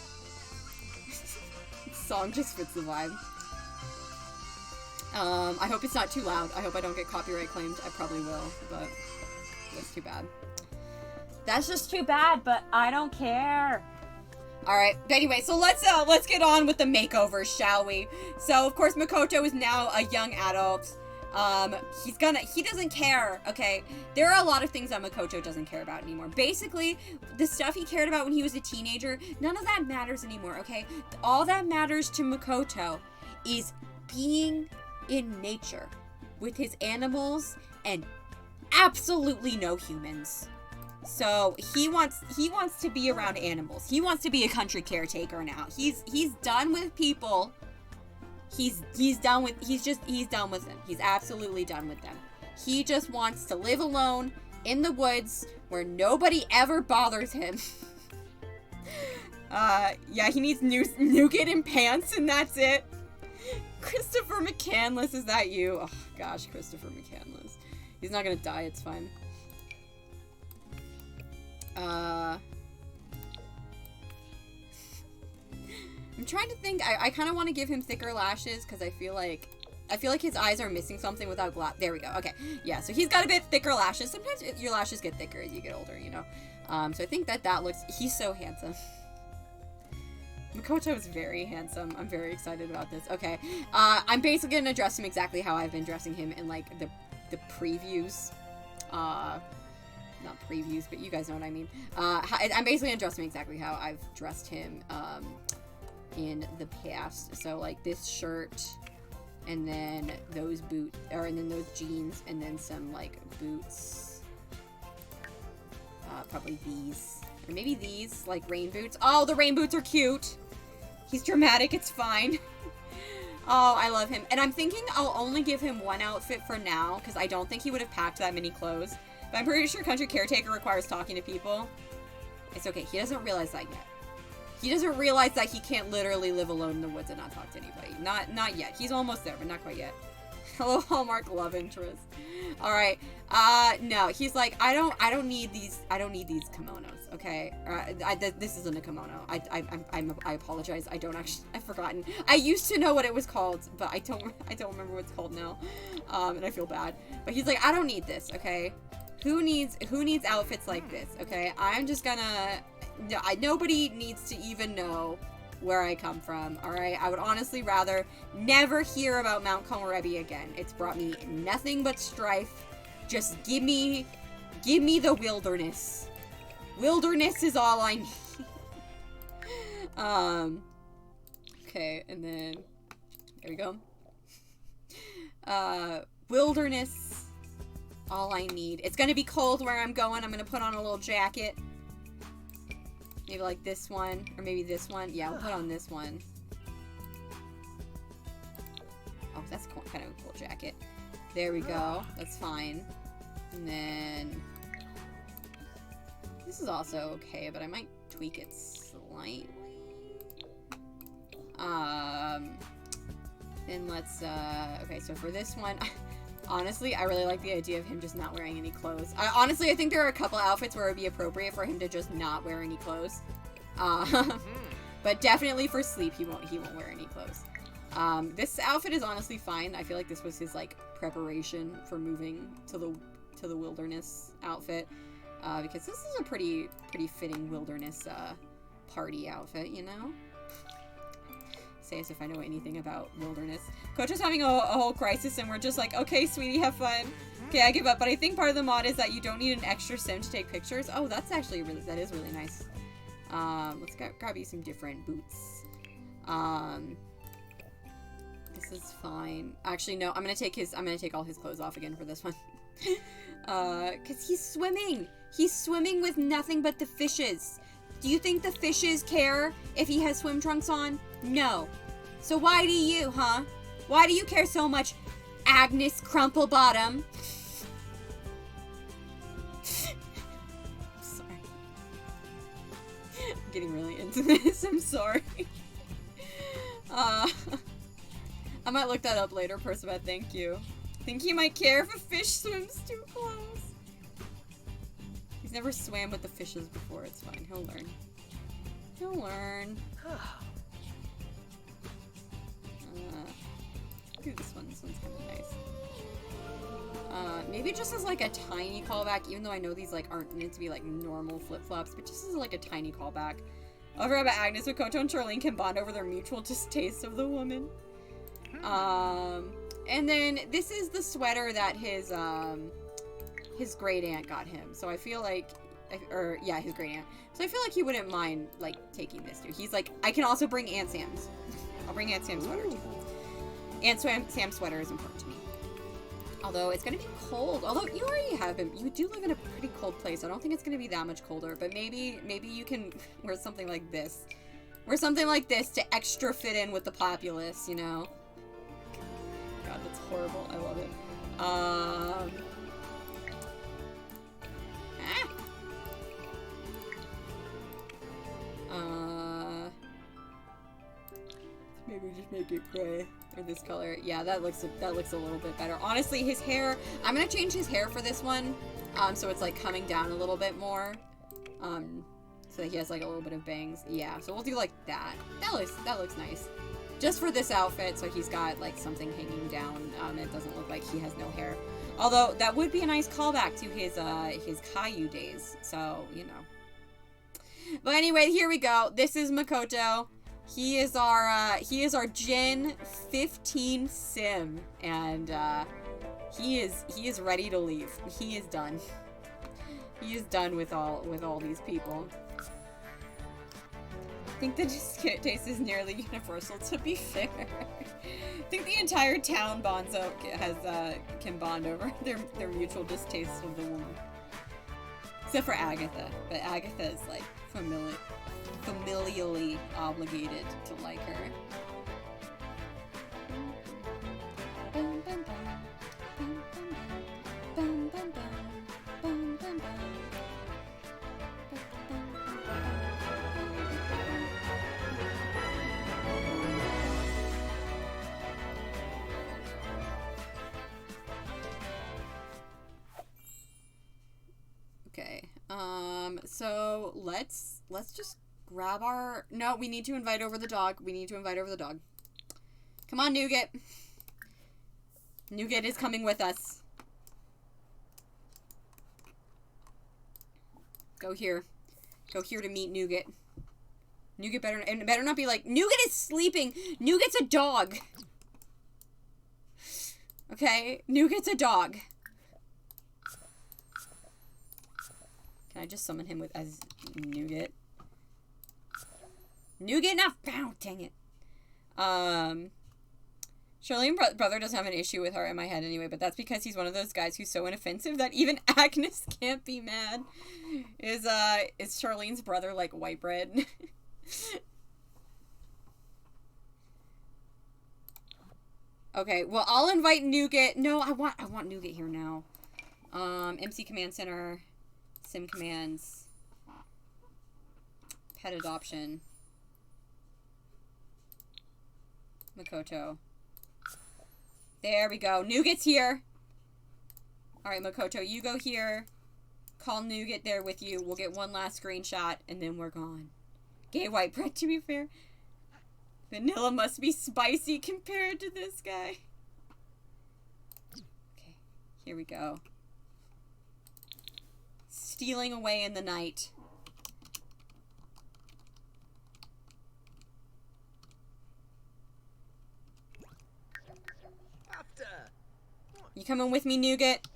song just fits the vibe. I hope it's not too loud. I hope I don't get copyright claimed. I probably will, but that's too bad. That's just too bad, but I don't care. Alright, but anyway, so let's get on with the makeovers, shall we? So, of course, Makoto is now a young adult. He doesn't care, okay? There are a lot of things that Makoto doesn't care about anymore. Basically, the stuff he cared about when he was a teenager, none of that matters anymore, okay? All that matters to Makoto is being in nature with his animals and absolutely no humans. So he wants to be around animals. He wants to be a country caretaker now. He's done with people. He's done with them. He's absolutely done with them. He just wants to live alone in the woods where nobody ever bothers him. Yeah, he needs nougat and pants, and that's it. Christopher McCandless, is that you? Oh gosh, Christopher McCandless. He's not gonna die, it's fine. I'm trying to think. I kind of want to give him thicker lashes because I feel like his eyes are missing something without glass. There we go. Okay, yeah. So he's got a bit thicker lashes. Sometimes your lashes get thicker as you get older, you know. So I think that looks. He's so handsome. Makoto is very handsome. I'm very excited about this. Okay, I'm basically gonna dress him exactly how I've been dressing him in like the previews. Not previews, but you guys know what I mean. I'm basically gonna dress him exactly how I've dressed him in the past. So like this shirt, and then those boots, and then those jeans, and then some like boots. Probably these, or maybe these like rain boots. Oh, the rain boots are cute. He's dramatic. It's fine. Oh, I love him. And I'm thinking I'll only give him one outfit for now, because I don't think he would have packed that many clothes. But I'm pretty sure Country Caretaker requires talking to people. It's okay. He doesn't realize that yet. He doesn't realize that he can't literally live alone in the woods and not talk to anybody. Not yet. He's almost there, but not quite yet. Hello, Hallmark love interest. All right. No, he's like, I don't need these kimonos. Okay. This isn't a kimono. I apologize. I've forgotten. I used to know what it was called, but I don't remember what it's called now. And I feel bad. But he's like, I don't need this. Okay. Who needs outfits like this? Okay. I'm just gonna. No, nobody needs to even know where I come from, alright? I would honestly rather never hear about Mount Komorebi again. It's brought me nothing but strife. Just give me the wilderness. Wilderness is all I need. Okay, and then, there we go. Wilderness, all I need. It's gonna be cold where I'm going. I'm gonna put on a little jacket. Maybe like this one, or maybe this one. Yeah, we'll put on this one. Oh, that's kind of a cool jacket. There we go. That's fine. And then this is also okay, but I might tweak it slightly. Then let's, okay, so for this one, honestly, I really like the idea of him just not wearing any clothes. Honestly, I think there are a couple outfits where it would be appropriate for him to just not wear any clothes. But definitely for sleep, he won't wear any clothes. This outfit is honestly fine. I feel like this was his, like, preparation for moving to the wilderness outfit. Because this is a pretty fitting wilderness, party outfit, you know? Say as if I know anything about wilderness. Coach is having a whole crisis and we're just like, okay, sweetie, have fun. Okay, I give up. But I think part of the mod is that you don't need an extra sim to take pictures. Oh, that's actually that is really nice. Let's grab you some different boots. This is fine. Actually, no, I'm gonna take all his clothes off again for this one. Cause he's swimming. He's swimming with nothing but the fishes. Do you think the fishes care if he has swim trunks on? No. So why do you, huh? Why do you care so much, Agnes Crumplebottom? I'm sorry. I'm getting really into this. I'm sorry. I might look that up later, Percival. Thank you. Think he might care if a fish swims too close. He's never swam with the fishes before. It's fine. He'll learn. He'll learn. Do this one. This one's kind of nice. Maybe just as like a tiny callback, even though I know these like aren't meant to be like normal flip-flops, but just as like a tiny callback. Over about Agnes, Makoto and Charlene can bond over their mutual distaste of the woman. And then this is the sweater that his great aunt got him. So I feel like, his great aunt. So I feel like he wouldn't mind like taking this too. He's like, I can also bring Aunt Sam's. I'll bring Aunt Sam's sweater too. Aunt Sam's sweater is important to me. Although it's gonna be cold. Although you already have him. You do live in a pretty cold place. I don't think it's gonna be that much colder. But maybe you can wear something like this. Wear something like this to extra fit in with the populace, you know? God, that's horrible. I love it. Maybe just make it gray or this color. Yeah, that looks a little bit better. Honestly, his hair. I'm gonna change his hair for this one, so it's like coming down a little bit more, so that he has like a little bit of bangs. Yeah, so we'll do like that. That looks nice. Just for this outfit, so he's got like something hanging down. It doesn't look like he has no hair. Although that would be a nice callback to his Caillou days. So you know. But anyway, here we go. This is Makoto. He is our Gen 15 sim, and he is ready to leave. He is done. He is done with all these people. I think the taste is nearly universal, to be fair. I think the entire town can bond over their mutual distaste of the woman. Except for Agatha. But Agatha is like familially obligated to like her. Okay. So let's just grab our... No, we need to invite over the dog. We need to invite over the dog. Come on, Nougat. Nougat is coming with us. Go here. Go here to meet Nougat. Nougat better not be like, Nougat is sleeping. Nougat's a dog. Okay? Nougat's a dog. Can I just summon him as Nougat? Nougat not found, dang it. Charlene's brother doesn't have an issue with her in my head anyway, but that's because he's one of those guys who's so inoffensive that even Agnes can't be mad. Is Charlene's brother like white bread? Okay, well I'll invite Nougat. No, I want Nougat here now. MC Command Center, Sim Commands, Pet Adoption, Makoto. There we go. Nougat's here. Alright, Makoto, you go here. Call Nougat there with you. We'll get one last screenshot, and then we're gone. Gay white bread, to be fair. Vanilla must be spicy compared to this guy. Okay, here we go. Stealing away in the night. You coming with me, Nougat?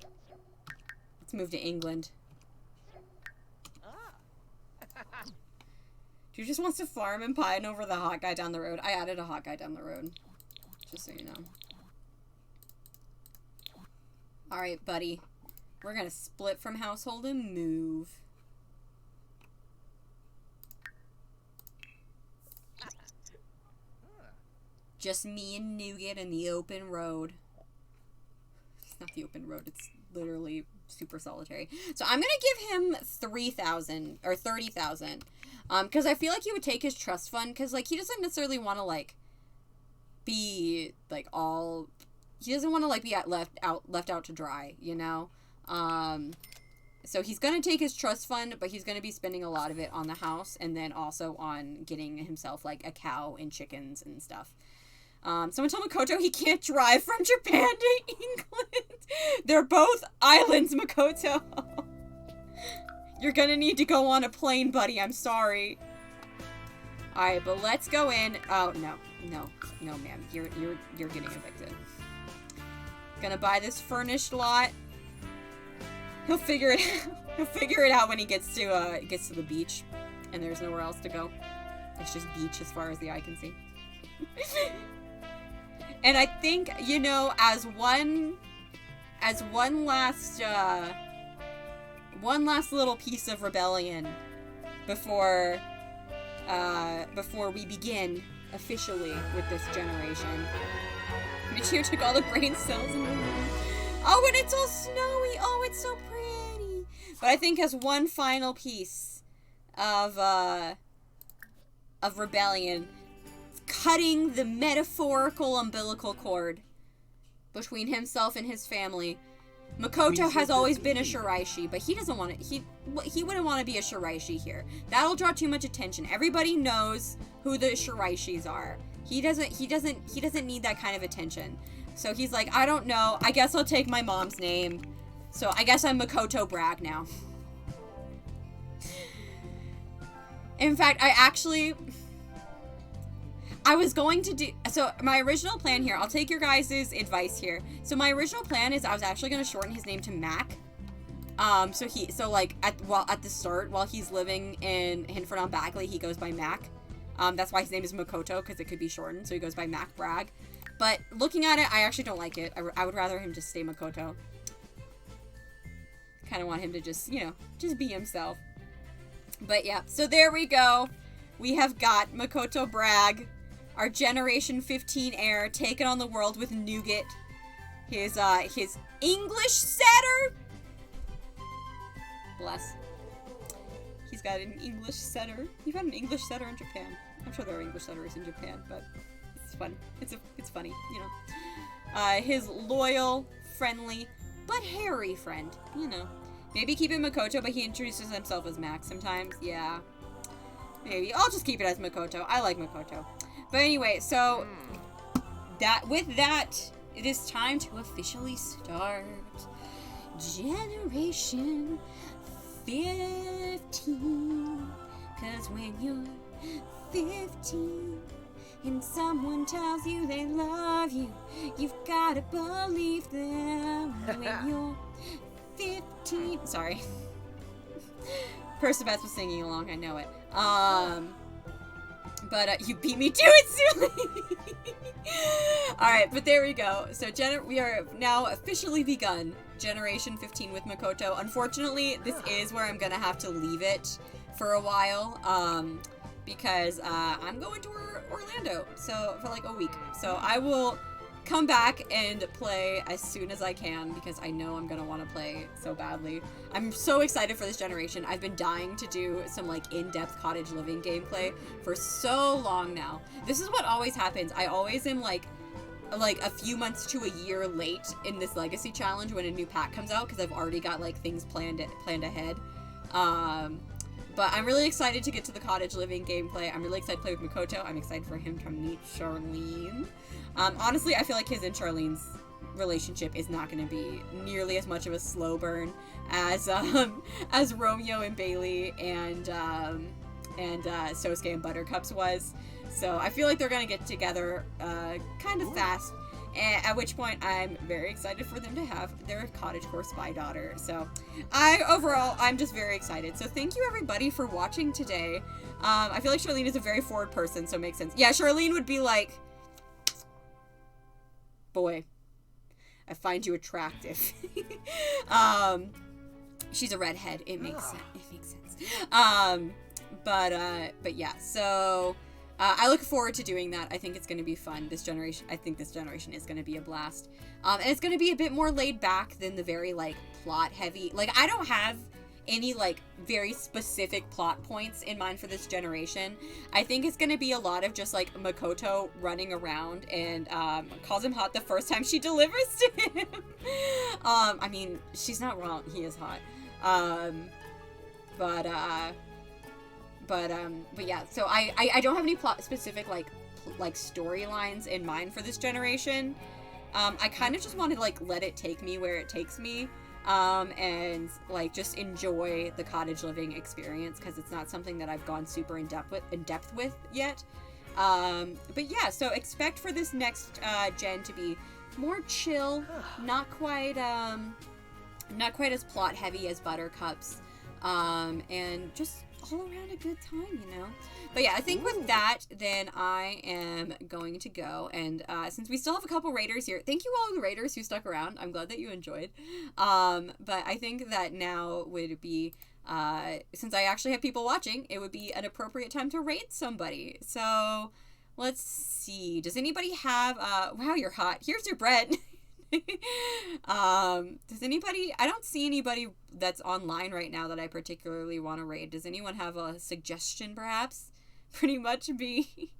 Let's move to England. Dude just wants to farm and pine over the hot guy down the road. I added a hot guy down the road. Just so you know. Alright, buddy. We're gonna split from household and move. Just me and Nougat in the open road. It's not the open road, it's literally super solitary. So I'm gonna give him 3,000 or 30,000. Because I feel like he would take his trust fund, because like he doesn't necessarily want to like be like all, he doesn't want to like be left out to dry, you know. So he's gonna take his trust fund, but he's gonna be spending a lot of it on the house, and then also on getting himself like a cow and chickens and stuff. Someone tell Makoto he can't drive from Japan to England. They're both islands, Makoto. You're gonna need to go on a plane, buddy. I'm sorry. Alright, but let's go in. Oh, no. No, man. You're getting evicted. Gonna buy this furnished lot. He'll figure it out when he gets to the beach. And there's nowhere else to go. It's just beach as far as the eye can see. And I think, you know, as one last little piece of rebellion before we begin officially with this generation. Michio took all the brain cells in the room. Oh, and it's all snowy. Oh, it's so pretty. But I think as one final piece of rebellion, cutting the metaphorical umbilical cord between himself and his family. Makoto has always been a Shiraishi, but he doesn't want it. He wouldn't want to be a Shiraishi here. That'll draw too much attention. Everybody knows who the Shiraishis are. He doesn't need that kind of attention. So he's like, I don't know. I guess I'll take my mom's name. So I guess I'm Makoto Bragg now. In fact, I was going to do, so my original plan here, I'll take your guys' advice here. So my original plan is I was actually going to shorten his name to Mac. At the start, while he's living in Hinford on Bagley, he goes by Mac. That's why his name is Makoto, because it could be shortened, so he goes by Mac Bragg. But looking at it, I actually don't like it. I would rather him just stay Makoto. Kind of want him to just, you know, just be himself. But yeah, so there we go. We have got Makoto Bragg, our Generation 15 heir, taking on the world with Nougat, his English setter. Bless. He's got an English setter. You've got an English setter in Japan. I'm sure there are English setters in Japan, but it's fun. It's funny, you know. His loyal, friendly, but hairy friend, you know. Maybe keep it Makoto, but he introduces himself as Max sometimes. Yeah. Maybe. I'll just keep it as Makoto. I like Makoto. But anyway, so with that, it is time to officially start Generation 15. Cause when you're 15 and someone tells you they love you, you've gotta believe them. When you're 15. Sorry. Percebeth was singing along, I know it. But you beat me to it, Sully! Alright, but there we go. So we are now officially begun Generation 15 with Makoto. Unfortunately, this is where I'm gonna have to leave it for a while, because I'm going to Orlando, so for like a week. So I will come back and play as soon as I can, because I know I'm gonna want to play so badly. I'm so excited for this generation. I've been dying to do some like in-depth cottage living gameplay for so long now. This is what always happens. I always am like a few months to a year late in this legacy challenge when a new pack comes out, because I've already got like things planned ahead. But I'm really excited to get to the cottage living gameplay. I'm really excited to play with Makoto. I'm excited for him to meet Charlene. Honestly, I feel like his and Charlene's relationship is not going to be nearly as much of a slow burn as Romeo and Bailey and Sosuke and Buttercups was. So I feel like they're going to get together kind of fast, at which point I'm very excited for them to have their cottagecore spy daughter. So I'm just very excited. So thank you everybody for watching today. I feel like Charlene is a very forward person, so it makes sense. Yeah, Charlene would be like, boy, I find you attractive. She's a redhead. It makes sense. It makes sense. But yeah, so I look forward to doing that. I think it's going to be fun. I think this generation is going to be a blast. And it's going to be a bit more laid back than the very, like, plot heavy. Like, I don't have any, like, very specific plot points in mind for this generation. I think it's going to be a lot of just, like, Makoto running around and calls him hot the first time she delivers to him. I mean, she's not wrong. He is hot. But yeah, so I don't have any plot specific like storylines in mind for this generation. I kind of just want to like let it take me where it takes me, and like just enjoy the cottage living experience, because it's not something that I've gone super in depth with yet. But yeah, so expect for this next gen to be more chill, not quite as plot heavy as Buttercups, and just all around a good time, you know? But yeah, I think with that, then I am going to go, and since we still have a couple raiders here, thank you all the raiders who stuck around. I'm glad that you enjoyed. But I think that now would be, since I actually have people watching, it would be an appropriate time to raid somebody. So, let's see. Does anybody have, wow, you're hot. Here's your bread. Does anybody, I don't see anybody that's online right now that I particularly want to raid. Does anyone have a suggestion, perhaps? Pretty much be.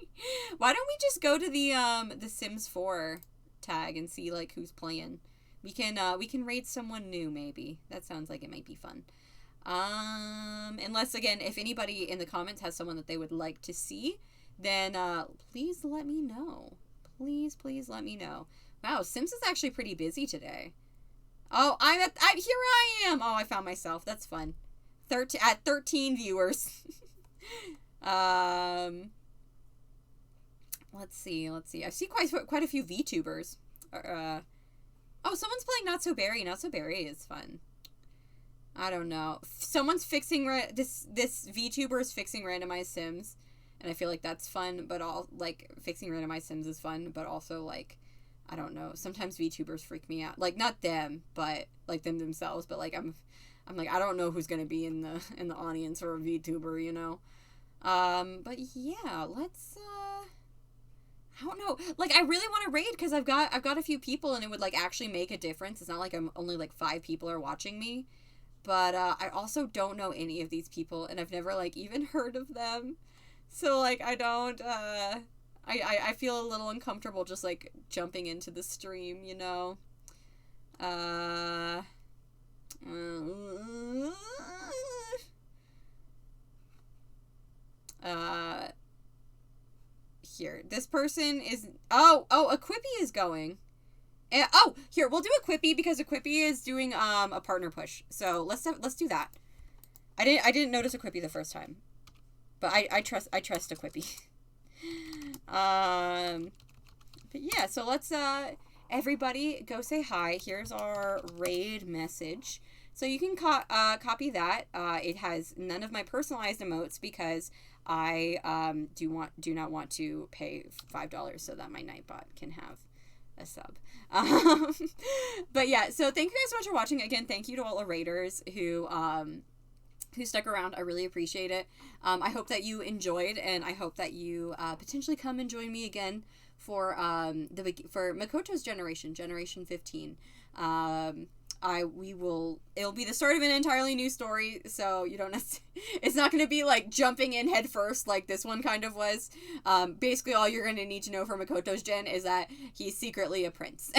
Why don't we just go to the Sims 4 tag and see, like, who's playing? We can raid someone new, maybe. That sounds like it might be fun. Unless, again, if anybody in the comments has someone that they would like to see, then, please let me know. Please let me know. Wow, Sims is actually pretty busy today. Oh, here I am! Oh, I found myself. That's fun. 13 viewers. Let's see. I see quite a few VTubers. Oh, someone's playing Not So Berry. Not So Berry is fun. I don't know. Someone's fixing this VTuber is fixing randomized Sims, and I feel like that's fun. But fixing randomized Sims is fun, but also like, I don't know. Sometimes VTubers freak me out. Like, not them, but like them themselves. But like, I'm like, I don't know who's gonna be in the audience for a VTuber, you know. But yeah, let's. I don't know. Like, I really want to raid because I've got a few people, and it would like actually make a difference. It's not like I'm only like 5 people are watching me, but I also don't know any of these people, and I've never like even heard of them. So like, I don't. I feel a little uncomfortable just, like, jumping into the stream, you know? Here. This person is... Oh, Equippy is going. And, oh, here, we'll do Equippy because Equippy is doing a partner push. So let's do that. I didn't notice Equippy the first time. But I trust Equippy. But yeah, so let's everybody go say hi. Here's our raid message. So you can copy that. It has none of my personalized emotes because I do not want to pay $5 so that my Nightbot can have a sub. But yeah, so thank you guys so much for watching. Again, thank you to all the raiders who stuck around. I really appreciate it. I hope that you enjoyed, and I hope that you potentially come and join me again for Makoto's generation 15. It'll be the start of an entirely new story, so you don't it's not going to be like jumping in head first like this one kind of was. Basically all you're going to need to know for Makoto's gen is that he's secretly a prince.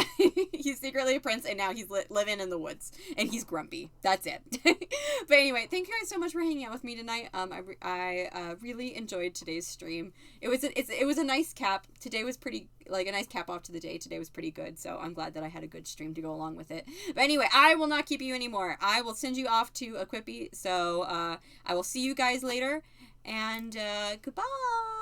He's secretly a prince, and now he's living in the woods, and he's grumpy. That's it. But anyway, thank you guys so much for hanging out with me tonight. I really enjoyed today's stream. It was a nice cap. Today was pretty, like, a nice cap off to the day. Today was pretty good, so I'm glad that I had a good stream to go along with it. But anyway, I will not keep you anymore. I will send you off to Equippy, so I will see you guys later, and goodbye!